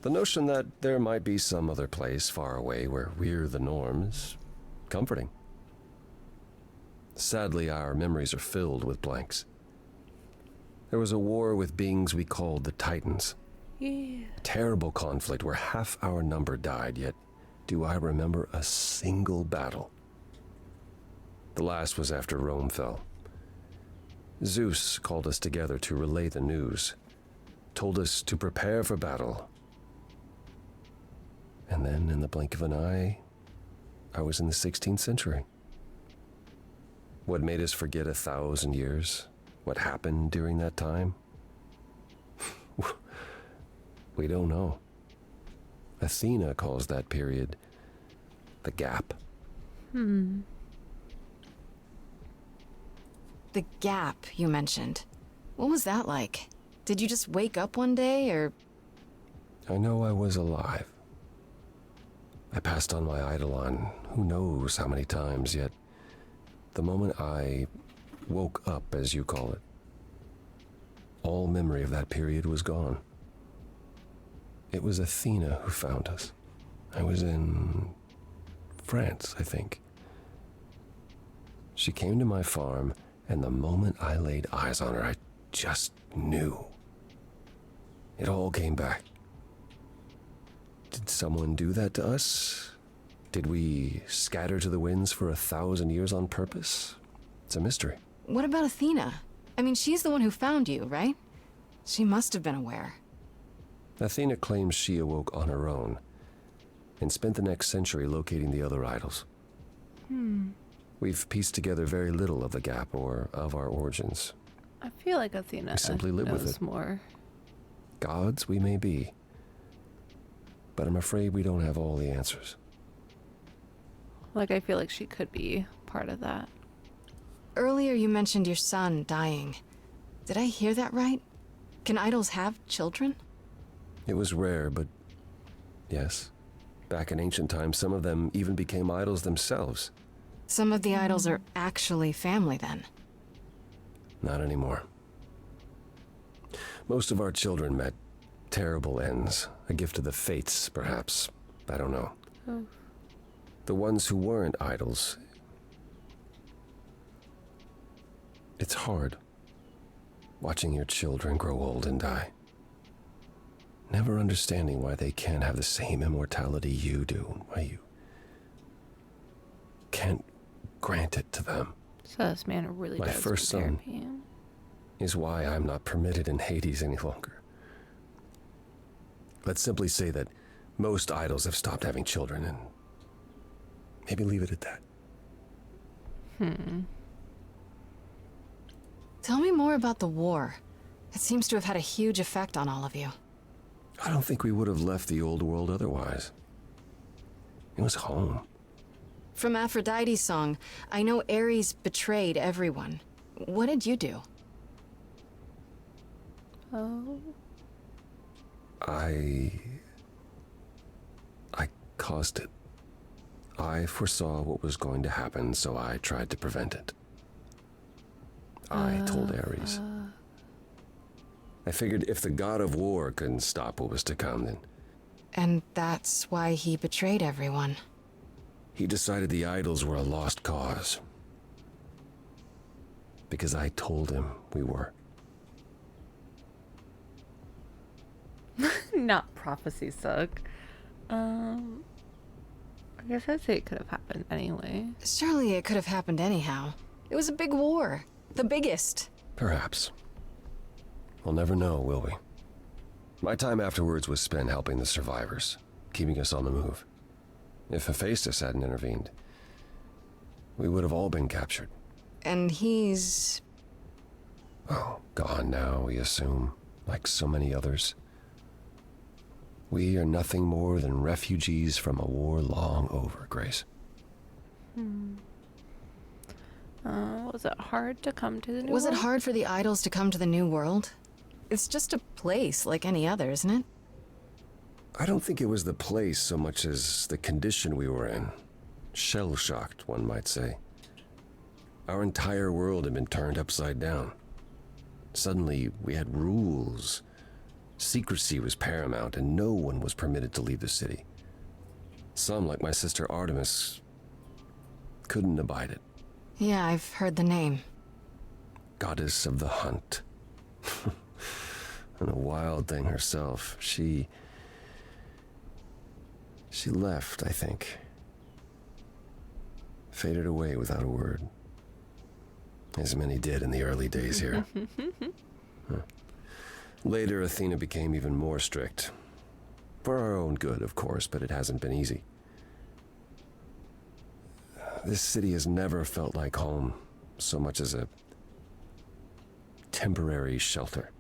The notion that there might be some other place far away where we're the norm is comforting. Sadly, our memories are filled with blanks. There was a war with beings we called the Titans. Yeah. Terrible conflict where half our number died, yet do I remember a single battle. The last was after Rome fell. Zeus called us together to relay the news, told us to prepare for battle. And then, in the blink of an eye, I was in the 16th century. What made us forget 1,000 years? What happened during that time? We don't know. Athena calls that period the gap. The gap you mentioned. What was that like? Did you just wake up one day, or? I know I was alive. I passed on my eidolon who knows how many times, yet the moment I woke up, as you call it, all memory of that period was gone. It was Athena who found us. I was in France, I think. She came to my farm, and the moment I laid eyes on her, I just knew. It all came back. Did someone do that to us? Did we scatter to the winds for 1,000 years on purpose? It's a mystery. What about Athena? I mean, she's the one who found you, right? She must have been aware. Athena claims she awoke on her own and spent the next century locating the other idols. We've pieced together very little of the gap or of our origins. I feel like Athena We simply live with knows it. more. Gods we may be, but I'm afraid we don't have all the answers. Like, I feel like she could be part of that. Earlier you mentioned your son dying. Did I hear that right? Can idols have children? It was rare, but yes. Back in ancient times, some of them even became idols themselves. Some of the idols are actually family then. Not anymore. Most of our children met terrible ends. A gift of the fates, perhaps. I don't know. Oh. The ones who weren't idols. It's hard. Watching your children grow old and die. Never understanding why they can't have the same immortality you do. Why you can't grant it to them. So this man really My does first some son therapy. is why I'm not permitted in Hades any longer. Let's simply say that most idols have stopped having children, and maybe leave it at that. Tell me more about the war. It seems to have had a huge effect on all of you. I don't think we would have left the old world otherwise. It was home. From Aphrodite's song, I know Ares betrayed everyone. What did you do? Oh. I caused it. I foresaw what was going to happen, so I tried to prevent it. I told Ares. I figured if the god of war couldn't stop what was to come, then And that's why he betrayed everyone. he decided the idols were a lost cause. because I told him we were. Not prophecy suck. I guess I'd say it could have happened anyway. Surely it could have happened anyhow. It was a big war. The biggest. Perhaps. We'll never know, will we? My time afterwards was spent helping the survivors, keeping us on the move. If Hephaestus hadn't intervened, we would have all been captured. And he's... Oh, gone now, we assume, like so many others. We are nothing more than refugees from a war long over, Grace. Was it hard to come to the new Was world? it hard for the idols to come to the new world? It's just a place like any other, isn't it? I don't think it was the place so much as the condition we were in. Shell-shocked, one might say. Our entire world had been turned upside down. Suddenly, we had rules. Secrecy was paramount, and no one was permitted to leave the city. Some, like my sister Artemis, couldn't abide it. Yeah, I've heard the name. Goddess of the hunt. And a wild thing herself. She left, I think. Faded away without a word. As many did in the early days here. Later, Athena became even more strict. For our own good, of course, but it hasn't been easy. This city has never felt like home, so much as a temporary shelter.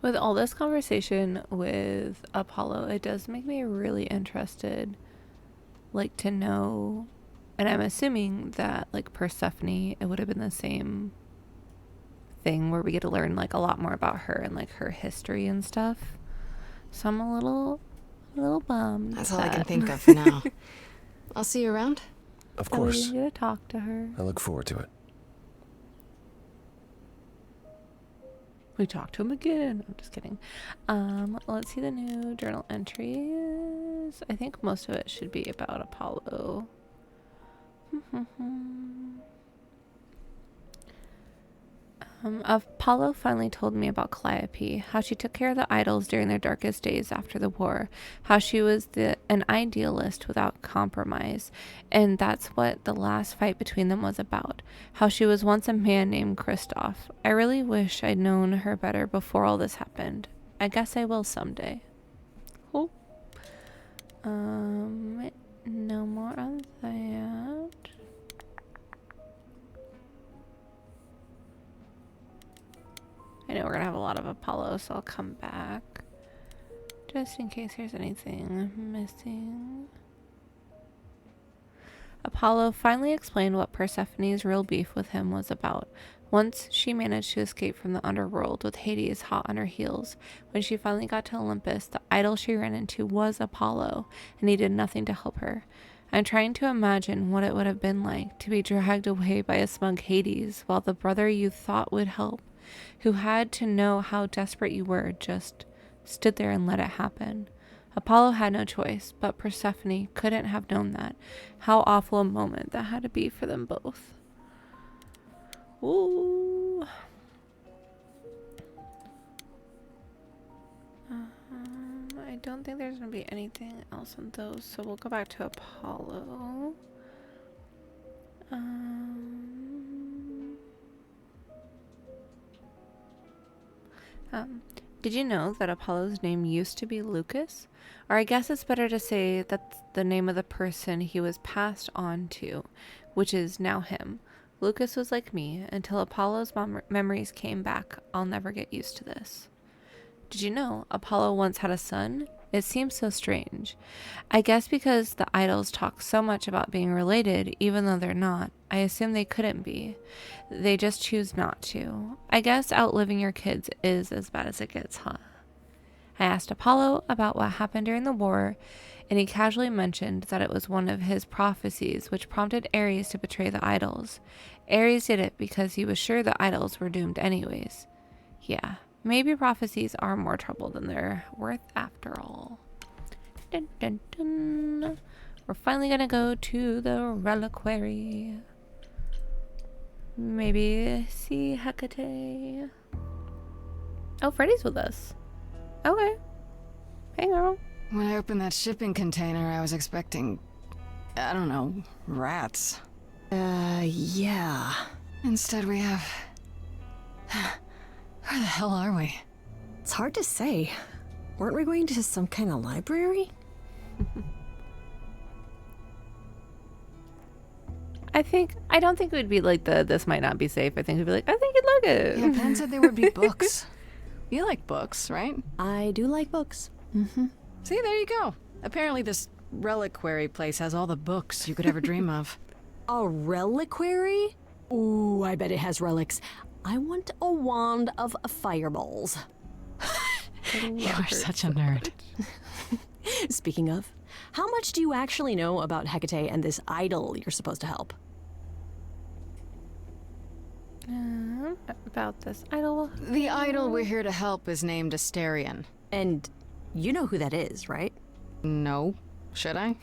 With all this conversation with Apollo, it does make me really interested, like, to know, and I'm assuming that, like, Persephone, it would have been the same thing where we get to learn, like, a lot more about her and, like, her history and stuff. So I'm a little bummed. That's all I can think of for now. I'll see you around. Of course. We didn't get to talk to her. I look forward to it. We talked to him again. I'm just kidding. Let's see the new journal entries. I think most of it should be about Apollo. Apollo finally told me about Calliope, how she took care of the idols during their darkest days after the war, how she was an idealist without compromise, and that's what the last fight between them was about, how she was once a man named Kristoff. I really wish I'd known her better before all this happened. I guess I will someday. Oh. No more of that. I know we're gonna have a lot of Apollo, so I'll come back just in case there's anything missing. Apollo finally explained what Persephone's real beef with him was about. Once she managed to escape from the underworld with Hades hot on her heels. When she finally got to Olympus, the idol she ran into was Apollo, and he did nothing to help her. I'm trying to imagine what it would have been like to be dragged away by a smug Hades while the brother you thought would help, who had to know how desperate you were, just stood there and let it happen. Apollo had no choice, but Persephone couldn't have known that. How awful a moment that had to be for them both. Ooh. I don't think there's going to be anything else on those, so we'll go back to Apollo. Did you know that Apollo's name used to be Lucas? Or I guess it's better to say that's the name of the person he was passed on to, which is now him. Lucas was like me until Apollo's memories came back. I'll never get used to this. Did you know Apollo once had a son? It seems so strange. I guess because the idols talk so much about being related, even though they're not, I assume they couldn't be. They just choose not to. I guess outliving your kids is as bad as it gets, huh? I asked Apollo about what happened during the war, and he casually mentioned that it was one of his prophecies which prompted Ares to betray the idols. Ares did it because he was sure the idols were doomed anyways. Yeah. Maybe prophecies are more trouble than they're worth after all. Dun, dun, dun. We're finally gonna go to the reliquary. Maybe see Hecate. Oh, Freddy's with us. Okay. Hey, girl. When I opened that shipping container, I was expecting, I don't know, rats. Yeah. Instead we have... Where the hell are we? It's hard to say. Weren't we going to some kind of library? I don't think it would be like this might not be safe. I think it'd be like, I think you'd like it. Yeah, Pan said there would be books. You like books, right? I do like books. See, there you go. Apparently this reliquary place has all the books you could ever dream of. A reliquary? Ooh, I bet it has relics. I want a wand of fireballs. You are such a nerd. Speaking of, how much do you actually know about Hecate and this idol you're supposed to help? About this idol. The idol we're here to help is named Asterion. And you know who that is, right? No. Should I?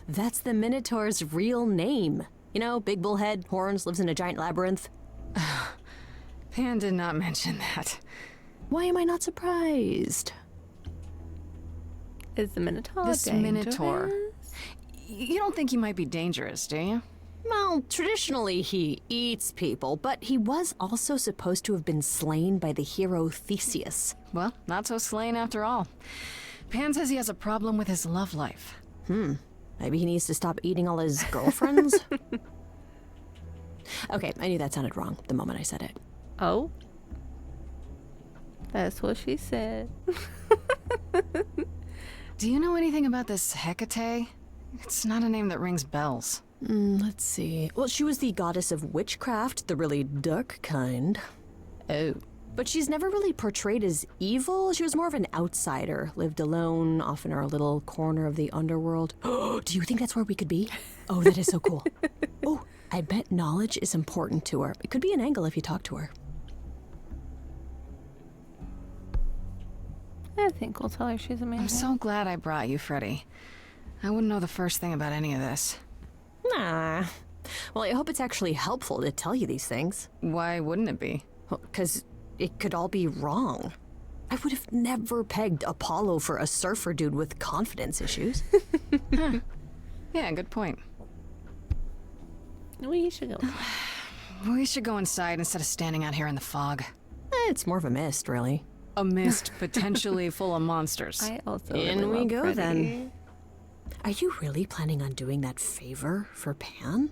That's the Minotaur's real name. You know, big bullhead, horns, lives in a giant labyrinth. Pan did not mention that. Why am I not surprised? Is the Minotaur This dangerous? Minotaur. You don't think he might be dangerous, do you? Well, traditionally he eats people, but he was also supposed to have been slain by the hero Theseus. Well, not so slain after all. Pan says he has a problem with his love life. Maybe he needs to stop eating all his girlfriends? Okay, I knew that sounded wrong the moment I said it. Oh. That's what she said. Do you know anything about this Hecate? It's not a name that rings bells. Let's see. Well, she was the goddess of witchcraft, the really dark kind. Oh. But she's never really portrayed as evil. She was more of an outsider, lived alone, off in her little corner of the underworld. Do you think that's where we could be? Oh, that is so cool. Oh, I bet knowledge is important to her. It could be an angle if you talk to her. I think we'll tell her she's amazing. I'm so glad I brought you, Freddy. I wouldn't know the first thing about any of this. Nah. Well, I hope it's actually helpful to tell you these things. Why wouldn't it be? Because it could all be wrong. I would have never pegged Apollo for a surfer dude with confidence issues. Yeah, good point. We should go. We should go inside instead of standing out here in the fog. It's more of a mist, really. A mist potentially full of monsters. I also In really we love go, Freddy. then. Are you really planning on doing that favor for Pan?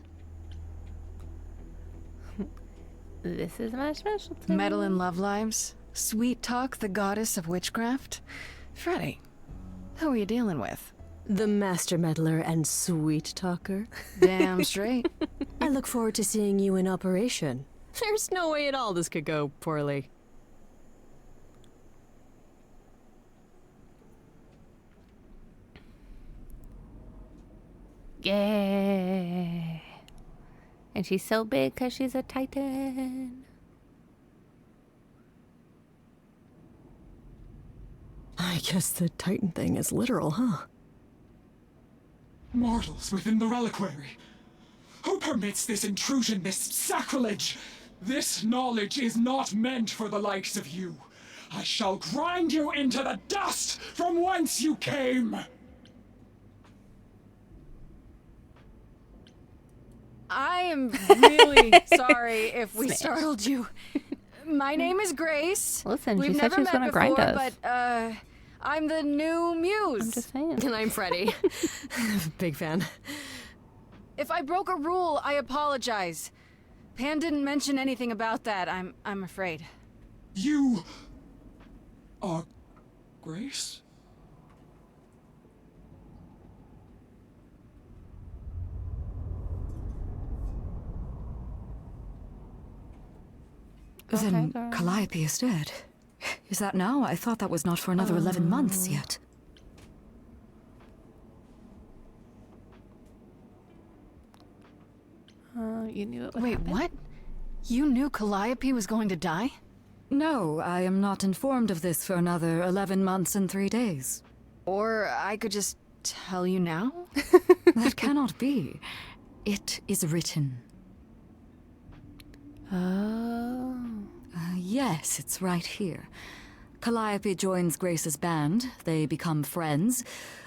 This is my specialty. Meddle in love lives? Sweet Talk, the goddess of witchcraft? Freddy, who are you dealing with? The master meddler and sweet talker. Damn straight. I look forward to seeing you in operation. There's no way at all this could go poorly. Yeah. And she's so big because she's a titan. I guess the titan thing is literal, huh? Mortals within the reliquary. Who permits this intrusion, this sacrilege? This knowledge is not meant for the likes of you. I shall grind you into the dust from whence you came. I am really sorry if we startled you. My name is Grace. Listen, We've she said never she was met gonna before, grind us. but I'm the new muse. I'm just saying. And I'm Freddy. Big fan. If I broke a rule, I apologize. Pan didn't mention anything about that. I'm afraid. You are Grace? Then girl. Calliope is dead. Is that now? I thought that was not for another 11 months yet. You knew it would Wait, happen. what? You knew Calliope was going to die? No, I am not informed of this for another 11 months and 3 days. Or I could just tell you now? That cannot be. It is written. Oh. Yes, it's right here. Calliope joins Grace's band. They become friends.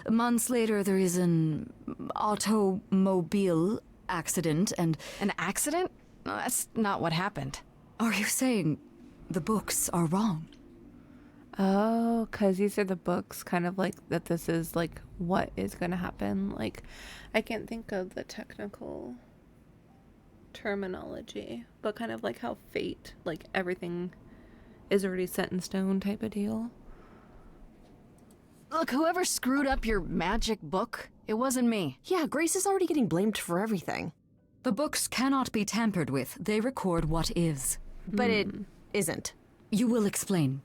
Months later, there is an automobile accident and... An accident? No, that's not what happened. Are you saying the books are wrong? Oh, because these are the books, kind of like that this is like what is going to happen. Like, I can't think of the technical terminology, but kind of like how fate, like everything is already set in stone type of deal. Look, whoever screwed up your magic book, it wasn't me. Yeah, Grace is already getting blamed for everything. The books cannot be tampered with. They record what is. But it isn't. You will explain.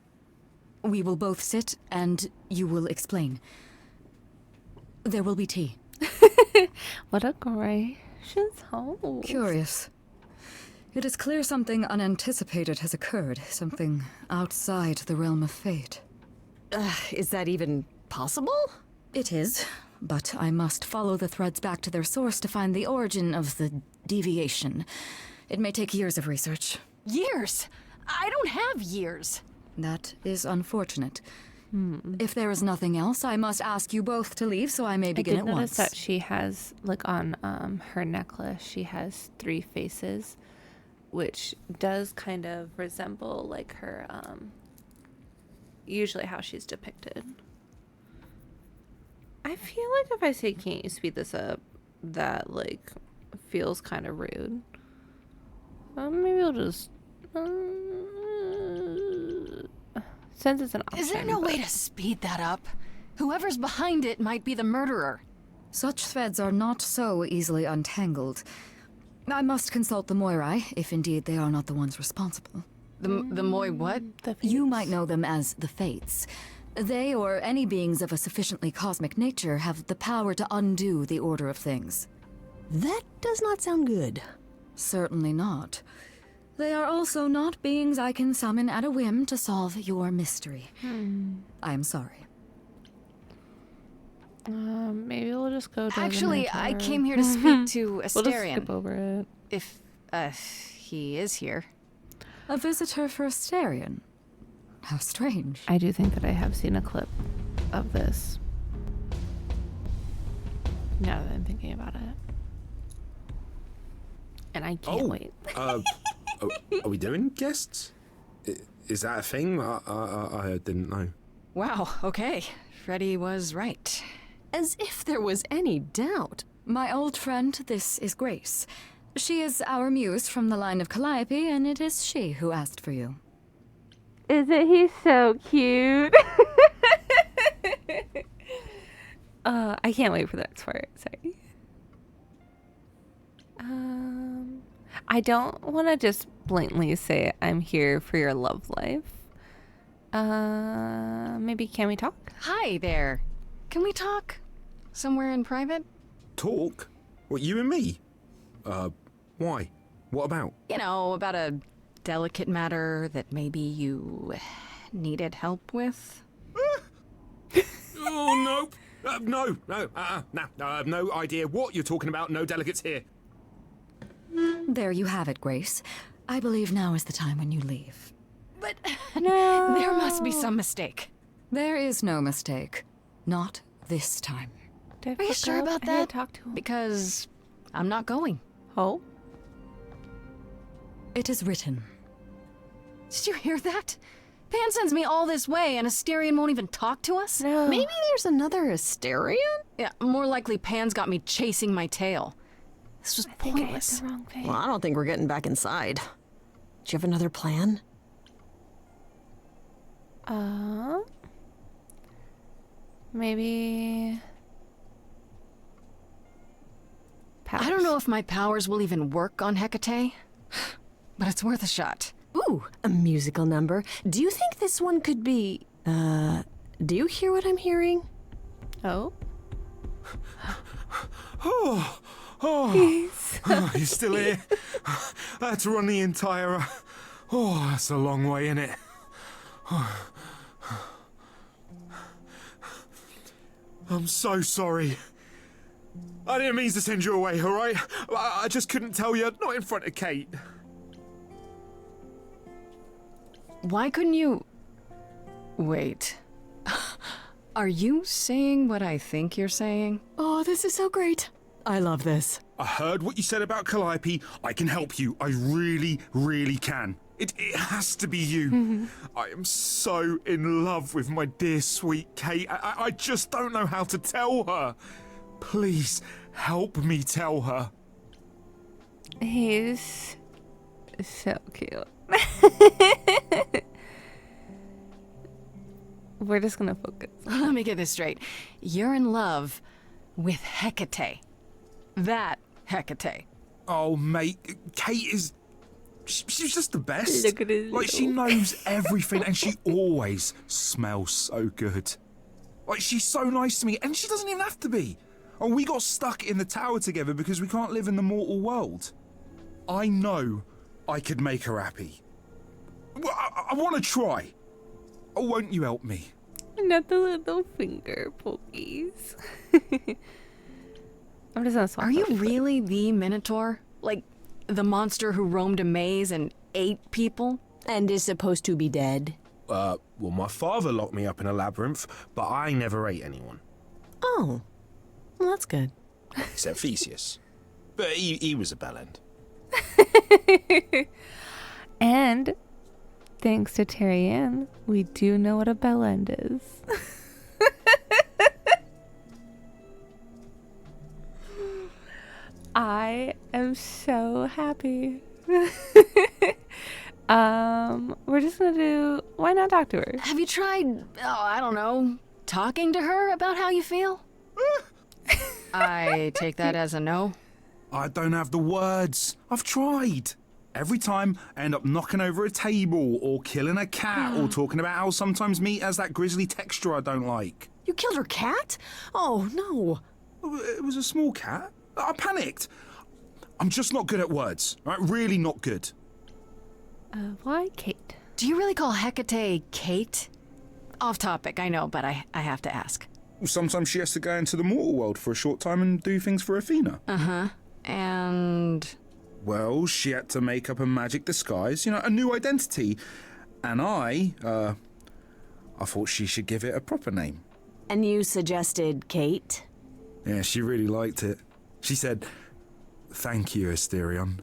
We will both sit and you will explain. There will be tea. What a gracious host. Curious. It is clear something unanticipated has occurred, something outside the realm of fate. Is that even possible? It is, but I must follow the threads back to their source to find the origin of the deviation. It may take years of research. Years? I don't have years. That is unfortunate. If there is nothing else, I must ask you both to leave so I may begin I at did notice once. that she has, like on her necklace, she has 3 faces, which does kind of resemble like her, usually how she's depicted. I feel like if I say, can't you speed this up, that like feels kind of rude. Maybe I'll just, since it's an option. Is there no way to speed that up? Whoever's behind it might be the murderer. Such threads are not so easily untangled. I must consult the Moirai, if indeed they are not the ones responsible. The Moi what? You might know them as the Fates. They, or any beings of a sufficiently cosmic nature, have the power to undo the order of things. That does not sound good. Certainly not. They are also not beings I can summon at a whim to solve your mystery. I am sorry. Maybe we'll just go to Actually, I came here to speak to Asterion. We'll just skip over it. If, he is here. A visitor for Asterion? How strange. I do think that I have seen a clip of this. Now that I'm thinking about it. And I can't wait. Are we doing guests? Is that a thing? I didn't know. Wow, okay. Freddy was right. As if there was any doubt. My old friend, this is Grace. She is our muse from the line of Calliope, and it is she who asked for you. Isn't he so cute? I can't wait for that part. Sorry. I don't want to just blatantly say I'm here for your love life. Maybe can we talk? Hi there. Can we talk? Somewhere in private? Talk? What, you and me? Why? What about? You know, about a delicate matter that maybe you needed help with? Oh, no. No, I have no idea what you're talking about. No delegates here. There you have it, Grace. I believe now is the time when you leave. But no. There must be some mistake. There is no mistake. Not this time. Are you sure about that? Because I'm not going. Oh? It is written. Did you hear that? Pan sends me all this way and Asterion won't even talk to us? No. Maybe there's another Asterion? Yeah, more likely Pan's got me chasing my tail. This was pointless. Well, I don't think we're getting back inside. Do you have another plan? Maybe... powers. I don't know if my powers will even work on Hecate, but it's worth a shot. Ooh, a musical number. Do you think this one could be... do you hear what I'm hearing? Oh? He's still here. I had to run the entire... that's a long way, innit? I'm so sorry. I didn't mean to send you away, alright? I just couldn't tell you, not in front of Kate. Why couldn't you... Wait. Are you saying what I think you're saying? Oh, this is so great. I love this. I heard what you said about Calliope. I can help you. I really, really can. It has to be you. I am so in love with my dear sweet Kate. I just don't know how to tell her. Please help me tell her. He's so cute. We're just gonna focus. Let me get this straight. You're in love with Hecate. That Hecate. Oh, mate, Kate is... She's just the best. Look at his Like, she knows everything and she always smells so good. Like, she's so nice to me and she doesn't even have to be. Oh, we got stuck in the tower together because we can't live in the mortal world. I know I could make her happy. I want to try. Oh, won't you help me? Not the little finger pokies. I'm just gonna swap. Are you really the Minotaur? Like, the monster who roamed a maze and ate people? And is supposed to be dead? Well, my father locked me up in a labyrinth, but I never ate anyone. Oh. Well, that's good. Except Theseus. But he was a bellend. And thanks to Terry Ann, we do know what a bellend is. I am so happy. We're just gonna do... Why not talk to her? Have you tried, I don't know, talking to her about how you feel? I take that as a no. I don't have the words. I've tried. Every time I end up knocking over a table or killing a cat or talking about how sometimes meat has that grisly texture I don't like. You killed her cat? Oh, no. It was a small cat. I panicked. I'm just not good at words, right? Really not good. Why Kate? Do you really call Hecate Kate? Off topic, I know, but I have to ask. Well, sometimes she has to go into the mortal world for a short time and do things for Athena. Uh-huh. And... Well, she had to make up a magic disguise, you know, a new identity. And I thought she should give it a proper name. And you suggested Kate? Yeah, she really liked it. She said, "Thank you, Asterion."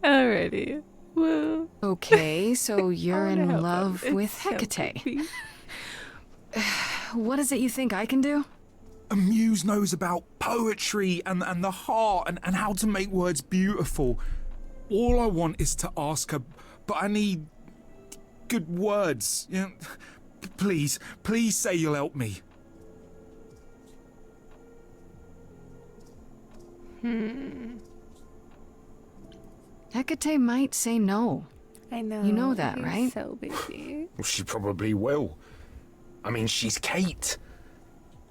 Alrighty. Well. Okay, so you're in love with Hecate. What is it you think I can do? A muse knows about poetry and the heart and how to make words beautiful. All I want is to ask her, but I need good words. You know, please say you'll help me. Hecate might say no. I know. You know that, he's right? So busy. Well, she probably will. I mean, she's Kate.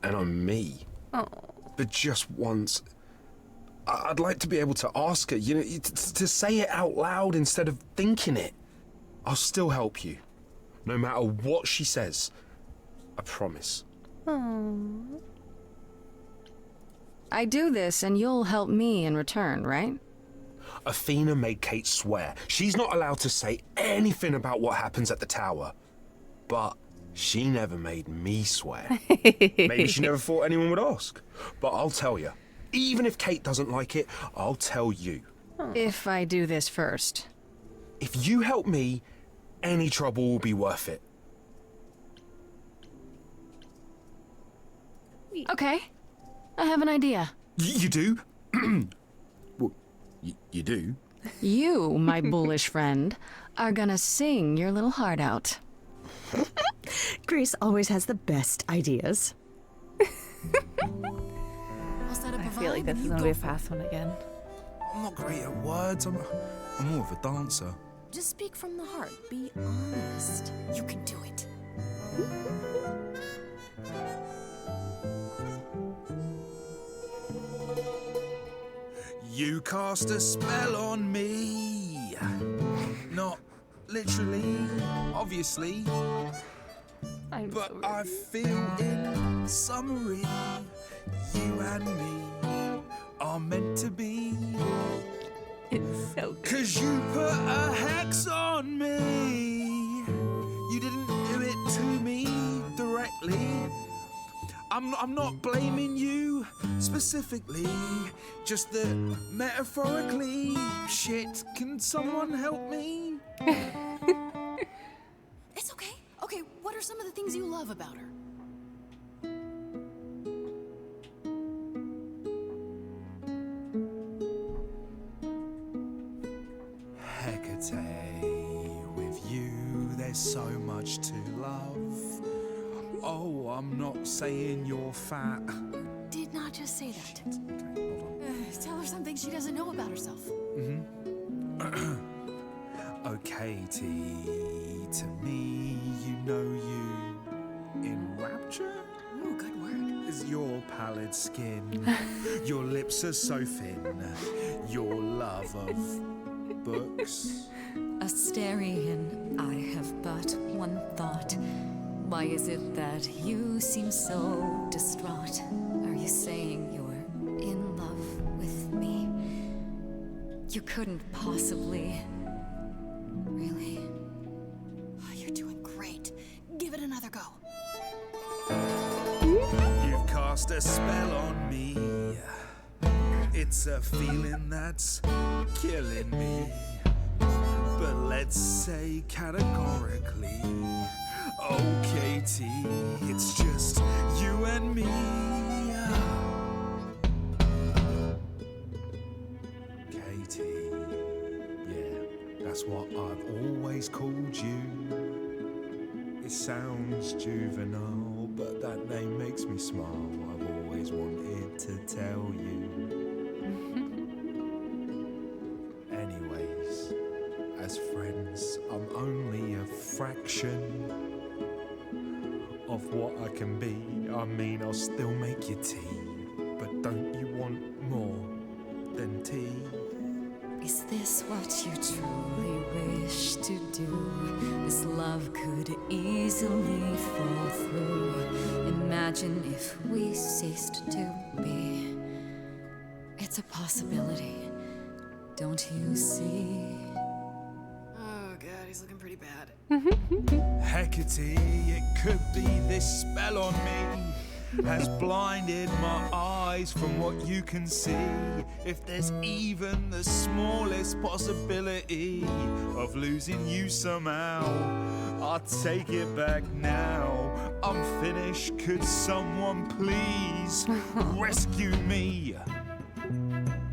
And I'm me. Oh. But just once, I'd like to be able to ask her, you know, to say it out loud instead of thinking it. I'll still help you. No matter what she says. I promise. Aww. I do this and you'll help me in return, right? Athena made Kate swear she's not allowed to say anything about what happens at the tower. But she never made me swear. Maybe she never thought anyone would ask. But I'll tell you. Even if Kate doesn't like it, I'll tell you. If I do this first. If you help me, any trouble will be worth it. Okay. I have an idea. You do? Well, you do? You, my bullish friend, are gonna sing your little heart out. Grace always has the best ideas. I feel like this is gonna be a fast one again. I'm not great at words. I'm more of a dancer. Just speak from the heart. Be honest. You can do it. You cast a spell on me. Not literally, obviously. But I feel in summary, you and me are meant to be. It's so good. 'Cause you put a hex on me. You didn't do it to me directly. I'm not blaming you specifically, just that metaphorically. Shit, can someone help me? It's okay. Okay, what are some of the things you love about her? Hecate, with you there's so much to love. Oh, I'm not saying you're fat. Did not just say that. Okay, hold on. Tell her something she doesn't know about herself. Oh, Katie, to me, you know you enrapture? Ooh, good word. Is your pallid skin, your lips are so thin, your love of books. Asterian, I have but one thought. Why is it that you seem so distraught? Are you saying you're in love with me? You couldn't possibly. Really? Oh, you're doing great. Give it another go. You've cast a spell on me. It's a feeling that's killing me. But let's say categorically, oh Katie, it's just you and me. Katie, yeah, that's what I've always called you. It sounds juvenile, but that name makes me smile. I've always wanted to tell you. Anyways, as friends, I'm only a fraction of what I can be. I mean, I'll still make you tea, but don't you want more than tea? Is this what you truly wish to do? This love could easily fall through. Imagine if we ceased to be. It's a possibility, don't you see? Oh god, he's looking pretty bad. Hecate, it could be this spell on me has blinded my eyes from what you can see. If there's even the smallest possibility of losing you somehow, I'll take it back now. I'm finished, could someone please rescue me?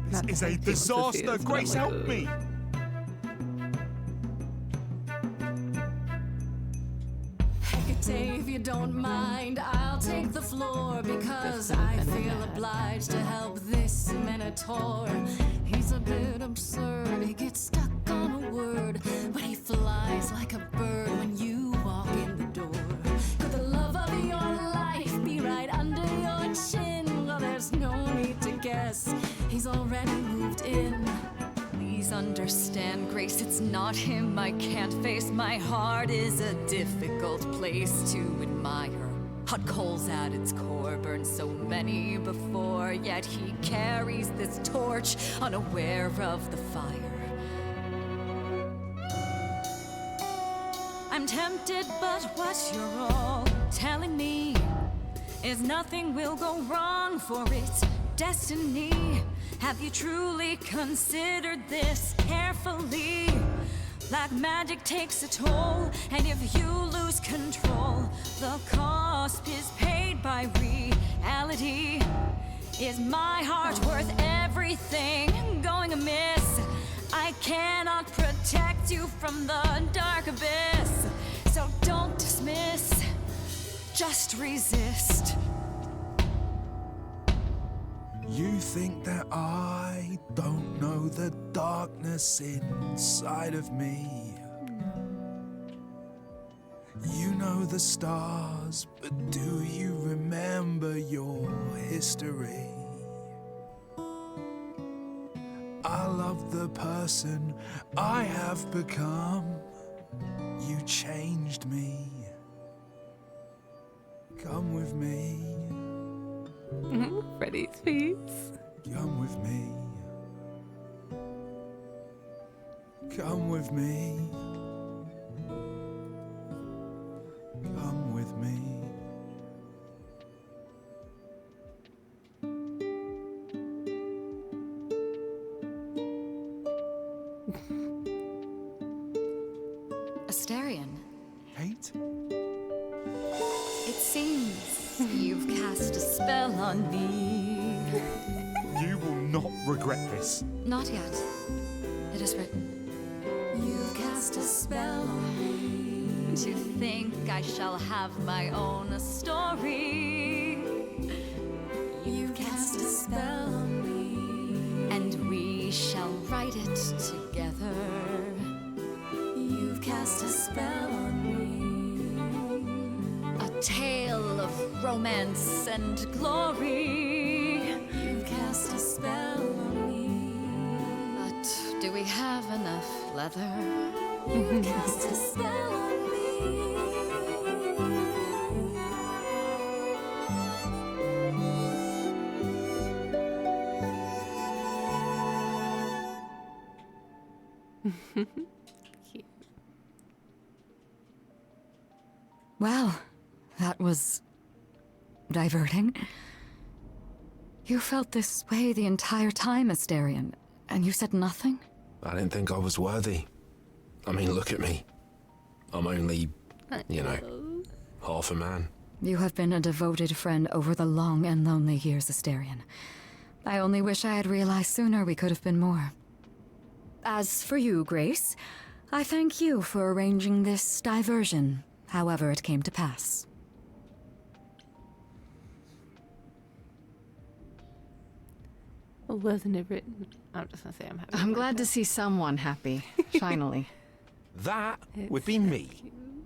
This is a disaster, Grace, help me! Hecate, if you don't mind, I'll take the floor because I feel obliged to help this Minotaur. He's a bit absurd, he gets stuck on a word, but he flies like a bird when you walk in the door. Could the love of your life be right under your chin? Well, there's no need to guess, he's already moved in. Please understand, Grace, it's not him I can't face. My heart is a difficult place to admire. Hot coals at its core, burned so many before, yet he carries this torch, unaware of the fire. I'm tempted, but what you're all telling me is nothing will go wrong, for it's destiny. Have you truly considered this carefully? Black magic takes a toll, and if you lose control, the cost is paid by reality. Is my heart worth everything going amiss? I cannot protect you from the dark abyss, so don't dismiss, just resist. You think that I don't know the darkness inside of me. You know the stars, but do you remember your history? I love the person I have become. You changed me. Come with me. Freddy's face. Come with me. Come with me. Come with me. Asterion, Kate? it seems you've cast a spell on me. You will not regret this. Not yet. It is written. You've cast a spell on me. To think I shall have my own story. You've cast a spell on me. And we shall write it together. You've cast a spell on me. A tale of romance and glory. You've cast a spell on me. But do we have enough leather? You've cast a spell on me. Cute. Well, that was diverting. You felt this way the entire time, Asterion, and you said nothing? I didn't think I was worthy. I mean, look at me. I'm only, half a man. You have been a devoted friend over the long and lonely years, Asterion. I only wish I had realized sooner we could have been more. As for you, Grace, I thank you for arranging this diversion, however it came to pass. Wasn't it written? I'm just gonna say I'm happy. I'm glad to see someone happy, finally. That would be me.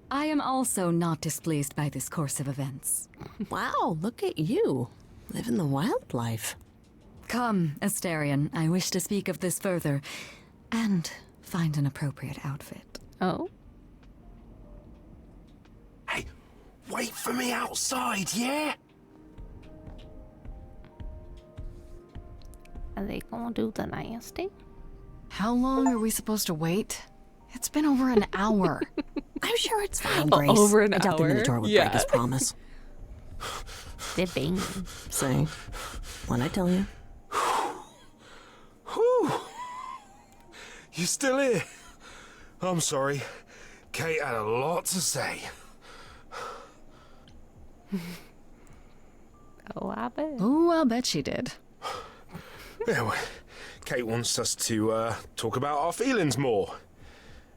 I am also not displeased by this course of events. Wow, look at you. Living the wild life. Come, Asterion, I wish to speak of this further, and find an appropriate outfit. Oh? Hey, wait for me outside, yeah? Are they gonna do the nasty? How long are we supposed to wait? It's been over an hour. I'm sure it's fine, Grace. Over an I doubt the hour? Minotaur would Yeah. break his promise. They're banging. So, what'd I tell you? Whew. You still here? I'm sorry. Kate had a lot to say. Oh, I bet. Ooh, I'll bet she did. Yeah, well, Kate wants us to talk about our feelings more.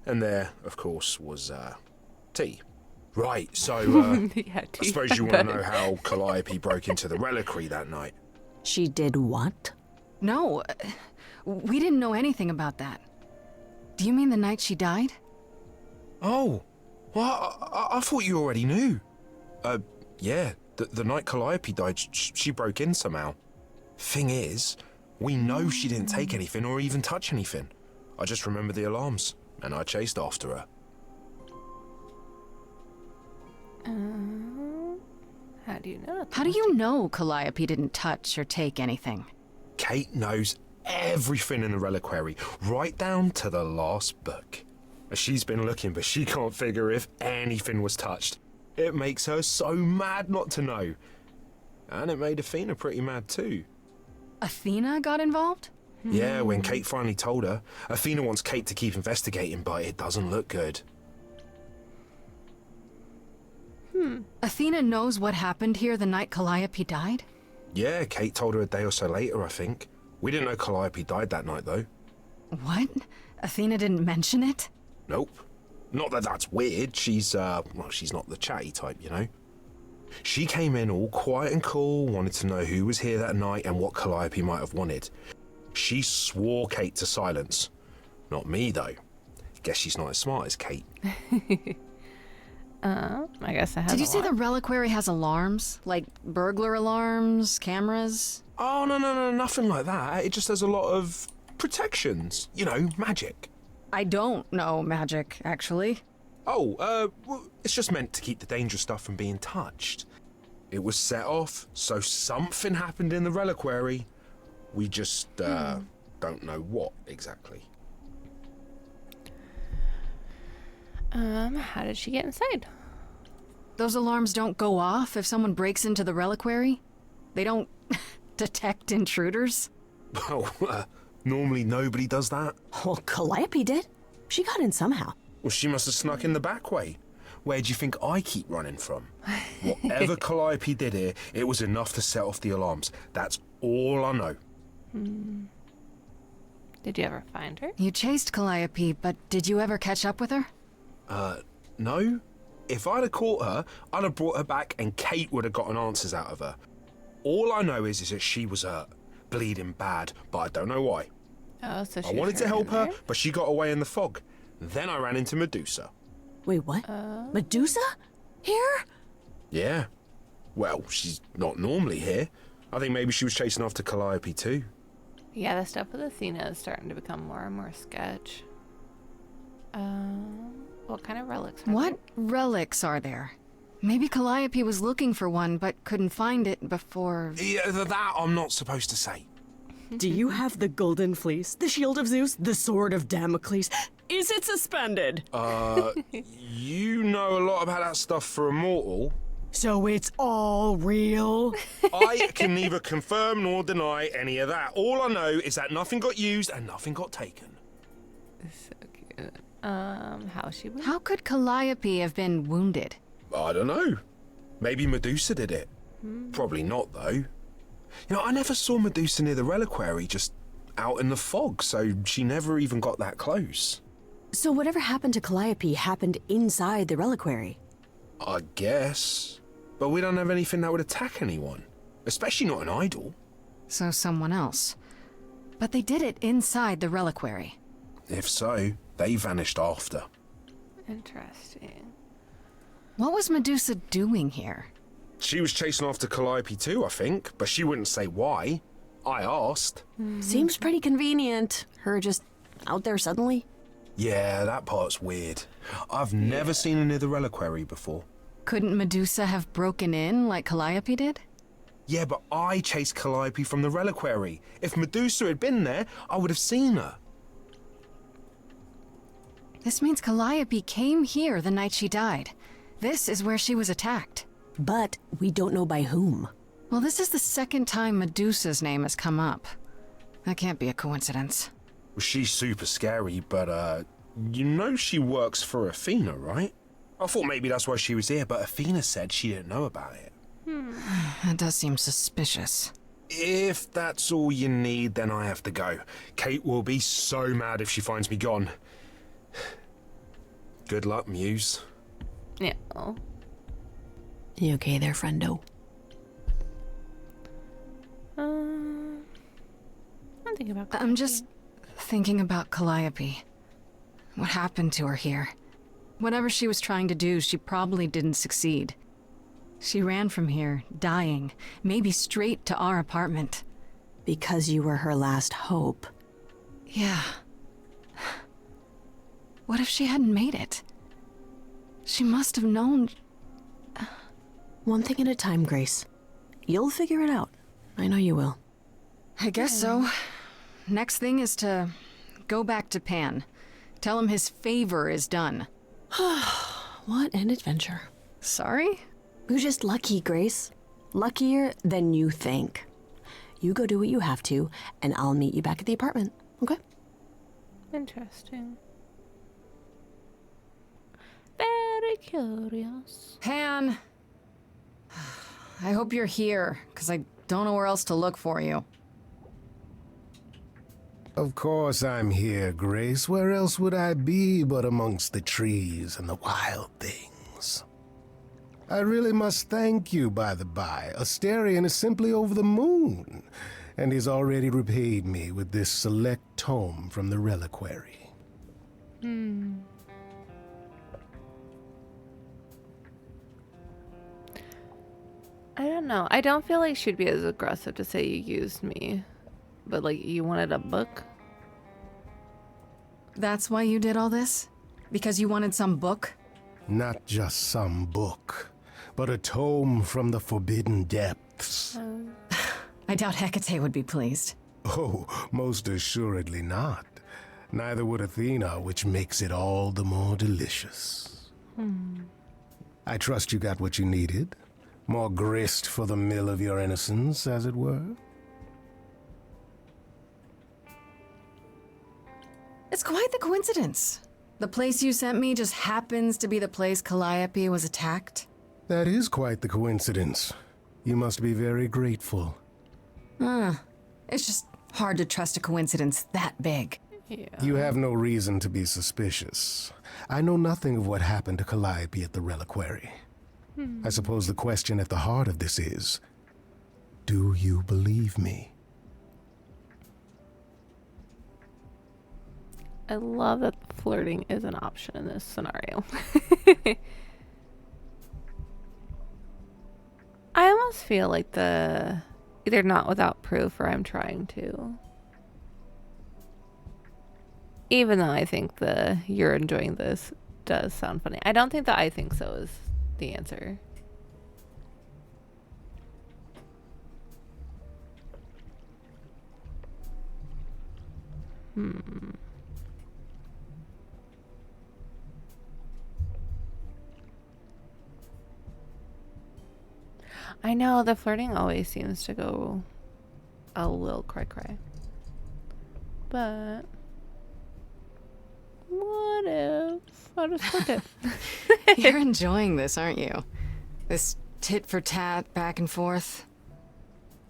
And there, of course, was tea. Right, so Yeah, I suppose you want to know how Calliope broke into the reliquary that night. She did what? No, we didn't know anything about that. Do you mean the night she died? Oh, well, I thought you already knew. Yeah, the night Calliope died, she broke in somehow. Thing is, we know she didn't take anything or even touch anything. I just remember the alarms, and I chased after her. How do you know? How do you know Calliope didn't touch or take anything? Kate knows everything in the reliquary, right down to the last book. She's been looking, but she can't figure if anything was touched. It makes her so mad not to know. And it made Athena pretty mad too. Athena got involved? Yeah, when Kate finally told her, Athena wants Kate to keep investigating, but it doesn't look good. Athena knows what happened here the night Calliope died? Yeah, Kate told her a day or so later, I think. We didn't know Calliope died that night, though. What? Athena didn't mention it? Nope. Not that that's weird. She's not the chatty type, you know. She came in all quiet and cool, wanted to know who was here that night and what Calliope might have wanted. She swore Kate to silence. Not me, though. Guess she's not as smart as Kate. I guess I have. Did you say the reliquary has alarms? Like burglar alarms, cameras? Oh, no, nothing like that. It just has a lot of protections. You know, magic. I don't know magic, actually. Oh, well, it's just meant to keep the dangerous stuff from being touched. It was set off, so something happened in the reliquary. We just don't know what exactly. How did she get inside? Those alarms don't go off if someone breaks into the reliquary? They don't detect intruders? Well, normally nobody does that. Well, Calliope did. She got in somehow. Well, she must have snuck in the back way. Where do you think I keep running from? Whatever Calliope did here, it was enough to set off the alarms. That's all I know. Did you ever find her? You chased Calliope, but did you ever catch up with her? No. If I'd have caught her, I'd have brought her back and Kate would have gotten answers out of her. All I know is that she was hurt, bleeding bad, but I don't know why. Oh, so I wanted to help her, but she got away in the fog. Then I ran into Medusa. Wait, what? Medusa? Here? Yeah. Well, she's not normally here. I think maybe she was chasing after Calliope too. Yeah, the stuff with Athena is starting to become more and more sketch. What kind of relics are What relics are there? Maybe Calliope was looking for one, but couldn't find it before... Yeah, that I'm not supposed to say. Do you have the golden fleece, the shield of Zeus, the sword of Damocles? Is it suspended? You know a lot about that stuff for a mortal. So it's all real? I can neither confirm nor deny any of that. All I know is that nothing got used and nothing got taken. So cute. How she wounded? How could Calliope have been wounded? I don't know. Maybe Medusa did it. Probably not, though. You know, I never saw Medusa near the reliquary, just out in the fog, so she never even got that close. So whatever happened to Calliope happened inside the reliquary? I guess. But we don't have anything that would attack anyone. Especially not an idol. So someone else. But they did it inside the reliquary. If so, they vanished after. Interesting. What was Medusa doing here? She was chasing after Calliope too, I think, but she wouldn't say why. I asked. Seems pretty convenient. Her just out there suddenly. Yeah, that part's weird. I've never seen her near the reliquary before. Couldn't Medusa have broken in like Calliope did? Yeah, but I chased Calliope from the reliquary. If Medusa had been there, I would have seen her. This means Calliope came here the night she died. This is where she was attacked. But we don't know by whom. Well, this is the second time Medusa's name has come up. That can't be a coincidence. Well, she's super scary, but, you know she works for Athena, right? I thought maybe that's why she was here, but Athena said she didn't know about it. That does seem suspicious. If that's all you need, then I have to go. Kate will be so mad if she finds me gone. Good luck, Muse. Yeah. You okay there, friendo? I'm thinking about I'm just thinking about Calliope. What happened to her here? Whatever she was trying to do, she probably didn't succeed. She ran from here, dying, maybe straight to our apartment. Because you were her last hope. Yeah. What if she hadn't made it? She must have known... One thing at a time, Grace. You'll figure it out. I know you will. I guess so. Next thing is to go back to Pan. Tell him his favor is done. What an adventure. Sorry? You're just lucky, Grace. Luckier than you think. You go do what you have to, and I'll meet you back at the apartment, okay? Interesting. Very curious. Pan! I hope you're here, because I don't know where else to look for you. Of course I'm here, Grace. Where else would I be but amongst the trees and the wild things? I really must thank you, by the by. Asterion is simply over the moon, and he's already repaid me with this select tome from the reliquary. I don't know. I don't feel like she'd be as aggressive to say you used me. But, like, you wanted a book? That's why you did all this? Because you wanted some book? Not just some book, but a tome from the forbidden depths. I doubt Hecate would be pleased. Oh, most assuredly not. Neither would Athena, which makes it all the more delicious. I trust you got what you needed. More grist for the mill of your innocence, as it were. It's quite the coincidence. The place you sent me just happens to be the place Calliope was attacked. That is quite the coincidence. You must be very grateful. It's just hard to trust a coincidence that big. Yeah. You have no reason to be suspicious. I know nothing of what happened to Calliope at the reliquary. I suppose the question at the heart of this is, do you believe me? I love that flirting is an option in this scenario. I almost feel like the either not without proof or I'm trying to. Even though I think the you're enjoying this does sound funny. I don't think the I think so is the answer. I know the flirting always seems to go a little cray. But what if I just click it? You're enjoying this, aren't you? This tit for tat, back and forth.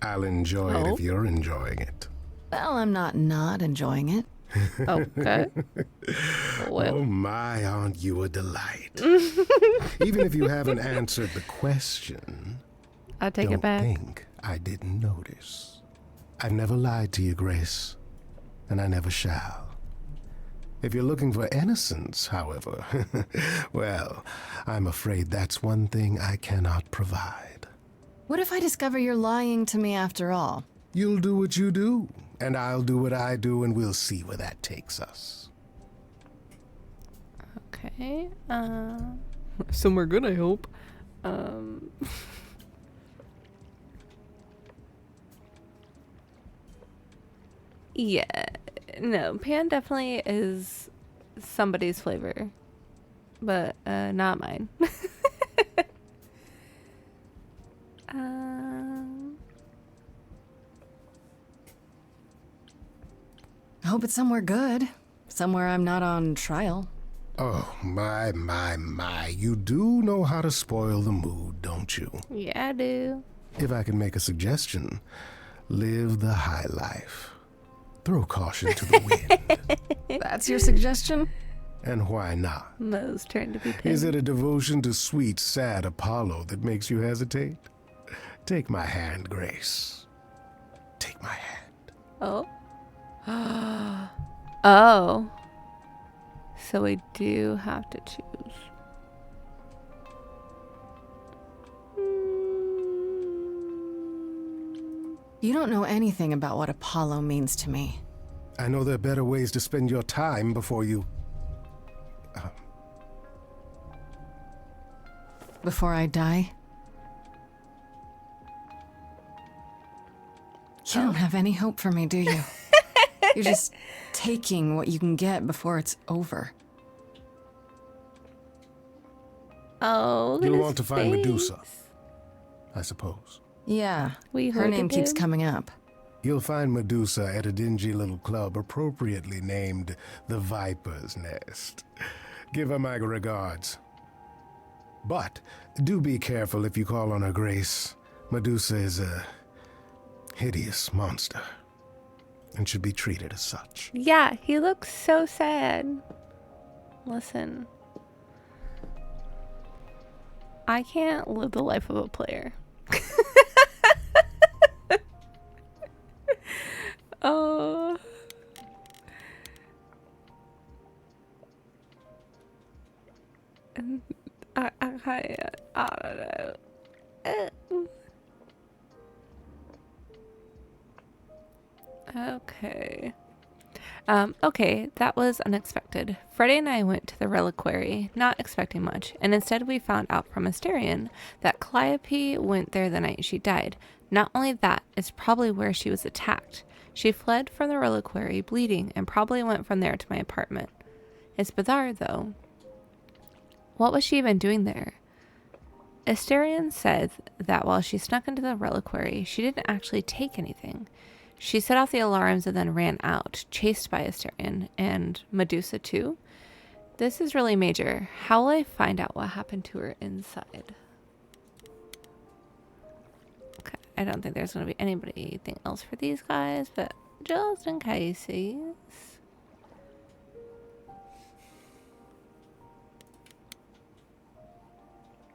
I'll enjoy it if you're enjoying it. Well, I'm not enjoying it. Okay. Well. Oh my, aren't you a delight? Even if you haven't answered the question, I'll take it back. Don't think I didn't notice. I've never lied to you, Grace, and I never shall. If you're looking for innocence, however, well, I'm afraid that's one thing I cannot provide. What if I discover you're lying to me after all? You'll do what you do, and I'll do what I do, and we'll see where that takes us. Okay. Somewhere good, I hope. Yeah. No, Pan definitely is somebody's flavor, but not mine. I hope it's somewhere good. Somewhere I'm not on trial. Oh, my. You do know how to spoil the mood, don't you? Yeah, I do. If I can make a suggestion, live the high life. Throw caution to the wind. That's your suggestion? And why not? Mo's turn to be pinned. Is it a devotion to sweet, sad Apollo that makes you hesitate? Take my hand, Grace. Take my hand. Oh. Oh. So we do have to choose. You don't know anything about what Apollo means to me. I know there are better ways to spend your time before you... Before I die? You don't have any hope for me, do you? You're just taking what you can get before it's over. Oh, look at You'll his want to find face. Medusa, I suppose. Yeah, We her name hooded keeps him? coming up. You'll find Medusa at a dingy little club appropriately named the Viper's Nest. Give her my regards. But do be careful if you call on her, Grace. Medusa is a hideous monster and should be treated as such. Yeah, he looks so sad. Listen. I can't live the life of a player. Oh. I don't know. Okay. Okay, that was unexpected. Freddie and I went to the reliquary, not expecting much, and instead we found out from Asterion that Calliope went there the night she died. Not only that, it's probably where she was attacked. She fled from the reliquary, bleeding, and probably went from there to my apartment. It's bizarre, though. What was she even doing there? Asterion said that while she snuck into the reliquary, she didn't actually take anything. She set off the alarms and then ran out, chased by Asterion and Medusa too. This is really major. How will I find out what happened to her inside? Okay, I don't think there's going to be anything else for these guys, but just in case.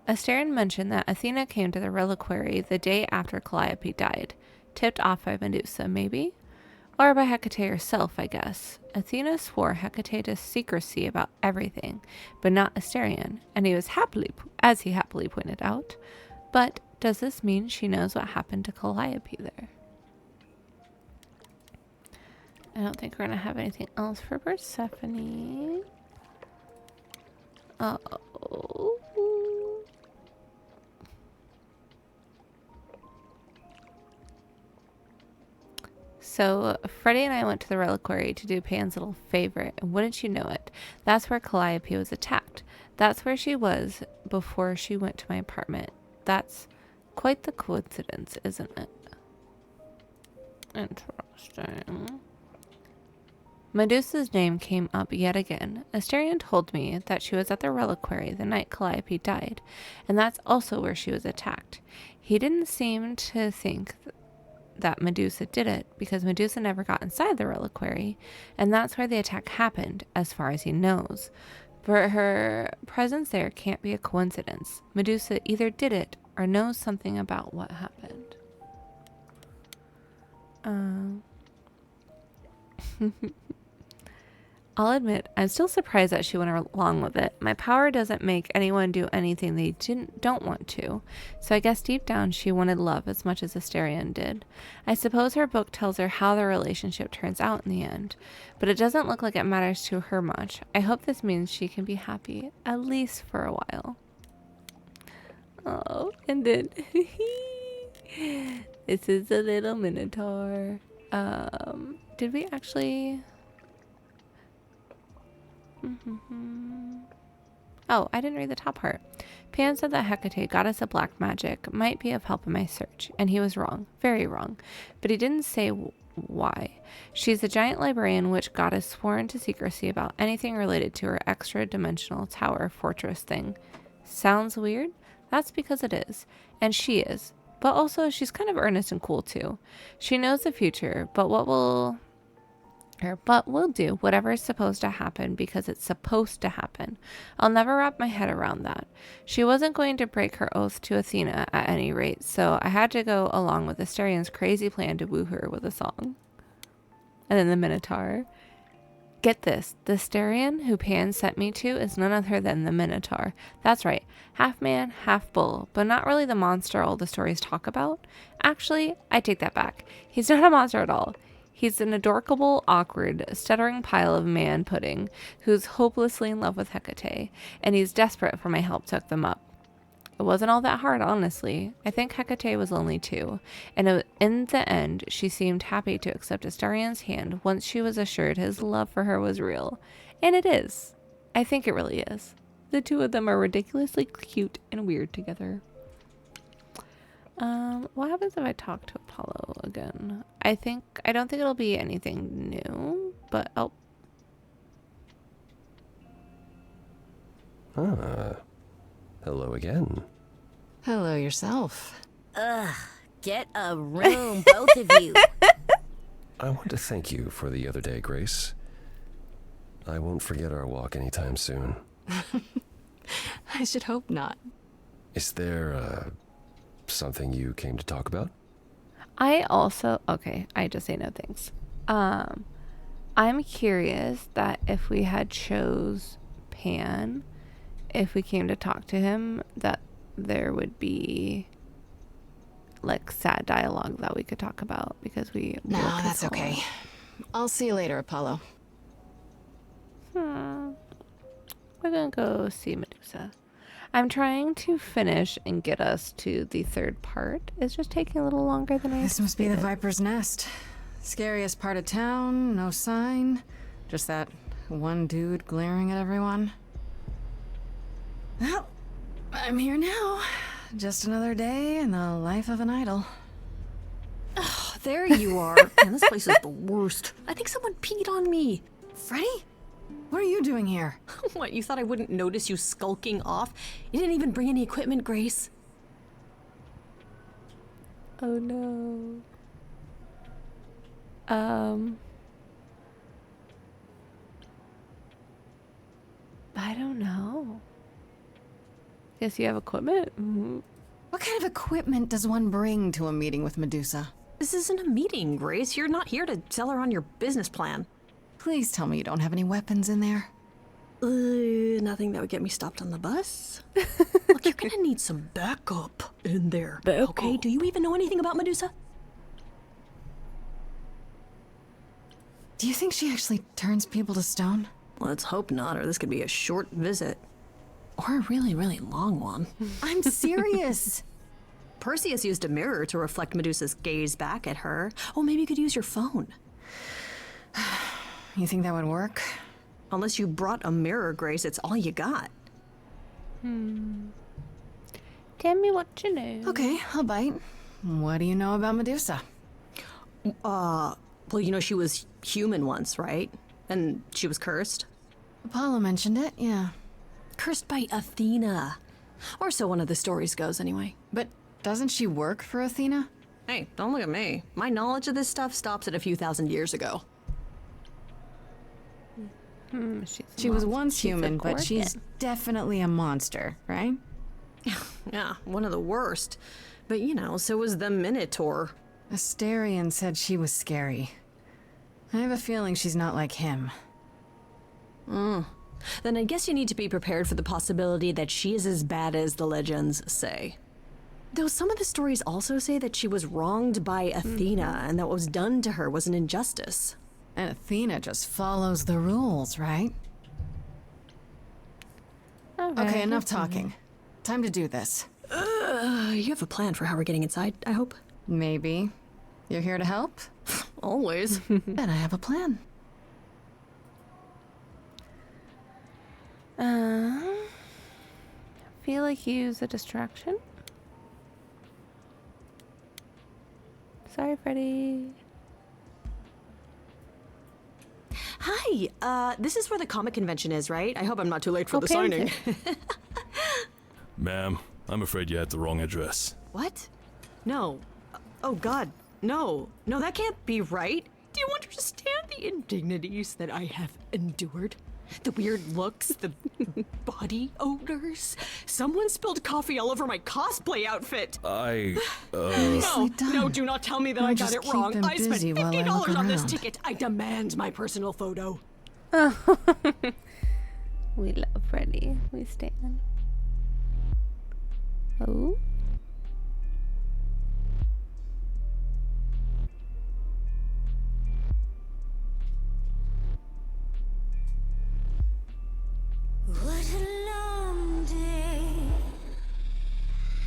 Asterion mentioned that Athena came to the reliquary the day after Calliope died, tipped off by Medusa, maybe? Or by Hecate herself, I guess. Athena swore Hecate to secrecy about everything, but not Asterion, and he happily pointed out. But does this mean she knows what happened to Calliope there? I don't think we're going to have anything else for Persephone. Uh-oh. So Freddie and I went to the reliquary to do Pan's little favorite, and wouldn't you know it, that's where Calliope was attacked. That's where she was before she went to my apartment. That's quite the coincidence, isn't it? Interesting. Medusa's name came up yet again. Asterion told me that she was at the reliquary the night Calliope died, and that's also where she was attacked. He didn't seem to think that Medusa did it, because Medusa never got inside the reliquary, and that's where the attack happened, as far as he knows. But her presence there can't be a coincidence. Medusa either did it or knows something about what happened. I'll admit, I'm still surprised that she went along with it. My power doesn't make anyone do anything they don't want to, so I guess deep down she wanted love as much as Asterion did. I suppose her book tells her how their relationship turns out in the end, but it doesn't look like it matters to her much. I hope this means she can be happy, at least for a while. Oh, and then this is a little minotaur. Did we actually... Oh, I didn't read the top part. Pan said that Hecate, goddess of black magic, might be of help in my search, and he was wrong, very wrong, but he didn't say why. She's a giant librarian witch goddess sworn to secrecy about anything related to her extra-dimensional tower fortress thing. Sounds weird? That's because it is, and she is, but also she's kind of earnest and cool too. She knows the future, but we'll do whatever is supposed to happen because it's supposed to happen. I'll never wrap my head around that. She wasn't going to break her oath to Athena at any rate, so I had to go along with Asterion's crazy plan to woo her with a song. And then the Minotaur. Get this, the Asterion who Pan sent me to is none other than the Minotaur. That's right, half man, half bull, but not really the monster all the stories talk about. Actually, I take that back. He's not a monster at all. He's an adorable, awkward, stuttering pile of man pudding who's hopelessly in love with Hecate, and he's desperate for my help to hook them up. It wasn't all that hard, honestly. I think Hecate was lonely too, and in the end, she seemed happy to accept Astarion's hand once she was assured his love for her was real. And it is. I think it really is. The two of them are ridiculously cute and weird together. What happens if I talk to Apollo again? I don't think it'll be anything new, but oh. Hello again. Hello yourself. Ugh, get a room, both of you. I want to thank you for the other day, Grace. I won't forget our walk anytime soon. I should hope not. Is there, something you came to talk about? I just say no thanks. I'm curious that if we had chose Pan, if we came to talk to him, that there would be like sad dialogue that we could talk about because we... No, that's okay. I'll see you later, Apollo. We're gonna go see Medusa. I'm trying to finish and get us to the third part. It's just taking a little longer than I This must be the expected. Viper's Nest. Scariest part of town, no sign. Just that one dude glaring at everyone. Well, I'm here now. Just another day in the life of an idol. Oh, there you are. Man, this place is the worst. I think someone peed on me. Freddy? What are you doing here? What, you thought I wouldn't notice you skulking off? You didn't even bring any equipment, Grace. Oh no. I don't know. Guess you have equipment? Mm-hmm. What kind of equipment does one bring to a meeting with Medusa? This isn't a meeting, Grace. You're not here to tell her on your business plan. Please tell me you don't have any weapons in there. Nothing that would get me stopped on the bus. Look, you're gonna need some backup in there. Okay, do you even know anything about Medusa? Do you think she actually turns people to stone? Let's hope not, or this could be a short visit. Or a really, really long one. I'm serious. Perseus used a mirror to reflect Medusa's gaze back at her. Oh, maybe you could use your phone. You think that would work? Unless you brought a mirror, Grace, it's all you got. Tell me what you know. Okay, I'll bite. What do you know about Medusa? Well, you know she was human once, right? And she was cursed? Apollo mentioned it, yeah. Cursed by Athena. Or so one of the stories goes, anyway. But doesn't she work for Athena? Hey, don't look at me. My knowledge of this stuff stops at a few thousand years ago. She was once human, but she's definitely a monster, right? Yeah, one of the worst. But you know, so was the Minotaur. Asterion said she was scary. I have a feeling she's not like him. Then I guess you need to be prepared for the possibility that she is as bad as the legends say. Though some of the stories also say that she was wronged by Athena and that what was done to her was an injustice. And Athena just follows the rules, right? Okay, enough talking. Time to do this. You have a plan for how we're getting inside, I hope? Maybe. You're here to help? Always. Then I have a plan. Feel like you use a distraction. Sorry, Freddy. Hi, this is where the comic convention is, right? I hope I'm not too late for the signing. Ma'am, I'm afraid you had the wrong address. What? No. Oh, God. No. No, that can't be right. Do you understand the indignities that I have endured? The weird looks, the body odors. Someone spilled coffee all over my cosplay outfit. No, do not tell me that I got it wrong. I spent $50 on this ticket. I demand my personal photo. We love Freddy. We stand. Oh. What a long day,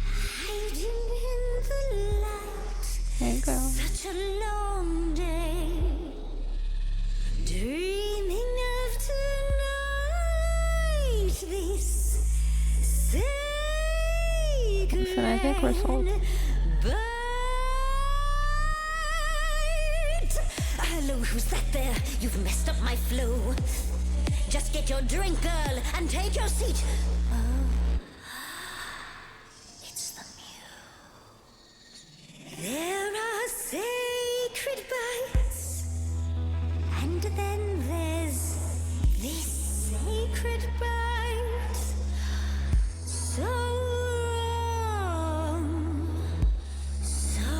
hiding in the light. There you go. Such a long day, dreaming of tonight. This sacred Listen, I think we're sold. bite. Hello, who's that there? You've messed up my flow. Just get your drink, girl, and take your seat. Oh, it's the Muse. There are sacred bites, and then there's this sacred bite. So wrong, so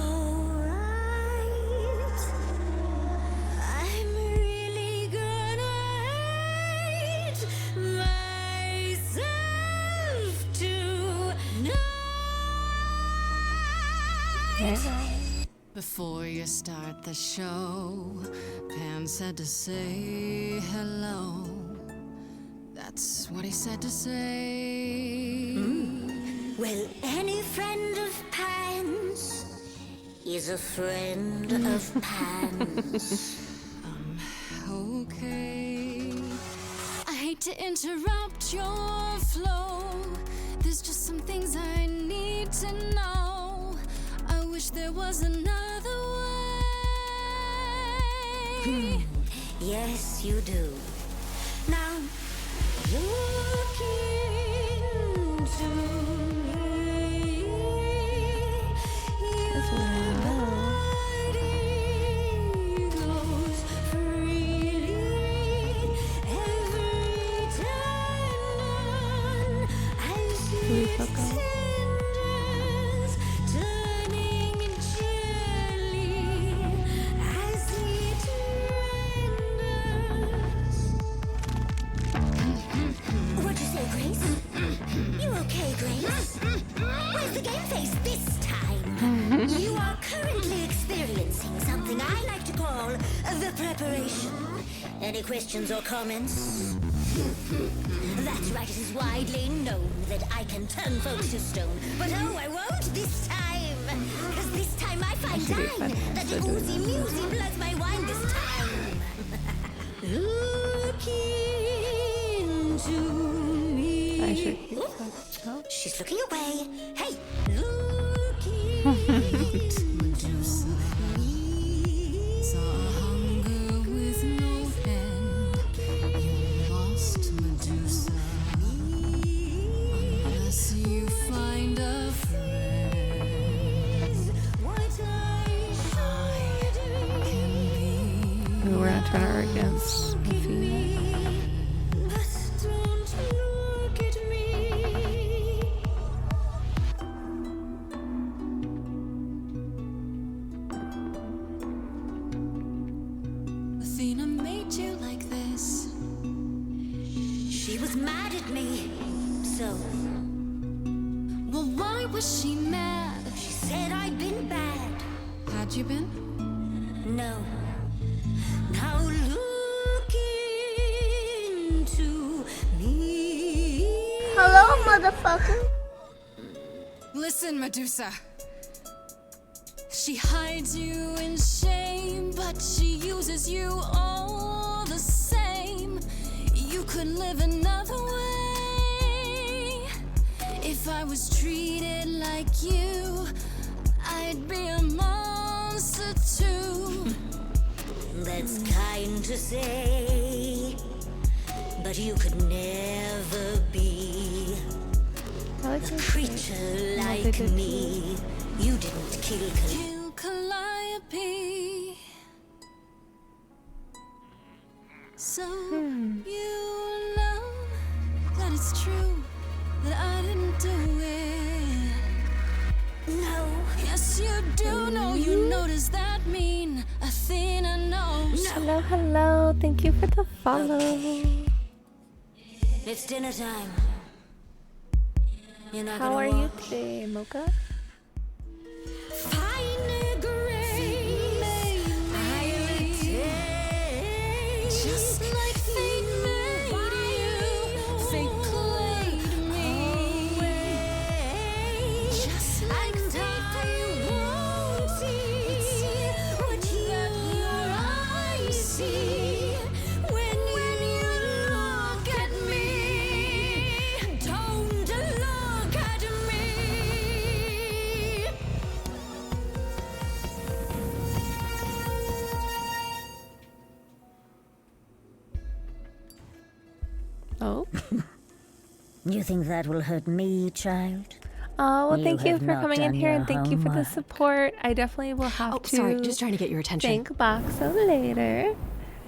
right. I'm really gonna hate myself tonight. Before you start the show, Pan said to say hello. That's what he said to say. Well, any friend of Pan's He's a friend of Pan's. Okay. I hate to interrupt your flow. There's just some things I need to know. I wish there was another way. Yes, you do. Now, look into me. Your body glows freely every time I see it tenders, turning gently as it renders. What'd you say, Grace? You okay, Grace? Where's the game face this time? You are currently experiencing something I like to call the preparation. Any questions or comments? That's right, it is widely known that I can turn folks to stone. But oh, I won't this time. Because this time I find time that the oozy musy bloods my wine this time. Look into me. I should keep that. Oh. She's looking away. Hey, look into me. Saw hunger with no end. You lost Medusa. Unless you find a friend. What I can be. We're gonna turn her against Athena. But don't look at me. Athena made you like this. She was mad at me. So, Well, why was she mad? she said I'd been bad. Had you been? No. Now look into me. Hello, motherfucker. Listen, Medusa. She hides you in shame, but she uses you all the same. You could live another way. If I was treated like you, I'd be a monster too. That's kind to say, but you could never be a creature like me. You didn't kill Calliope. So you know that it's true that I didn't do it. No. Yes, you do know. You know, does that mean Athena knows? Hello, hello. Thank you for the follow. It's dinner time. You're not How gonna are walk. you today, Mocha? Fine grace, I'll take. Just like fate made you, fate played me. Just like I won't see what your eyes see when you look at me. Don't look at me. Oh. You think that will hurt me, child? Oh, well, You thank you have for not coming in done here your and thank you for the homework. support. I definitely will have Oh, to. sorry, just trying to get your attention. Thank Boxo later.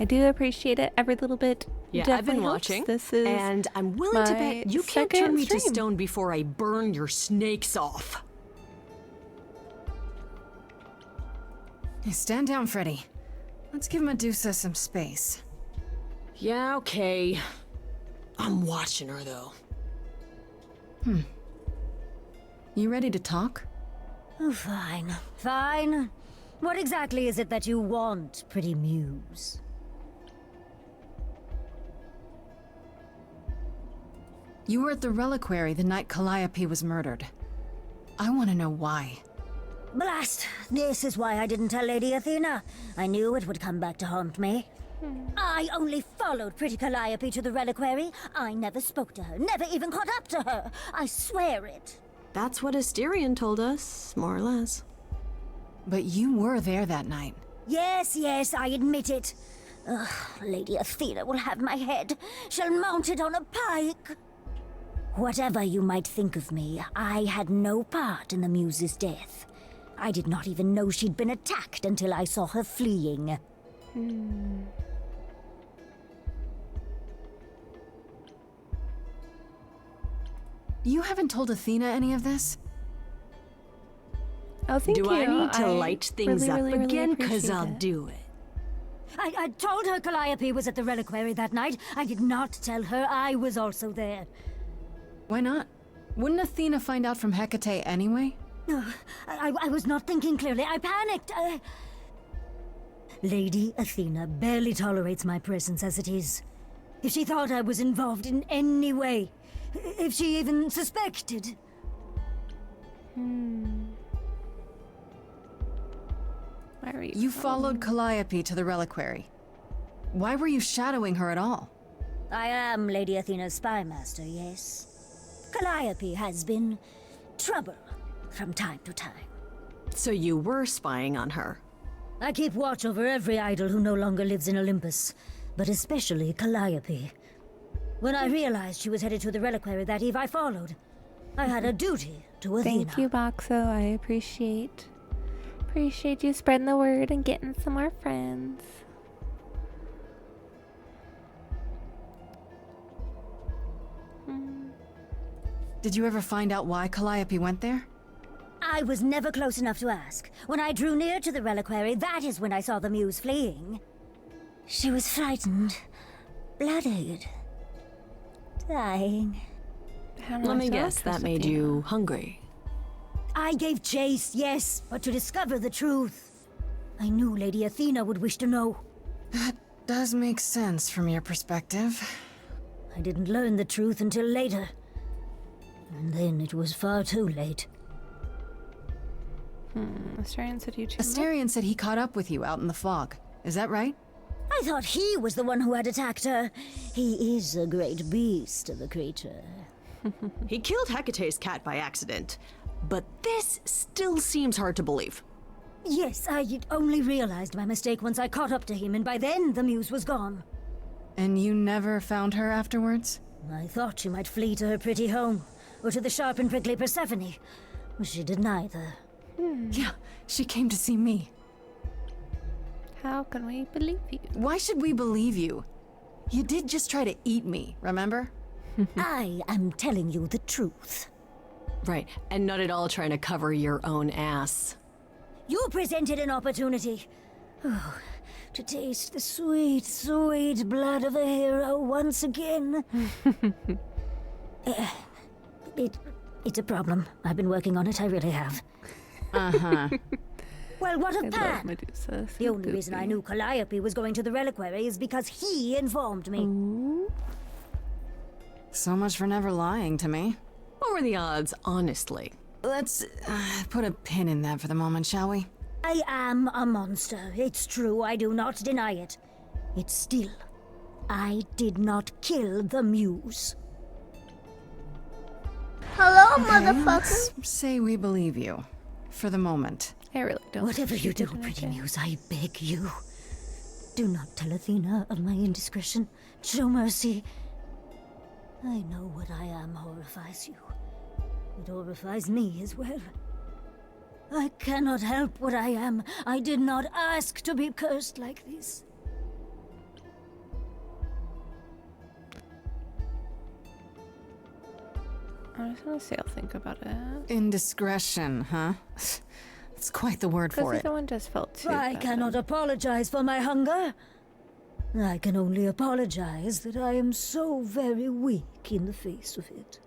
I do appreciate it every little bit. Yeah, I've definitely been helps. watching. This is and I'm willing to my bet you can't second turn me to stream. stone before I burn your snakes off. Hey, stand down, Freddy. Let's give Medusa some space. Yeah, okay. I'm watching her, though. You ready to talk? Oh, fine. Fine. What exactly is it that you want, pretty muse? You were at the reliquary the night Calliope was murdered. I want to know why. Blast! This is why I didn't tell Lady Athena. I knew it would come back to haunt me. I only followed pretty Calliope to the reliquary. I never spoke to her, never even caught up to her. I swear it. That's what Asterion told us, more or less. But you were there that night. Yes, I admit it. Ugh, Lady Athena will have my head. She'll mount it on a pike. Whatever you might think of me, I had no part in the Muse's death. I did not even know she'd been attacked until I saw her fleeing. You haven't told Athena any of this? Oh, thank you. Do I need to light things up really again? Because appreciate I'll it. do it. I told her Calliope was at the reliquary that night. I did not tell her I was also there. Why not? Wouldn't Athena find out from Hecate anyway? I was not thinking clearly. I panicked. Lady Athena barely tolerates my presence as it is. If she thought I was involved in any way, if she even suspected. You followed Calliope to the reliquary. Why were you shadowing her at all? I am Lady Athena's spy master, yes. Calliope has been trouble from time to time. So you were spying on her? I keep watch over every idol who no longer lives in Olympus, but especially Calliope. When I realized she was headed to the reliquary that eve, I followed. I had a duty to Athena. Thank you, Boxo. I appreciate you spreading the word and getting some more friends. Did you ever find out why Calliope went there? I was never close enough to ask. When I drew near to the reliquary, that is when I saw the muse fleeing. She was frightened, bloodied, dying. Let me guess, that made you hungry. I gave chase, yes, but to discover the truth. I knew Lady Athena would wish to know. That does make sense from your perspective. I didn't learn the truth until later. And then it was far too late. Asterion said you too. Asterion said he caught up with you out in the fog. Is that right? I thought he was the one who had attacked her. He is a great beast of a creature. He killed Hecate's cat by accident, but this still seems hard to believe. Yes, I only realized my mistake once I caught up to him, and by then the muse was gone. And you never found her afterwards? I thought she might flee to her pretty home, or to the sharp and prickly Persephone. She did neither. Yeah, she came to see me. How can we believe you? Why should we believe you? You did just try to eat me, remember? I am telling you the truth. Right, and not at all trying to cover your own ass. You presented an opportunity. Oh, to taste the sweet, sweet blood of a hero once again. It's a problem. I've been working on it, I really have. Well, what of Pan? Medusa. The only reason I knew Calliope was going to the reliquary is because he informed me. So much for never lying to me. What were the odds, honestly? Let's put a pin in that for the moment, shall we? I am a monster. It's true, I do not deny it. It's still, I did not kill the muse. Hello, Okay, motherfucker. let's say we believe you. For the moment. I really don't. Whatever you do, pretty muse, I beg you. Do not tell Athena of my indiscretion. Show mercy. I know what I am horrifies you. It horrifies me as well. I cannot help what I am. I did not ask to be cursed like this. I'm just gonna say I'll think about it. Indiscretion, huh? That's quite the word for it. The other one just felt too I bad. cannot apologize for my hunger. I can only apologize that I am so very weak in the face of it.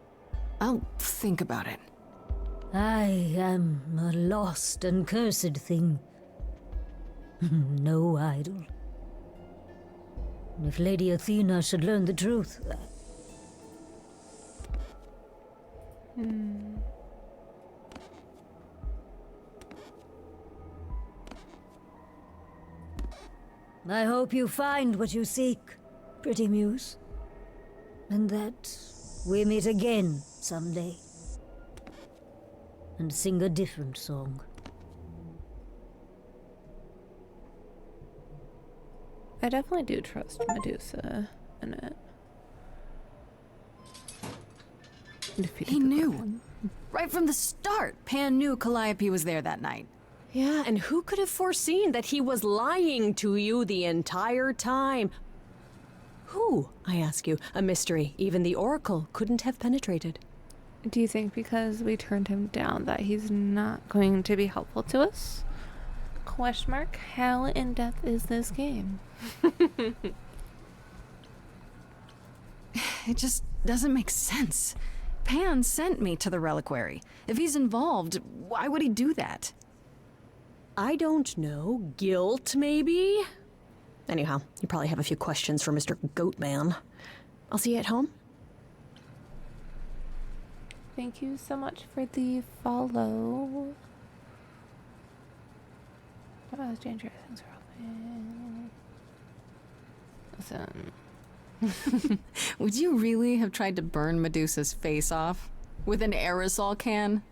I'll think about it. I am a lost and cursed thing. No idol. If Lady Athena should learn the truth... I hope you find what you seek, pretty muse. And that we meet again someday. And sing a different song. I definitely do trust Medusa in it. He knew. Right from the start, Pan knew Calliope was there that night. Yeah, and who could have foreseen that he was lying to you the entire time? Who, I ask you, a mystery even the Oracle couldn't have penetrated. Do you think because we turned him down that he's not going to be helpful to us? Question mark. How in depth is this game? It just doesn't make sense. Pan sent me to the reliquary. If he's involved, why would he do that? I don't know. Guilt, maybe? Anyhow, you probably have a few questions for Mr. Goatman. I'll see you at home. Thank you so much for the follow. That was dangerous. Thanks for helping. Listen. Would you really have tried to burn Medusa's face off? With an aerosol can?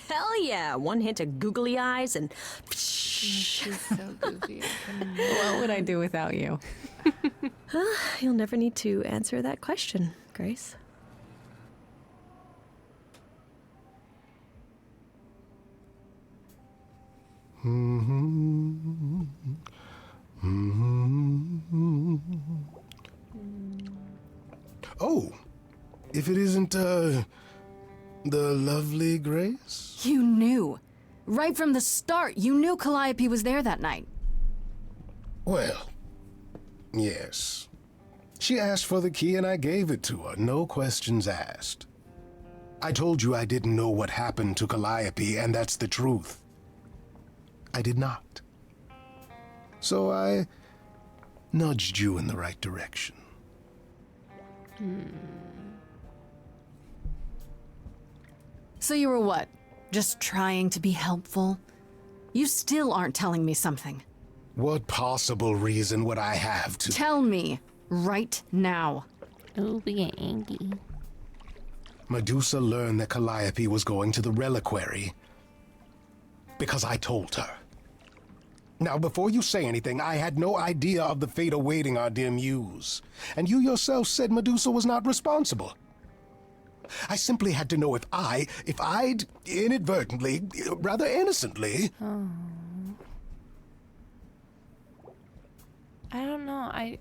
Hell yeah! One hint of googly eyes and... She's so goofy. What would I do without you? You'll never need to answer that question, Grace. Oh, if it isn't, the lovely Grace? You knew. Right from the start, you knew Calliope was there that night. Well, yes. She asked for the key and I gave it to her, no questions asked. I told you I didn't know what happened to Calliope, and that's the truth. I did not. So I nudged you in the right direction. So you were what? Just trying to be helpful? You still aren't telling me something. What possible reason would I have to... Tell me, right now. Oh, yeah, Angie. Medusa learned that Calliope was going to the reliquary because I told her. Now, before you say anything, I had no idea of the fate awaiting our dear muse. And you yourself said Medusa was not responsible. I simply had to know if I'd inadvertently, rather innocently... Oh. I don't know. I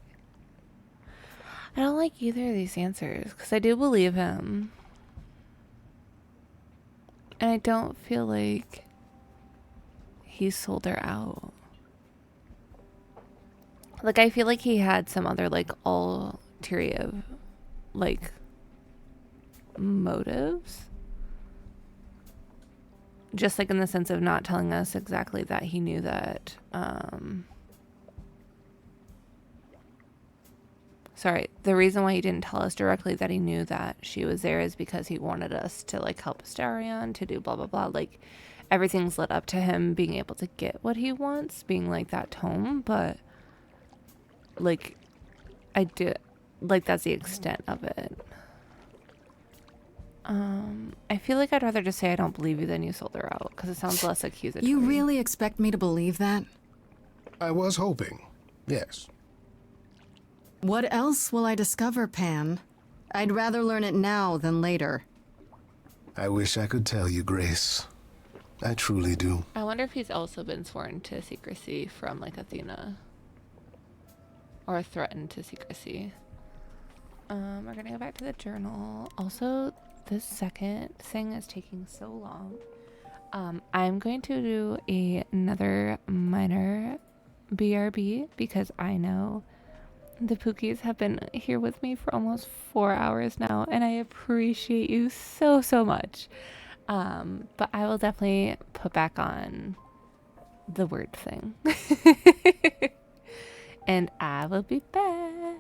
don't like either of these answers, because I do believe him. And I don't feel like he sold her out. Like, I feel like he had some other, like, ulterior, like, motives. Just, like, in the sense of not telling us exactly that he knew that, sorry, the reason why he didn't tell us directly that he knew that she was there is because he wanted us to, like, help Astarion, to do blah, blah, blah. Like, everything's led up to him being able to get what he wants, being, like, that tome, but... like, I do, like, that's the extent of it. I feel like I'd rather just say I don't believe you than you sold her out, because it sounds less accusatory. You really expect me to believe that? I was hoping, yes. What else will I discover, Pan? I'd rather learn it now than later. I wish I could tell you, Grace. I truly do. I wonder if he's also been sworn to secrecy from, like, Athena. Or threatened to secrecy. We're gonna go back to the journal. Also, this second thing is taking so long. I'm going to do another minor BRB because I know the Pookies have been here with me for almost 4 hours now, and I appreciate you so, so much. But I will definitely put back on the word thing. And I will be back.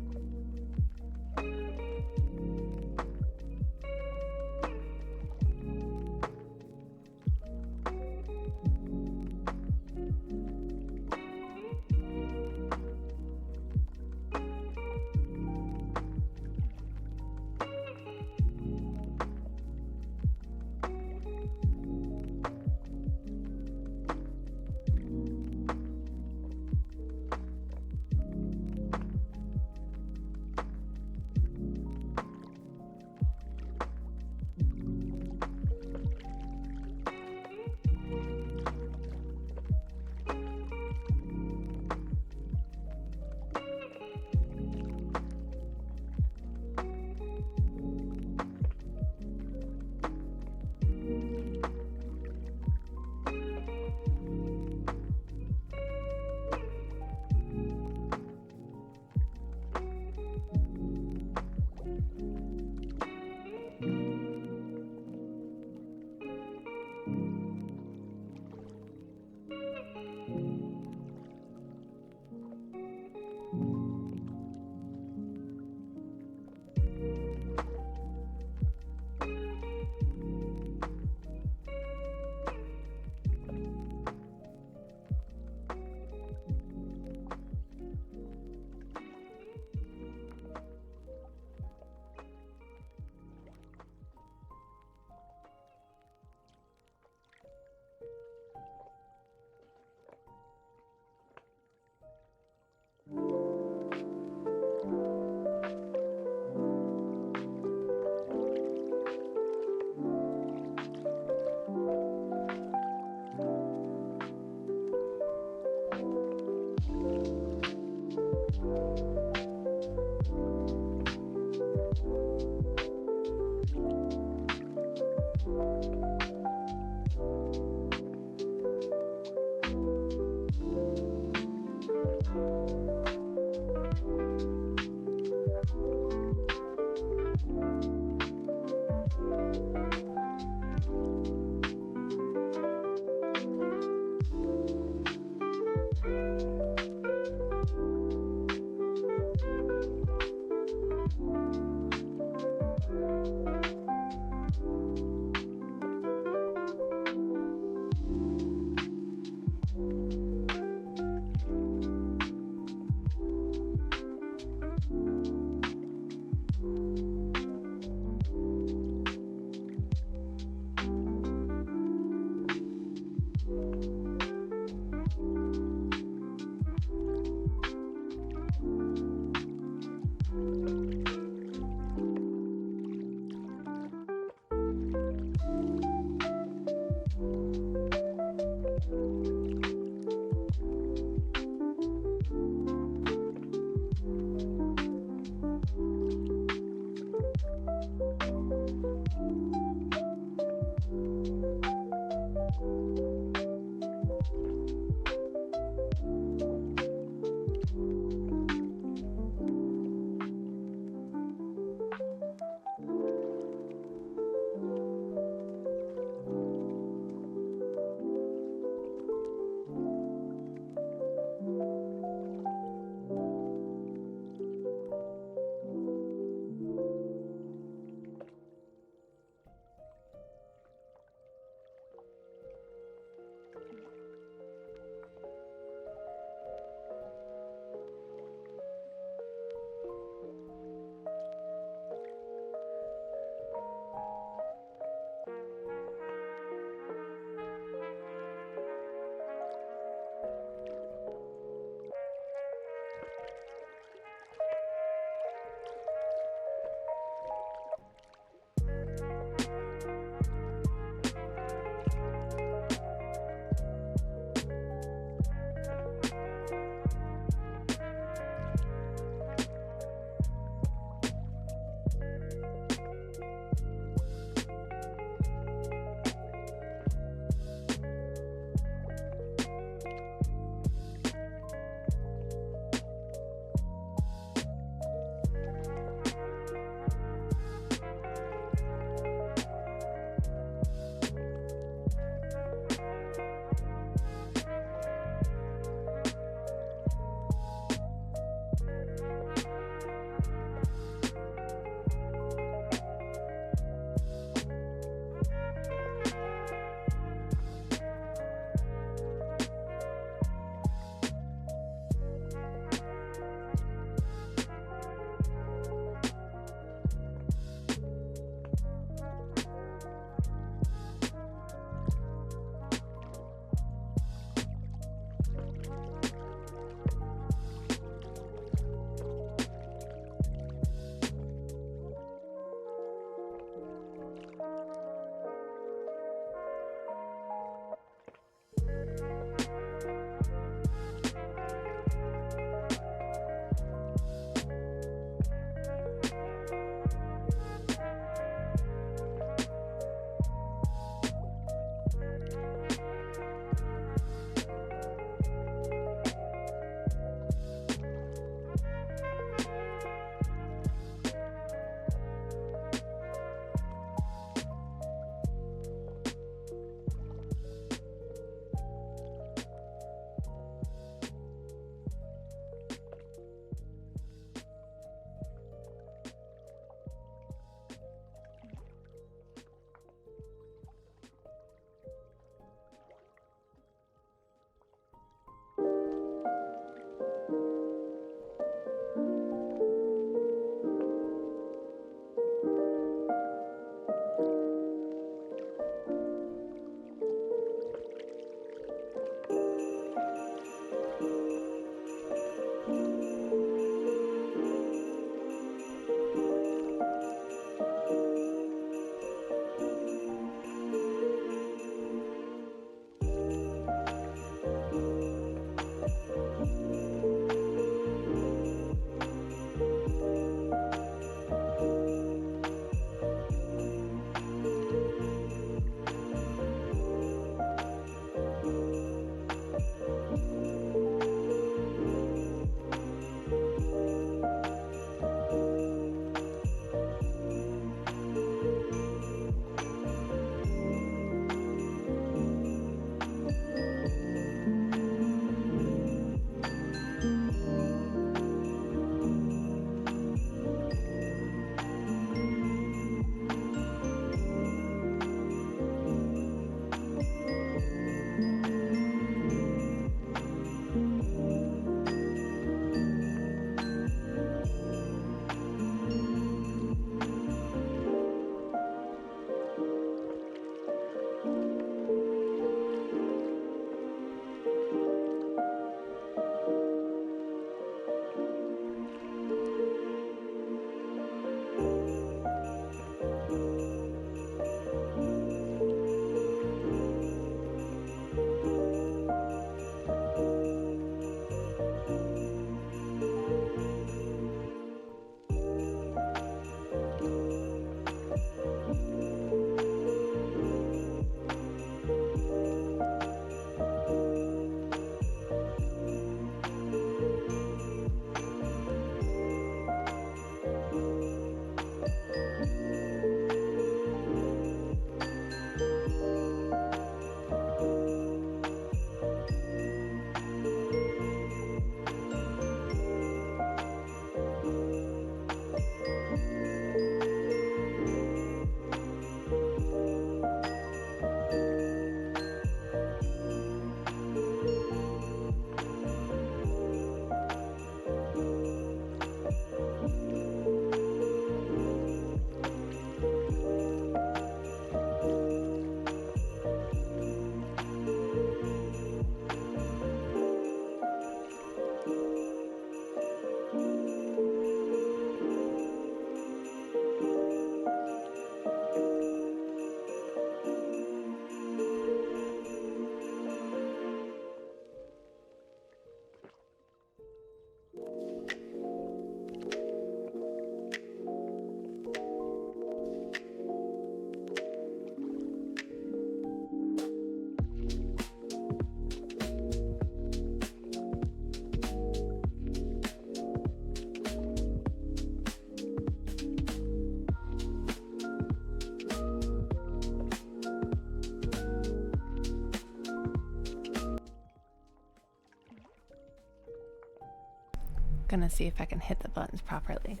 Gonna see if I can hit the buttons properly.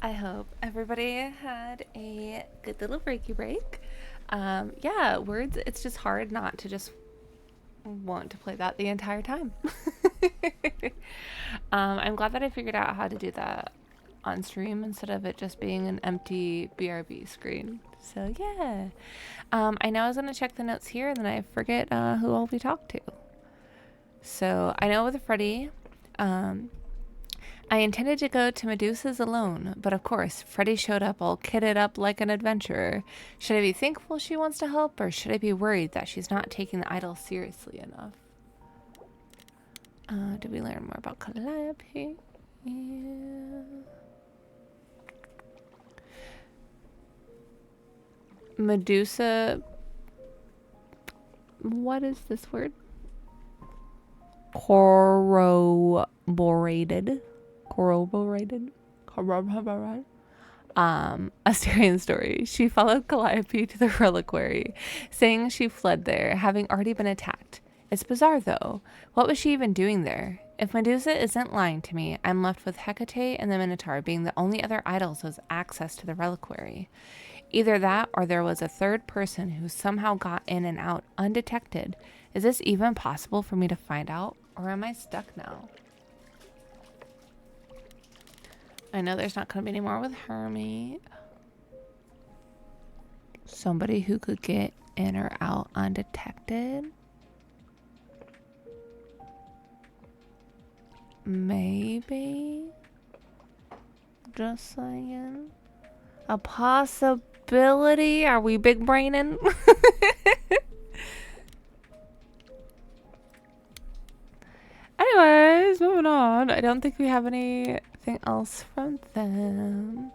I hope everybody had a good little breaky break. Yeah, words, it's just hard not to just want to play that the entire time. I'm glad that I figured out how to do that on stream instead of it just being an empty BRB screen. So yeah. I know I was going to check the notes here and then I forget who all we talked to. So I know with Freddie, I intended to go to Medusa's alone, but of course, Freddie showed up all kitted up like an adventurer. Should I be thankful she wants to help, or should I be worried that she's not taking the idol seriously enough? Did we learn more about Calliope? Yeah. Medusa. What is this word? Corroborated. Assyrian story. She followed Calliope to the reliquary, saying she fled there, having already been attacked. It's bizarre, though. What was she even doing there? If Medusa isn't lying to me, I'm left with Hecate and the Minotaur being the only other idols with access to the reliquary. Either that, or there was a third person who somehow got in and out undetected. Is this even possible for me to find out, or am I stuck now? I know there's not going to be any more with Hermie. Somebody who could get in or out undetected. Maybe. Just saying. A possibility. Are we big braining? Anyways, moving on. I don't think we have anything else from them.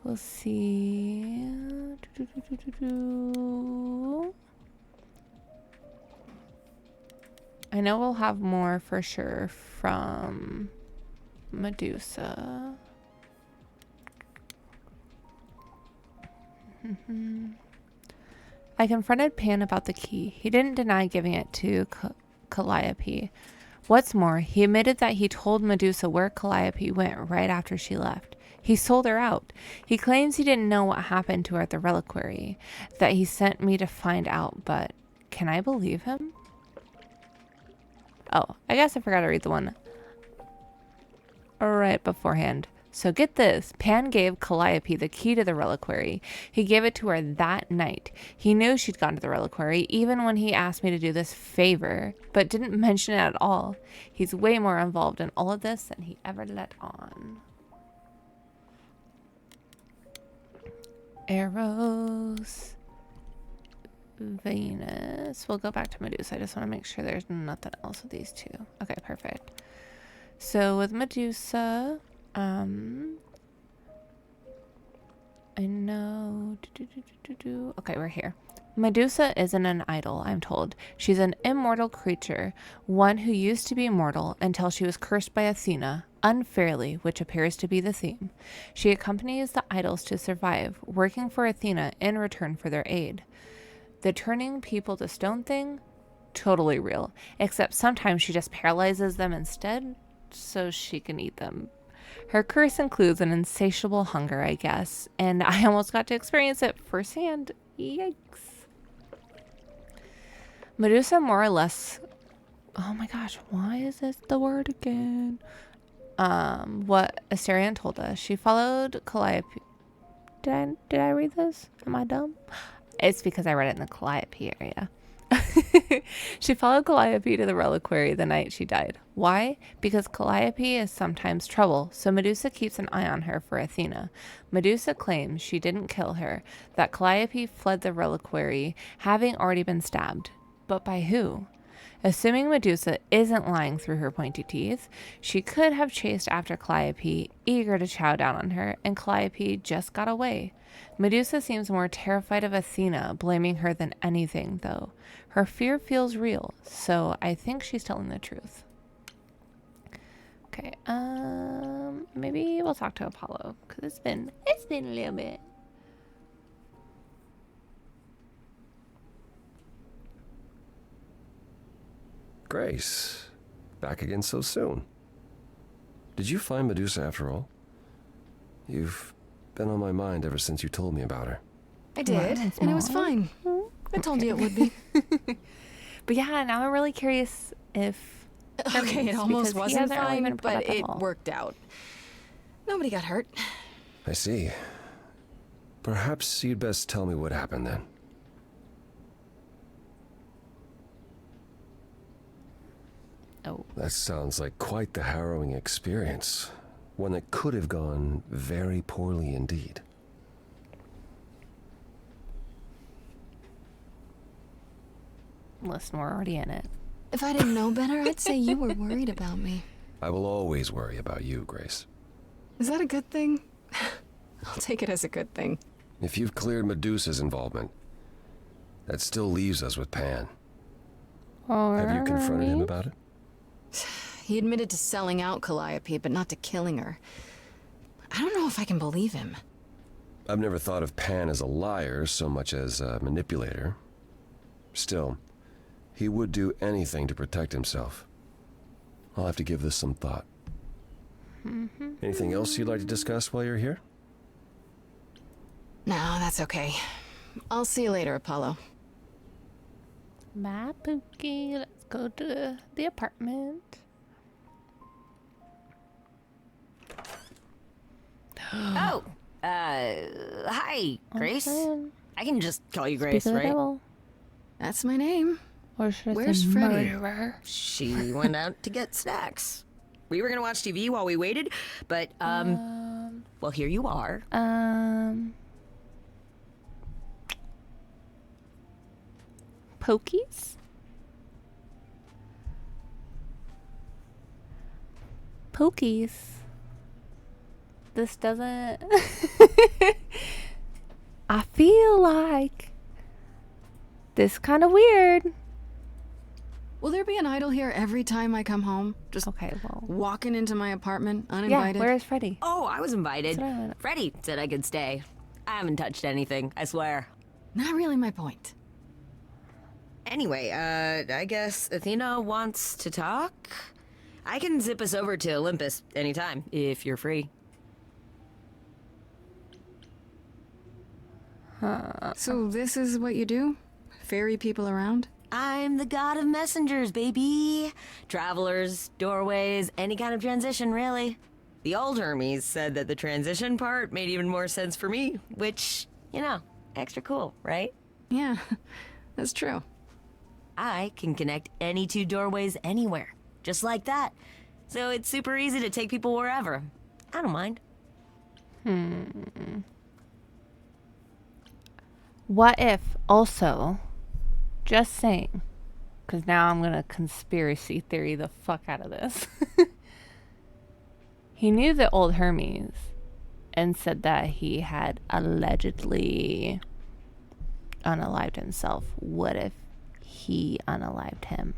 We'll see. I know we'll have more for sure from Medusa. I confronted Pan about the key. He didn't deny giving it to Calliope. What's more, he admitted that he told Medusa where Calliope went right after she left. He sold her out. He claims he didn't know what happened to her at the reliquary, that he sent me to find out, but can I believe him? Oh, I guess I forgot to read the one right beforehand. So get this, Pan gave Calliope the key to the reliquary. He gave it to her that night. He knew she'd gone to the reliquary, even when he asked me to do this favor, but didn't mention it at all. He's way more involved in all of this than he ever let on. Eros. Venus. We'll go back to Medusa. I just want to make sure there's nothing else with these two. Okay, perfect. So with Medusa... I know. Okay, we're here. Medusa isn't an idol, I'm told. She's an immortal creature, one who used to be mortal until she was cursed by Athena, unfairly, which appears to be the theme. She accompanies the idols to survive, working for Athena in return for their aid. The turning people to stone thing? Totally real, except sometimes she just paralyzes them instead so she can eat them. Her curse includes an insatiable hunger, I guess, and I almost got to experience it firsthand. Yikes. Medusa more or less... Oh my gosh, why is this the word again? What Assyrian told us. She followed Calliope... Did I read this? Am I dumb? It's because I read it in the Calliope area. She followed Calliope to the reliquary the night she died. Why? Because Calliope is sometimes trouble, so Medusa keeps an eye on her for Athena. Medusa claims she didn't kill her, that Calliope fled the reliquary, having already been stabbed. But by who? Assuming Medusa isn't lying through her pointy teeth, she could have chased after Calliope, eager to chow down on her, and Calliope just got away. Medusa seems more terrified of Athena blaming her than anything, though. Her fear feels real, so I think she's telling the truth. Okay, maybe we'll talk to Apollo, because it's been a little bit. Grace, back again so soon. Did you find Medusa after all? You've been on my mind ever since you told me about her. I did, and it was fine. I told you it would be. But yeah, now I'm really curious if... Okay, it almost because he wasn't hasn't really been fine, brought but up at it all. worked out. Nobody got hurt. I see. Perhaps you'd best tell me what happened then. Oh. That sounds like quite the harrowing experience. One that could have gone very poorly indeed. Listen, we're already in it. If I didn't know better, I'd say you were worried about me. I will always worry about you, Grace. Is that a good thing? I'll take it as a good thing. If you've cleared Medusa's involvement, that still leaves us with Pan. Have you confronted him about it? He admitted to selling out Calliope, but not to killing her. I don't know if I can believe him. I've never thought of Pan as a liar so much as a manipulator. Still, he would do anything to protect himself. I'll have to give this some thought. Anything else you'd like to discuss while you're here? No, that's okay. I'll see you later, Apollo. Bye, Pookie. Let's go to the apartment. Oh, hi, Grace. Okay. I can just call you Grace, Speak of the right? devil. That's my name. Or should I Where's say Freddy? murderer? She went out to get snacks. We were gonna watch TV while we waited, but, well, here you are. Pokies? Pokies. This doesn't... I feel like this kind of weird. Will there be an idol here every time I come home? Just okay, well, walking into my apartment uninvited? Yeah, where's Freddy? Oh, I was invited. Freddy said I could stay. I haven't touched anything, I swear. Not really my point. Anyway, I guess Athena wants to talk? I can zip us over to Olympus anytime, if you're free. So this is what you do? Ferry people around? I'm the god of messengers, baby. Travelers, doorways, any kind of transition, really. The old Hermes said that the transition part made even more sense for me, which, you know, extra cool, right? Yeah, that's true. I can connect any two doorways anywhere, just like that. So it's super easy to take people wherever. I don't mind. What if also, just saying, because now I'm going to conspiracy theory the fuck out of this. He knew the old Hermes and said that he had allegedly unalived himself. What if he unalived him?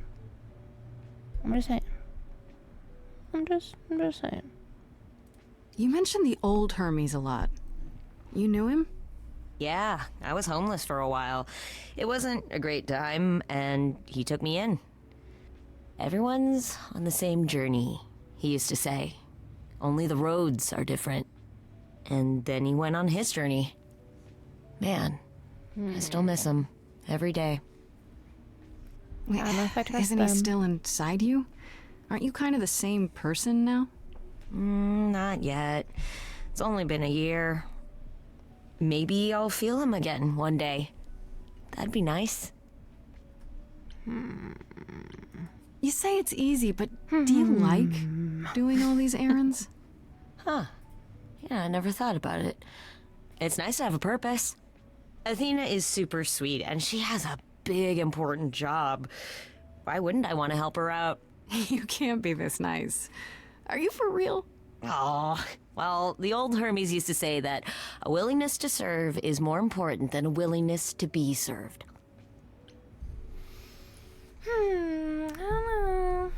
I'm just saying. I'm just saying. You mentioned the old Hermes a lot. You knew him? Yeah, I was homeless for a while. It wasn't a great time, and he took me in. Everyone's on the same journey, he used to say. Only the roads are different. And then he went on his journey. Man, I still miss him every day. Wait, I don't know if I trust isn't them. he still inside you? Aren't you kind of the same person now? Not yet. It's only been a year. Maybe I'll feel him again one day. That'd be nice. You say it's easy, but do you like doing all these errands? Huh. Yeah, I never thought about it. It's nice to have a purpose. Athena is super sweet, and she has a big, important job. Why wouldn't I want to help her out? You can't be this nice. Are you for real? Oh, well, the old Hermes used to say that a willingness to serve is more important than a willingness to be served. I don't know.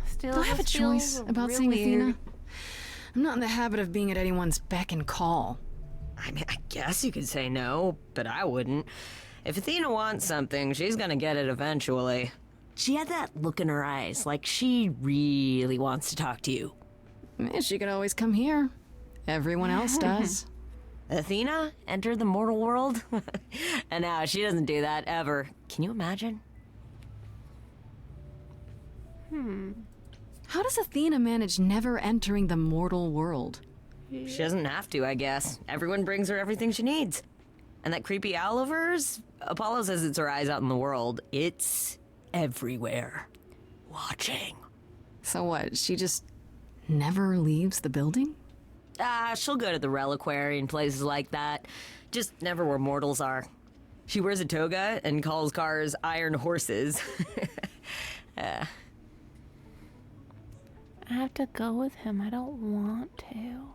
Still, Do I have a this choice feels about real seeing weird. Athena? I'm not in the habit of being at anyone's beck and call. I mean, I guess you could say no, but I wouldn't. If Athena wants something, she's gonna get it eventually. She had that look in her eyes, like she really wants to talk to you. She could always come here. Everyone else does. Athena entered the mortal world? And now she doesn't do that ever. Can you imagine? How does Athena manage never entering the mortal world? She doesn't have to, I guess. Everyone brings her everything she needs. And that creepy owl of hers? Apollo says it's her eyes out in the world. It's everywhere. Watching. So what, she just never leaves the building? She'll go to the reliquary and places like that. Just never where mortals are. She wears a toga and calls cars iron horses. I have to go with him. I don't want to.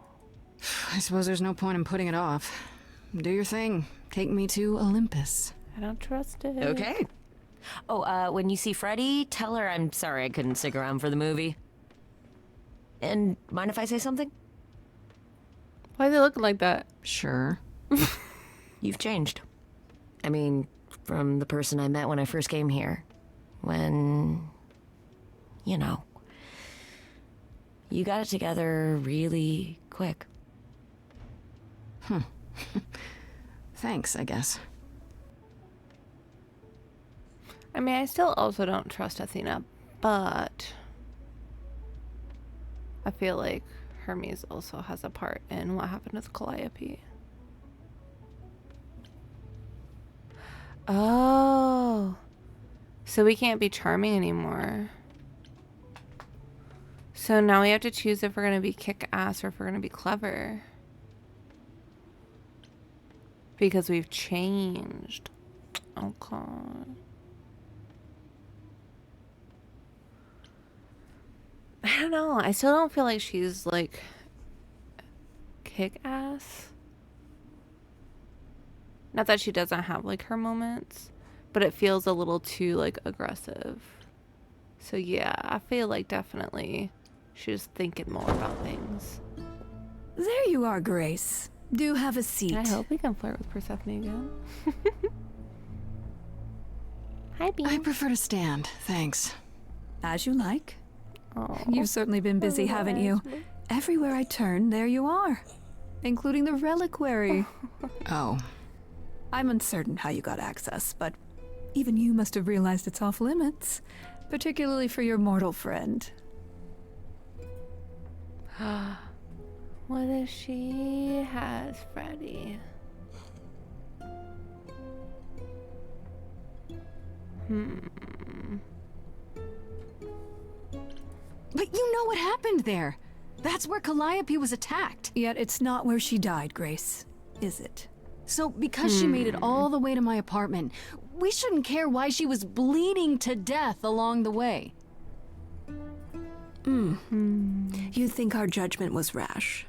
I suppose there's no point in putting it off. Do your thing. Take me to Olympus. I don't trust it. Okay. Oh, when you see Freddie, tell her I'm sorry I couldn't stick around for the movie. And mind if I say something? Why are they looking like that? Sure. You've changed. I mean, from the person I met when I first came here. When, you know, you got it together really quick. Thanks, I guess. I mean, I still also don't trust Athena, but I feel like Hermes also has a part in what happened with Calliope. Oh. So we can't be charming anymore. So now we have to choose if we're going to be kick-ass or if we're going to be clever. Because we've changed. Okay. I don't know. I still don't feel like she's like kick-ass. Not that she doesn't have like her moments, but it feels a little too like aggressive. So yeah, I feel like definitely she's thinking more about things. There you are, Grace. Do have a seat. I hope we can flirt with Persephone again. Hi, Bean. I prefer to stand, thanks. As you like. Oh, You've certainly been busy, haven't you? Everywhere I turn, there you are. Including the reliquary. Oh. I'm uncertain how you got access, but even you must have realized it's off limits. Particularly for your mortal friend. What if she has Freddy? But you know what happened there. That's where Calliope was attacked. Yet it's not where she died, Grace, is it? So because she made it all the way to my apartment, we shouldn't care why she was bleeding to death along the way. You think our judgment was rash?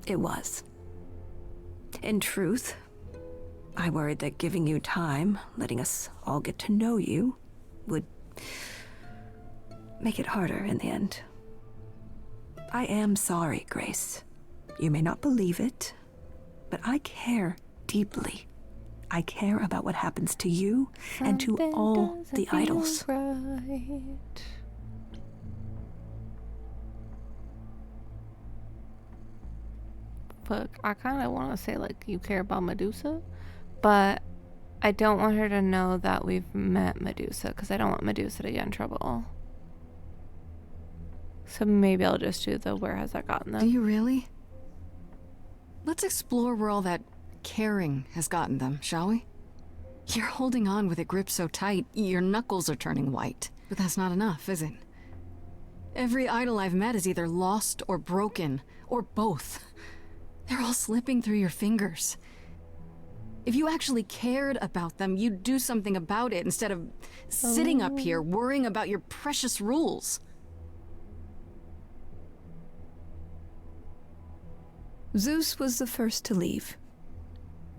It was. In truth, I worried that giving you time, letting us all get to know you, would make it harder in the end. I am sorry, Grace. You may not believe it, but I care deeply. I care about what happens to you and to all the idols. Right. Fuck, I kind of want to say like you care about Medusa, but I don't want her to know that we've met Medusa because I don't want Medusa to get in trouble. So maybe I'll just do the where has that gotten them. Do you really? Let's explore where all that caring has gotten them, shall we? You're holding on with a grip so tight, your knuckles are turning white. But that's not enough, is it? Every idol I've met is either lost or broken, or both. They're all slipping through your fingers. If you actually cared about them, you'd do something about it instead of sitting up here worrying about your precious rules. Zeus was the first to leave.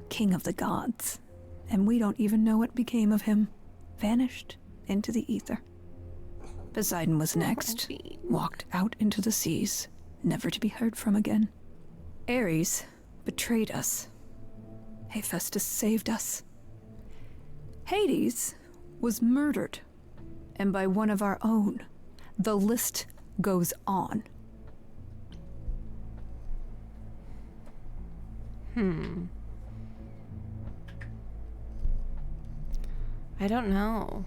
King of the gods. And we don't even know what became of him. Vanished into the ether. Poseidon was next. Walked out into the seas, never to be heard from again. Ares betrayed us. Hephaestus saved us. Hades was murdered. And by one of our own. The list goes on. I don't know.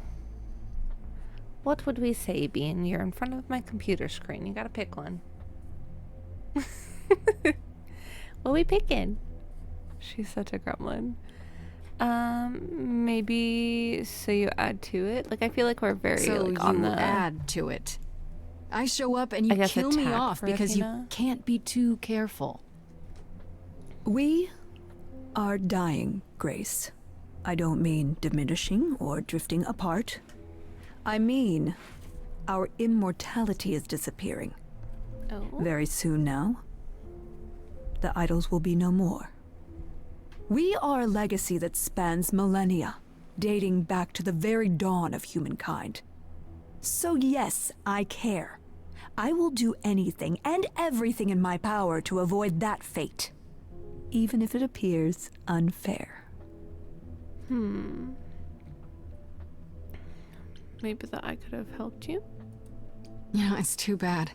What would we say, Bean? You're in front of my computer screen. You gotta pick one. What we picking? She's such a gremlin. Maybe so you add to it. Like I feel like we're very so like on you the add to it. I show up and you kill me off because you can't be too careful. We are dying, Grace. I don't mean diminishing or drifting apart. I mean our immortality is disappearing. Oh. Very soon now, the idols will be no more. We are a legacy that spans millennia, dating back to the very dawn of humankind. So yes, I care. I will do anything and everything in my power to avoid that fate, even if it appears unfair. Maybe that I could have helped you. You know, it's too bad.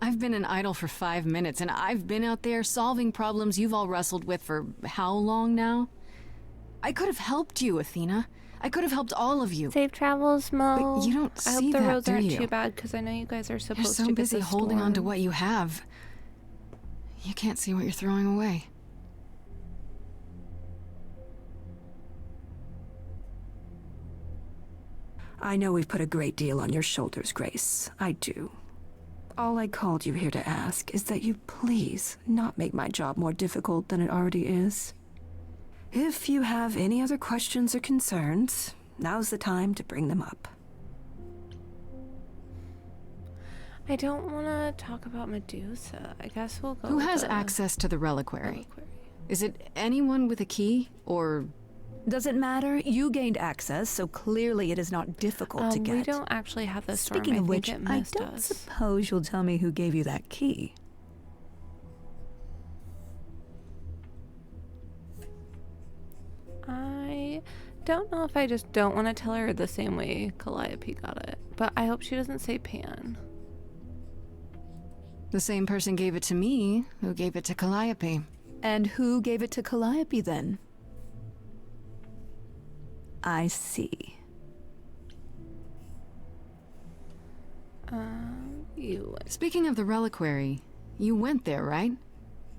I've been an idol for 5 minutes, and I've been out there solving problems you've all wrestled with for how long now? I could have helped you, Athena. I could have helped all of you. Safe travels, Mo. But you don't I hope see the that, roads do aren't you? too bad because I know you guys are You're supposed so to busy get the holding on to storm. what you have. You can't see what you're throwing away. I know we've put a great deal on your shoulders, Grace. I do. All I called you here to ask is that you please not make my job more difficult than it already is. If you have any other questions or concerns, now's the time to bring them up. I don't want to talk about Medusa. I guess we'll go Who with has the access to the reliquary? Is it anyone with a key, or... Does it matter? You gained access, so clearly it is not difficult to get. We don't actually have the storm. Speaking of which, it I missed don't us. suppose you'll tell me who gave you that key. I don't know if I just don't want to tell her the same way Calliope got it, but I hope she doesn't say Pan. The same person gave it to me who gave it to Calliope. And who gave it to Calliope then? I see. You. Speaking of the reliquary, you went there, right?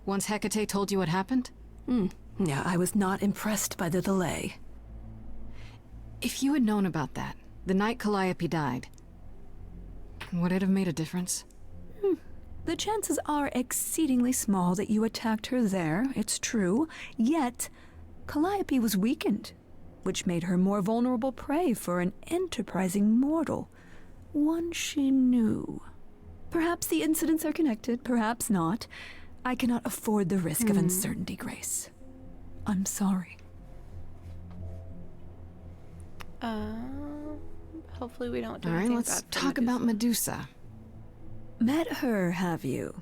Once Hecate told you what happened? Yeah, I was not impressed by the delay. If you had known about that, the night Calliope died, would it have made a difference? The chances are exceedingly small that you attacked her there, it's true. Yet, Calliope was weakened, which made her more vulnerable prey for an enterprising mortal. One she knew. Perhaps the incidents are connected, perhaps not. I cannot afford the risk of uncertainty, Grace. I'm sorry. Hopefully we don't do All right, anything let's bad for talk about Medusa. Met her, have you?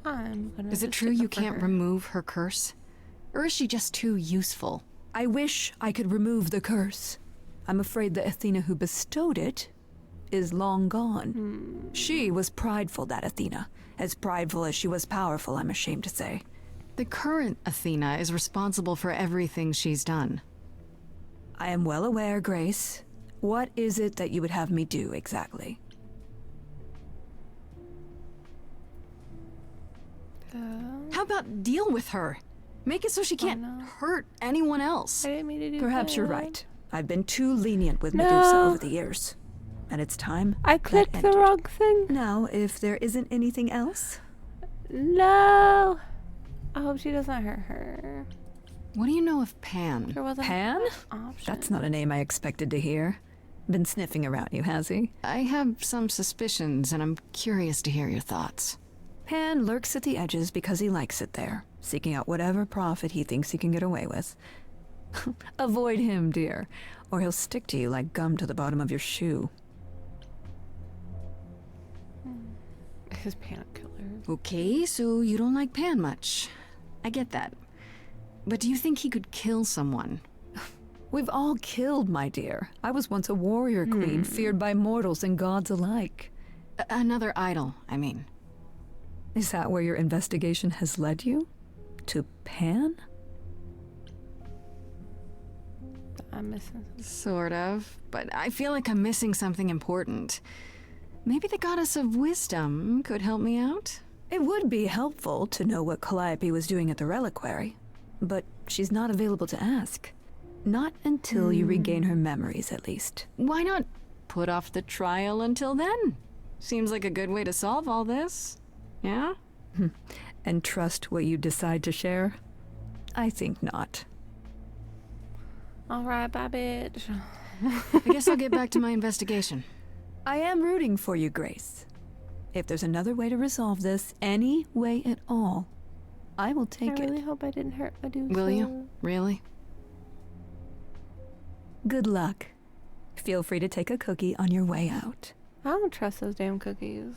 I'm gonna Is it just true stick you up for can't her. remove her curse? Or is she just too useful? I wish I could remove the curse. I'm afraid the Athena who bestowed it is long gone. She was prideful, that Athena. As prideful as she was powerful, I'm ashamed to say. The current Athena is responsible for everything she's done. I am well aware, Grace. What is it that you would have me do exactly? How about deal with her? Make it so she can't hurt anyone else. I didn't mean to do Perhaps you're that. right. I've been too lenient with No. Medusa over the years. And it's time I that clicked the ended. wrong thing. Now, if there isn't anything else... No. I hope she doesn't hurt her. What do you know of Pan? There wasn't Pan? an option. That's not a name I expected to hear. Been sniffing around you, has he? I have some suspicions, and I'm curious to hear your thoughts. Pan lurks at the edges because he likes it there, seeking out whatever profit he thinks he can get away with. Avoid him, dear, or he'll stick to you like gum to the bottom of your shoe. His Pan killer. Okay, so you don't like Pan much. I get that. But do you think he could kill someone? We've all killed, my dear. I was once a warrior queen, feared by mortals and gods alike. Another idol, I mean. Is that where your investigation has led you? To Pan? I'm missing something. Sort of, but I feel like I'm missing something important. Maybe the goddess of wisdom could help me out? It would be helpful to know what Calliope was doing at the reliquary, but she's not available to ask. Not until you regain her memories, at least. Why not put off the trial until then? Seems like a good way to solve all this. Yeah? And trust what you decide to share? I think not. All right, bye, bitch. I guess I'll get back to my investigation. I am rooting for you, Grace. If there's another way to resolve this, any way at all, I will take it. I really hope I didn't hurt Medusa. Will you? Really? Good luck. Feel free to take a cookie on your way out. I don't trust those damn cookies.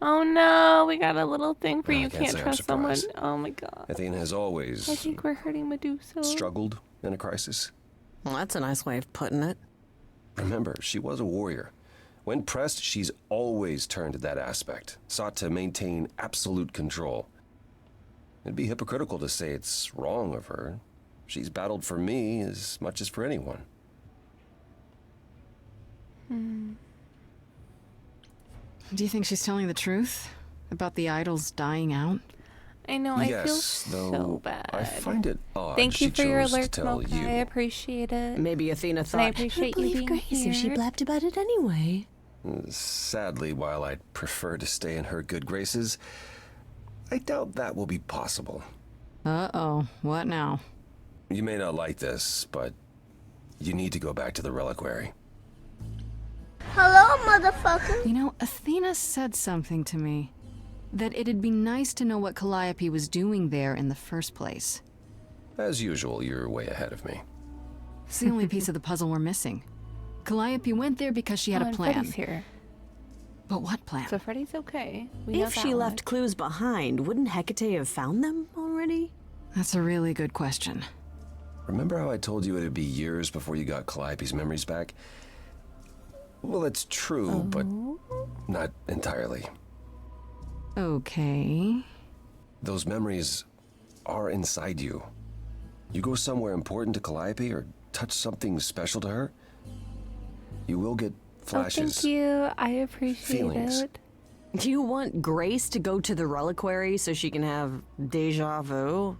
Oh no, we got a little thing for you can't trust someone. Oh my god. Athena has always I think we're hurting Medusa. struggled in a crisis. Well, that's a nice way of putting it. Remember, she was a warrior. When pressed, she's always turned to that aspect, sought to maintain absolute control. It'd be hypocritical to say it's wrong of her. She's battled for me as much as for anyone. Do you think she's telling the truth? About the idols dying out? I know, I feel so bad. I find it odd Thank you she for your chose to alert, tell Mocha. you. I appreciate it. Maybe Athena And thought, I appreciate you being Grace here. if she blabbed about it anyway. Sadly, while I'd prefer to stay in her good graces, I doubt that will be possible. Uh-oh, what now? You may not like this, but you need to go back to the reliquary. Hello, motherfucker. You know, Athena said something to me. That it'd be nice to know what Calliope was doing there in the first place. As usual, you're way ahead of me. It's the only piece of the puzzle we're missing. Calliope went there because she had a and plan. Freddy's here. But what plan? So Freddy's okay. We know If that she one. left clues behind, wouldn't Hecate have found them already? That's a really good question. Remember how I told you it'd be years before you got Calliope's memories back? Well, it's true, but not entirely. Okay. Those memories are inside you. You go somewhere important to Calliope or touch something special to her, you will get flashes. Oh, thank you. I appreciate feelings. it. Do you want Grace to go to the reliquary so she can have deja vu?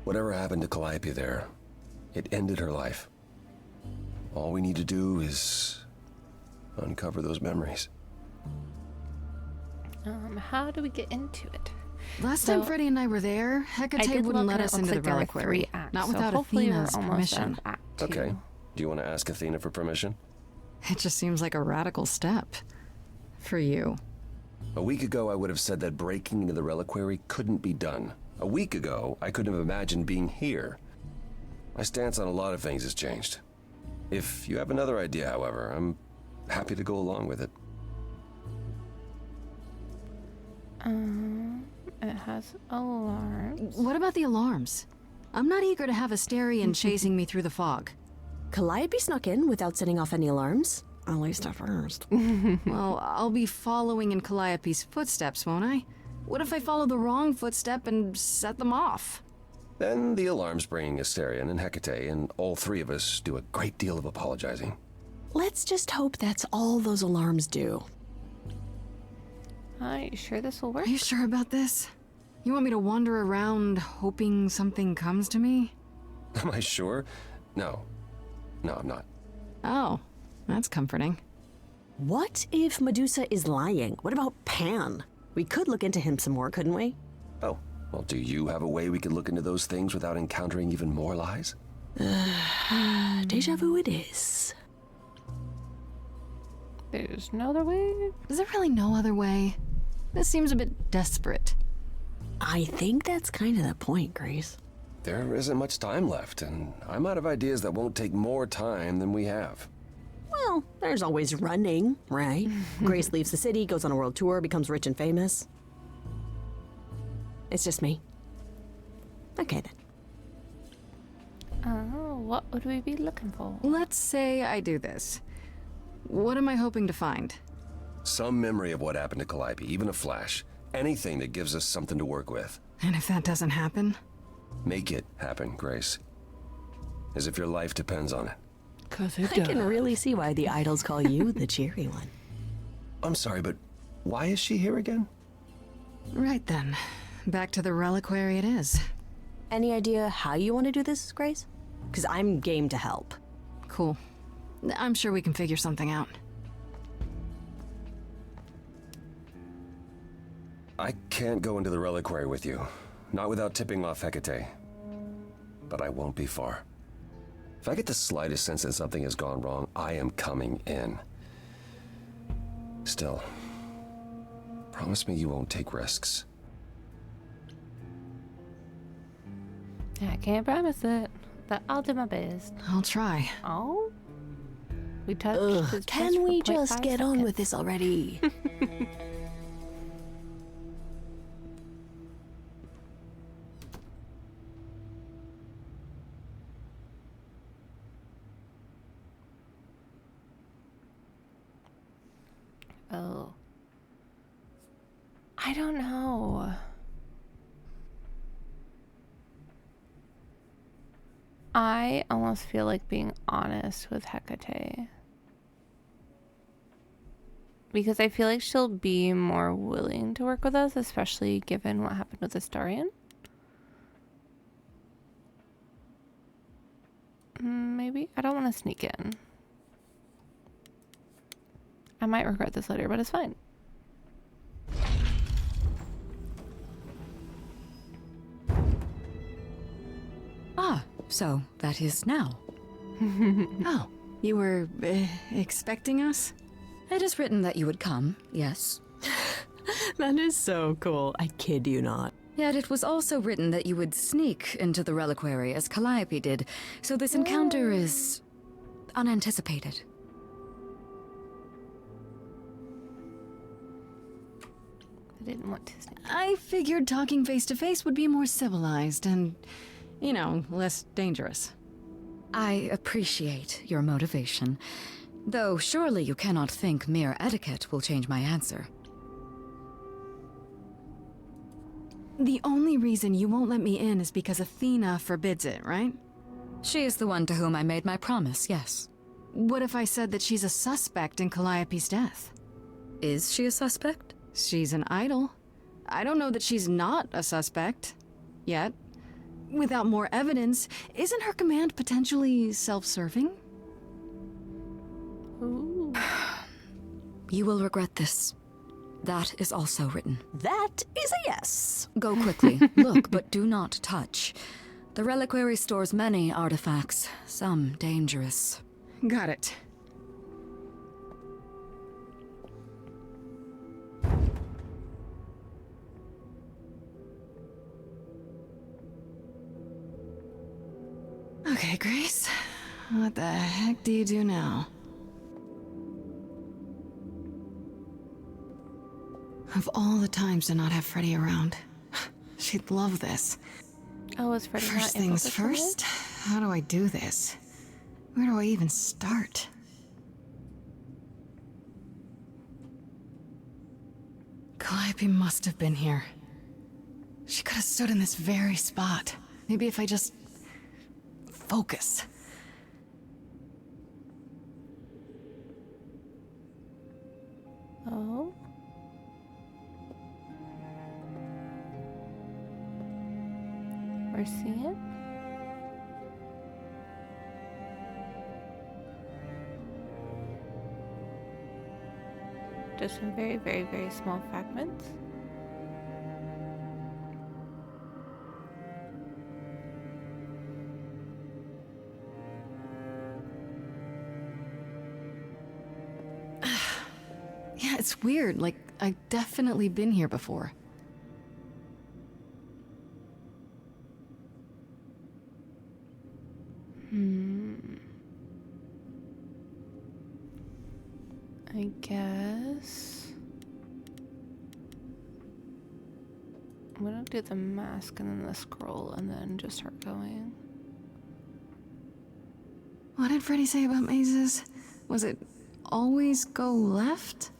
Whatever happened to Calliope there, it ended her life. All we need to do is uncover those memories. How do we get into it? Last time Freddy and I were there, Hecate wouldn't let us into the reliquary. Not without Athena's permission. Okay. Do you want to ask Athena for permission? It just seems like a radical step. For you. A week ago, I would have said that breaking into the reliquary couldn't be done. A week ago, I couldn't have imagined being here. My stance on a lot of things has changed. If you have another idea, however, I'm happy to go along with it. It has alarms. What about the alarms? I'm not eager to have Asterion chasing me through the fog. Calliope snuck in without setting off any alarms. At least at first. Well, I'll be following in Calliope's footsteps, won't I? What if I follow the wrong footstep and set them off? Then the alarms bring Asterion and Hecate, and all three of us do a great deal of apologizing. Let's just hope that's all those alarms do. Are you sure this will work? Are you sure about this? You want me to wander around hoping something comes to me? Am I sure? No. No, I'm not. Oh, that's comforting. What if Medusa is lying? What about Pan? We could look into him some more, couldn't we? Oh, well, do you have a way we could look into those things without encountering even more lies? Deja vu it is. There's no other way? Is there really no other way? This seems a bit desperate. I think that's kind of the point, Grace. There isn't much time left, and I'm out of ideas that won't take more time than we have. Well, there's always running, right? Grace leaves the city, goes on a world tour, becomes rich and famous. It's just me. Okay then. Oh, what would we be looking for? Let's say I do this. What am I hoping to find? Some memory of what happened to Calliope, even a flash. Anything that gives us something to work with. And if that doesn't happen? Make it happen, Grace. As if your life depends on it. 'Cause I can really see why the idols call you the cheery one. I'm sorry, but why is she here again? Right then. Back to the reliquary it is. Any idea how you want to do this, Grace? Because I'm game to help. Cool. I'm sure we can figure something out. I can't go into the reliquary with you. Not without tipping off Hecate. But I won't be far. If I get the slightest sense that something has gone wrong, I am coming in. Still, promise me you won't take risks. I can't promise it, but I'll do my best. I'll try. Oh? We touched his chest Can we for just 0.5 get on seconds. with this already? Oh. I don't know. I almost feel like being honest with Hecate. Because I feel like she'll be more willing to work with us, especially given what happened with Astarion. Maybe. I don't want to sneak in. I might regret this later, but it's fine. Ah, so that is now. Oh, you were expecting us? It is written that you would come, yes. That is so cool. I kid you not. Yet it was also written that you would sneak into the reliquary as Calliope did, so this encounter is unanticipated. I didn't want to sneak. I figured talking face to face would be more civilized and, you know, less dangerous. I appreciate your motivation, though surely you cannot think mere etiquette will change my answer. The only reason you won't let me in is because Athena forbids it, right? She is the one to whom I made my promise, yes. What if I said that she's a suspect in Calliope's death? Is she a suspect? She's an idol. I don't know that she's not a suspect. Yet. Without more evidence, isn't her command potentially self-serving? Ooh. You will regret this. That is also written. That is a yes. Go quickly. Look, but do not touch. The reliquary stores many artifacts, some dangerous. Got it. Okay, Grace. What the heck do you do now? Of all the times to not have Freddy around, she'd love this. Oh, is Freddy First not able things to come in? first, how do I do this? Where do I even start? Calliope must have been here. She could have stood in this very spot. Maybe if I just focus. Oh. We're seeing. Just some very, very, very small fragments. Yeah, it's weird. Like, I've definitely been here before. I guess I'm gonna do the mask and then the scroll and then just start going. What did Freddy say about mazes? Was it always go left?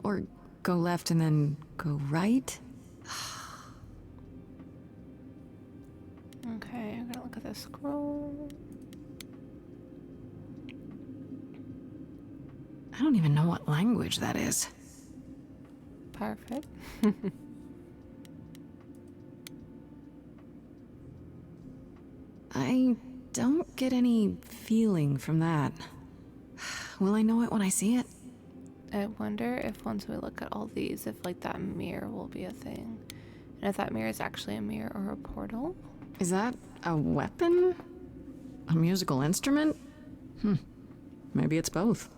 Or go left and then go right? Okay, I'm gonna look at the scroll. I don't even know what language that is. Perfect. I don't get any feeling from that. Will I know it when I see it? I wonder if once we look at all these, if like that mirror will be a thing. And if that mirror is actually a mirror or a portal. Is that a weapon? A musical instrument? Maybe it's both.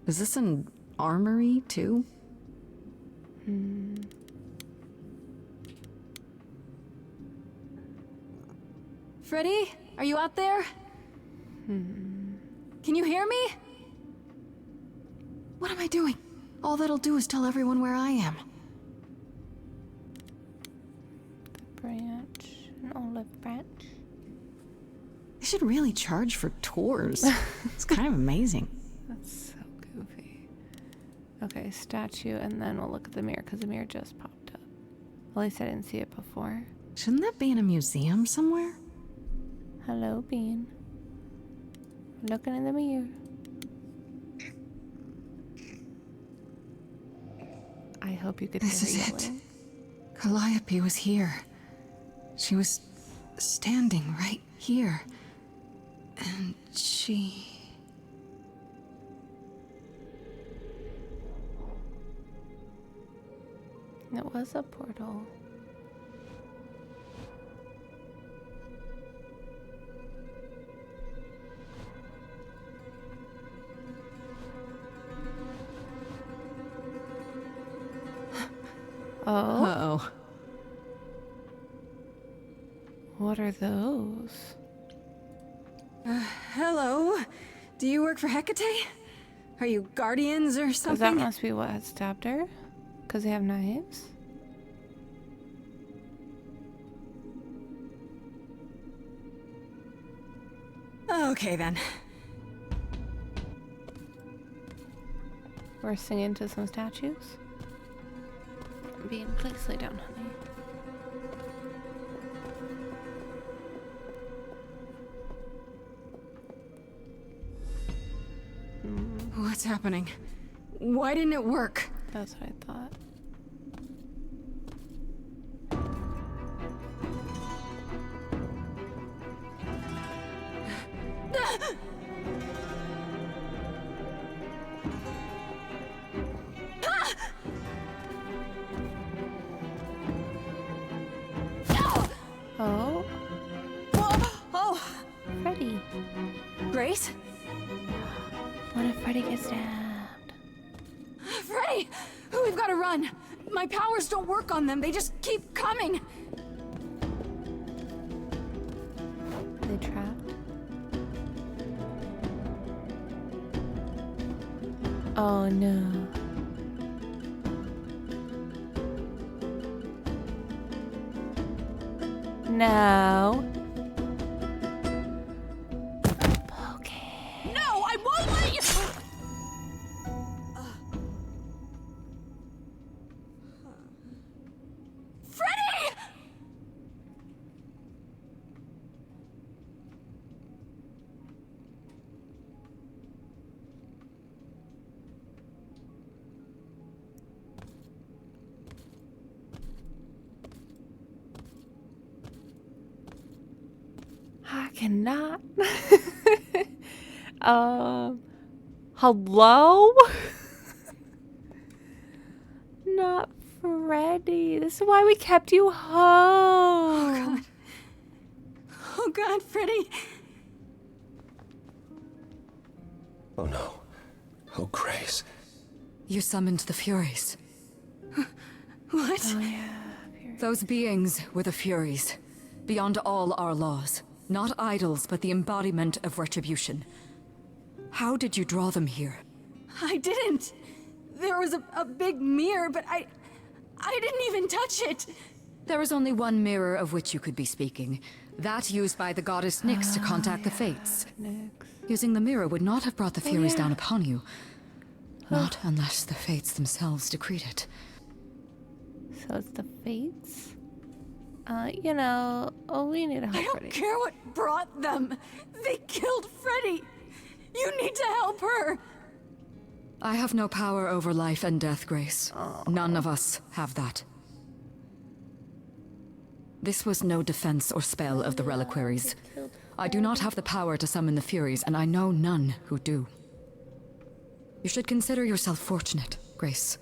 Is this an armory, too? Freddy, are you out there? Can you hear me? What am I doing? All that'll do is tell everyone where I am. The branch, an olive branch. They should really charge for tours. It's kind of amazing. That's so goofy. Okay, statue, and then we'll look at the mirror because the mirror just popped up. At least I didn't see it before. Shouldn't that be in a museum somewhere? Hello, Bean. Looking in the mirror. I hope you could hear This is her it. yelling. Calliope was here. She was standing right here. And she... It was a portal. Oh. Uh-oh. What are those? Hello? Do you work for Hecate? Are you guardians or Because something? that must be what had stabbed her. Because they have knives. Okay, then. We're singing to some statues. Bean, please lay down, honey. What's happening? Why didn't it work? That's what I thought. Oh. Oh! Freddy. Grace? What if Freddy gets stabbed? Freddy! We've got to run! My powers don't work on them, they just keep coming! Are they trapped? Oh no. No. Okay. No, I won't let you! Freddy! I cannot. Hello? Not Freddy. This is why we kept you home. Oh god. Oh god, Freddy. Oh no. Oh, Grace. You summoned the Furies. What? Oh yeah. Those beings were the Furies. Beyond all our laws. Not idols, but the embodiment of retribution. How did you draw them here? I didn't. There was a big mirror, but I didn't even touch it. There is only one mirror of which you could be speaking. That used by the goddess Nyx to contact the Fates. Using the mirror would not have brought the Furies down upon you. Not unless the Fates themselves decreed it. So it's the Fates? You know, we need to help I don't Freddy. care what brought them. They killed Freddy. You need to help her. I have no power over life and death, Grace. None of us have that. This was no defense or spell of the reliquaries. I do not have the power to summon the Furies, and I know none who do. You should consider yourself fortunate, Grace.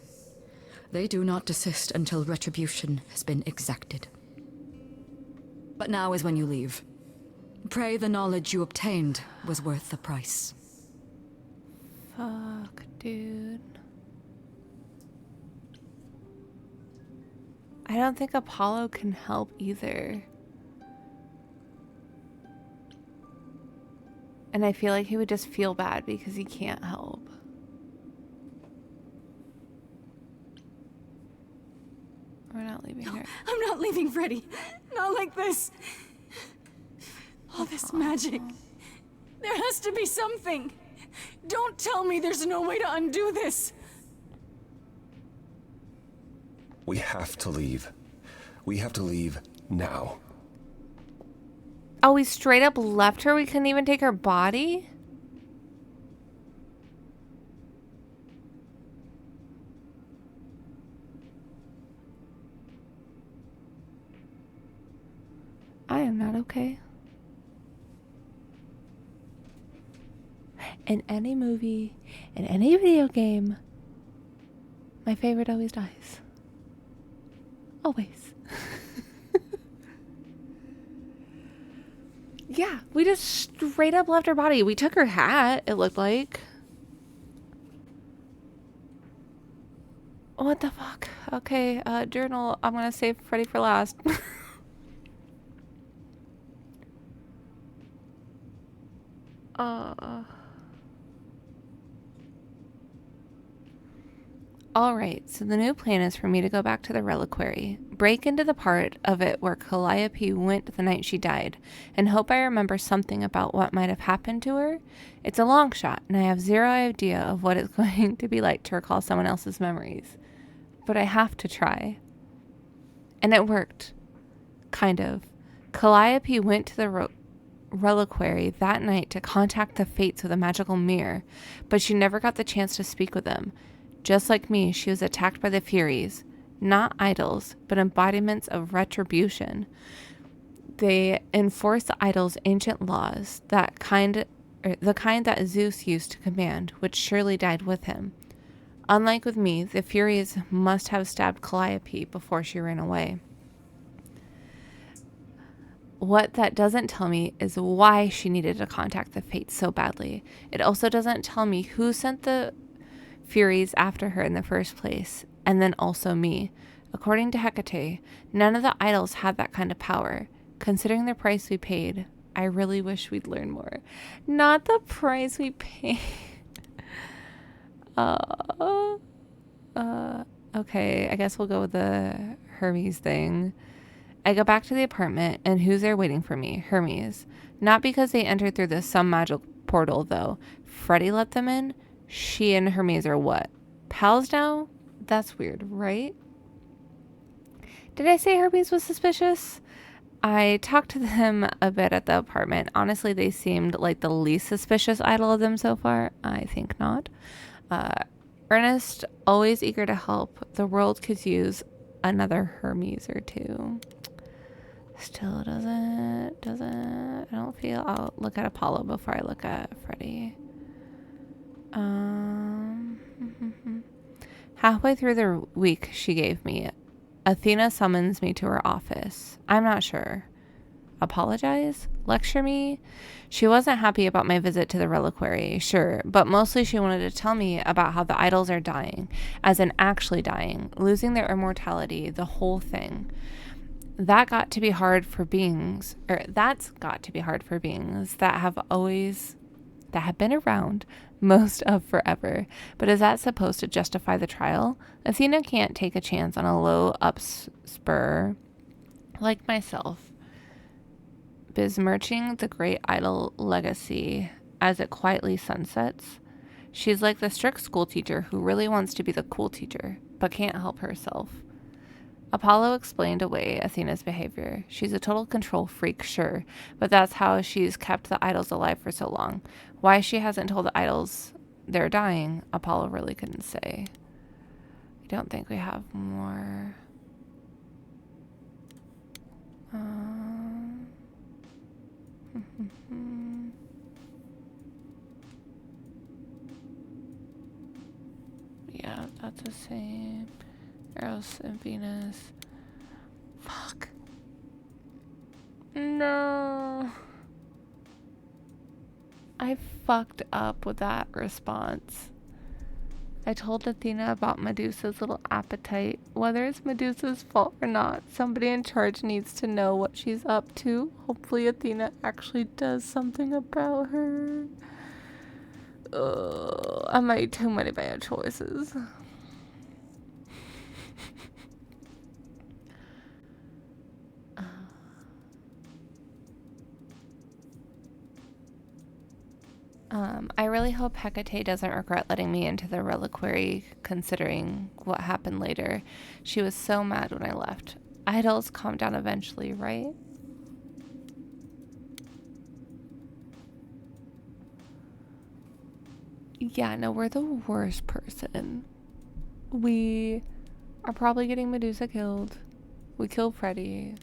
They do not desist until retribution has been exacted. But now is when you leave. Pray the knowledge you obtained was worth the price. Fuck, dude. I don't think Apollo can help either. And I feel like he would just feel bad because he can't help. We're not leaving her. I'm not leaving Freddy. Not like this. All this magic. There has to be something. Don't tell me there's no way to undo this. We have to leave. We have to leave now. Oh, we straight up left her? We couldn't even take her body? I am not okay. In any movie, in any video game, my favorite always dies. Always. Yeah, we just straight up left her body. We took her hat, it looked like. What the fuck? Okay, journal. I'm gonna save Freddy for last. Alright, so the new plan is for me to go back to the reliquary, break into the part of it where Calliope went the night she died, and hope I remember something about what might have happened to her. It's a long shot, and I have zero idea of what it's going to be like to recall someone else's memories. But I have to try. And it worked. Kind of. Calliope went to the reliquary that night to contact the Fates with a magical mirror, but she never got the chance to speak with them. Just like me, she was attacked by the Furies. Not idols, but embodiments of retribution. They enforce the idol's ancient laws, the kind that Zeus used to command, which surely died with him. Unlike with me, the Furies must have stabbed Calliope before she ran away. What that doesn't tell me is why she needed to contact the Fates so badly. It also doesn't tell me who sent the Furies after her in the first place, and then also me. According to Hecate, none of the idols had that kind of power. Considering the price we paid, I really wish we'd learn more. Not the price we paid. Okay, I guess we'll go with the Hermes thing. I go back to the apartment, and who's there waiting for me? Hermes. Not because they entered through some magic portal, though. Freddy let them in. She and Hermes are what? Pals now? That's weird, right? Did I say Hermes was suspicious? I talked to them a bit at the apartment. Honestly, they seemed like the least suspicious idol of them so far. I think not. Ernest, always eager to help. The world could use another Hermes or two. Still doesn't. I don't feel. I'll look at Apollo before I look at Freddy. Halfway through the week she gave me, Athena summons me to her office. I'm not sure. Apologize? Lecture me? She wasn't happy about my visit to the reliquary, sure, but mostly she wanted to tell me about how the idols are dying, as in actually dying, losing their immortality, the whole thing. That's got to be hard for beings that have always that have been around most of forever. But is that supposed to justify the trial? Athena can't take a chance on a low upspur like myself, besmirching the great idol legacy as it quietly sunsets. She's like the strict school teacher who really wants to be the cool teacher, but can't help herself. Apollo explained away Athena's behavior. She's a total control freak, sure, but that's how she's kept the idols alive for so long. Why she hasn't told the idols they're dying, Apollo really couldn't say. I don't think we have more. Yeah, that's the same. Eros and Venus. Fuck. No. I fucked up with that response. I told Athena about Medusa's little appetite. Whether it's Medusa's fault or not, somebody in charge needs to know what she's up to. Hopefully Athena actually does something about her. I made too many bad choices. I really hope Hecate doesn't regret letting me into the reliquary, considering what happened later. She was so mad when I left. Idols calm down eventually, right? Yeah, no, we're the worst person. We are probably getting Medusa killed. We killed Freddy.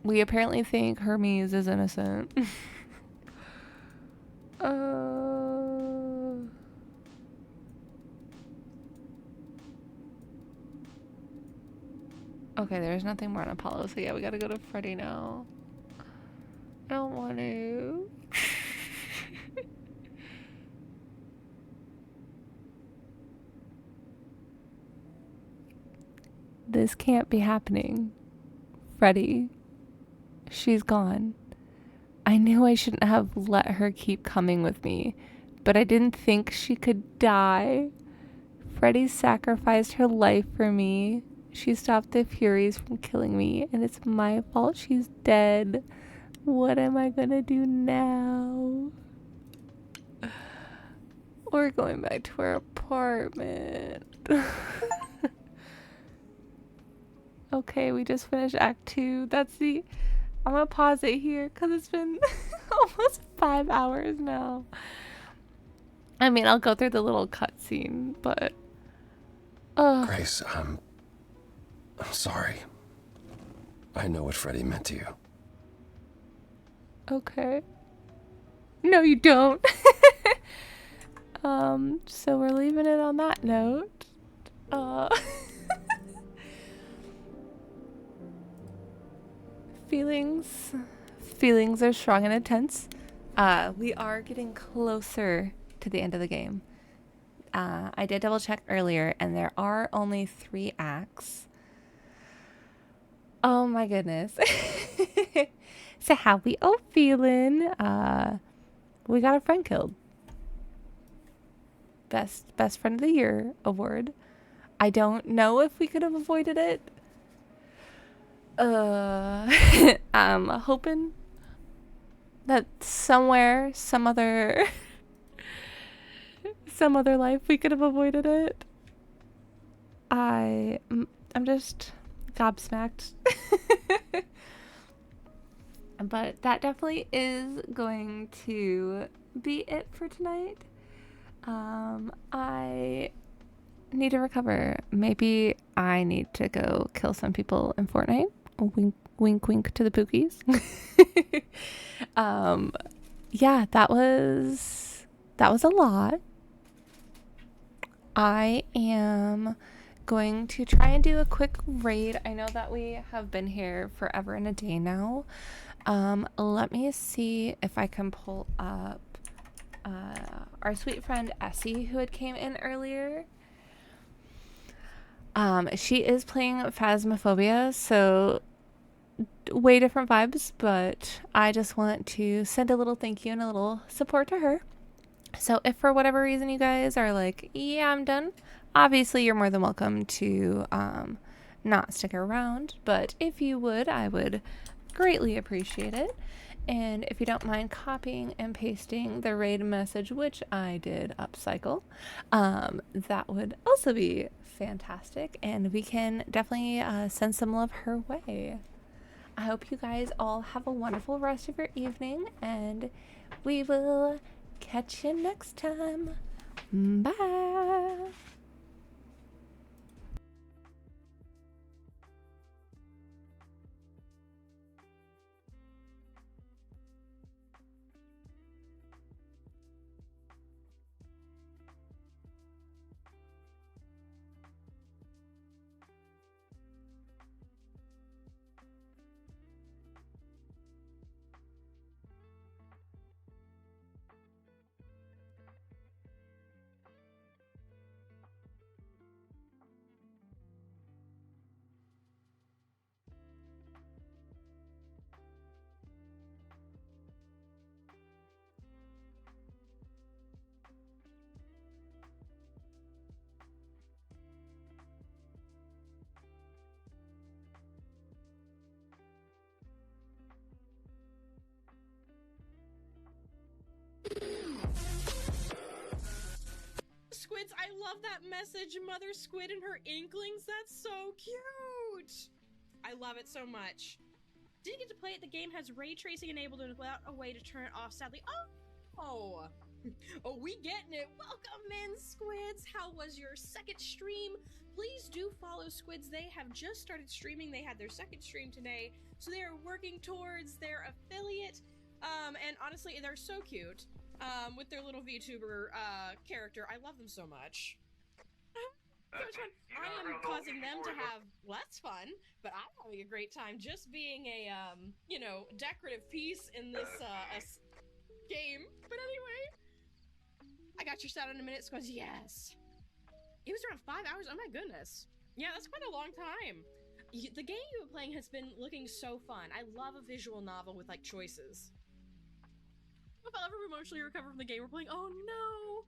We apparently think Hermes is innocent. Okay, there's nothing more on Apollo, so yeah, we gotta go to Freddy now. I don't want to. This can't be happening. Freddy. She's gone. I knew I shouldn't have let her keep coming with me, but I didn't think she could die. Freddy sacrificed her life for me. She stopped the Furies from killing me, and it's my fault she's dead. What am I gonna do now? We're going back to our apartment. Okay, we just finished Act 2. That's the... I'm gonna pause it here because it's been almost 5 hours now. I mean, I'll go through the little cutscene, but... Grace, I'm sorry. I know what Freddy meant to you. Okay. No, you don't. So we're leaving it on that note. Feelings are strong and intense. We are getting closer to the end of the game. I did double check earlier, and there are only 3 acts. Oh my goodness. So how we all feeling? We got a friend killed. Best friend of the year award. I don't know if we could have avoided it. I'm hoping that somewhere, some other life we could have avoided it. I'm just gobsmacked. But that definitely is going to be it for tonight. I need to recover. Maybe I need to go kill some people in Fortnite. Wink, wink, wink to the Pookies. Yeah, that was a lot. I am going to try and do a quick raid. I know that we have been here forever and a day now. Let me see if I can pull up our sweet friend Essie, who had came in earlier. She is playing Phasmophobia, so way different vibes, but I just want to send a little thank you and a little support to her. So if for whatever reason you guys are like, yeah, I'm done, obviously you're more than welcome to not stick around. But if you would, I would greatly appreciate it. And if you don't mind copying and pasting the raid message, which I did upcycle, that would also be fantastic. And we can definitely send some love her way. I hope you guys all have a wonderful rest of your evening, and we will catch you next time. Bye. Squids, I love that message, Mother Squid and her inklings. That's so cute. I love it so much. Didn't get to play it. The game has ray tracing enabled and without a way to turn it off, sadly. Oh, we getting it. Welcome in, Squids. How was your second stream? Please do follow Squids. They have just started streaming. They had their second stream today, so they are working towards their affiliate. And honestly, they're so cute. With their little VTuber character. I love them so much. So much fun. I am causing them to have less fun, but I'm having a great time just being a, decorative piece in this game. But anyway, I got your sound in a minute, Squaz. Yes. It was around 5 hours. Oh my goodness. Yeah, that's quite a long time. The game you've been playing has been looking so fun. I love a visual novel with, choices. If I'll ever emotionally recover from the game we're playing. Oh no!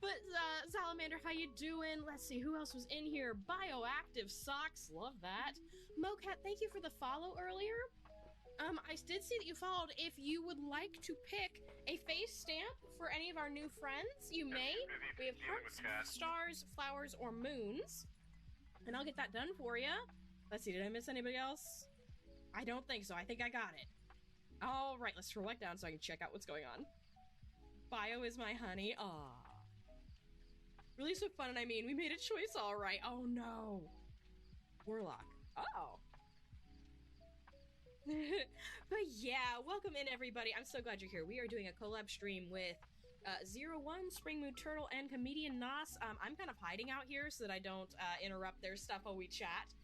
But Salamander, how you doing? Let's see, who else was in here? Bioactive Socks, love that. Mocat, thank you for the follow earlier. I did see that you followed. If you would like to pick a face stamp for any of our new friends, you may. We have hearts, stars, flowers, or moons. And I'll get that done for you. Let's see, did I miss anybody else? I don't think so. I think I got it. All right, let's scroll back down so I can check out what's going on. Bio is my honey. Aww. Really so fun, and I mean, we made a choice all right. Oh no. Warlock. Oh. But yeah, welcome in everybody. I'm so glad you're here. We are doing a collab stream with 01, Spring Mood Turtle, and Comedian Nos. I'm kind of hiding out here so that I don't interrupt their stuff while we chat.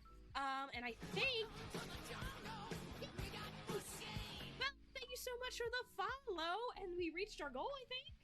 And I think... Well, thank you so much for the follow, and we reached our goal, I think.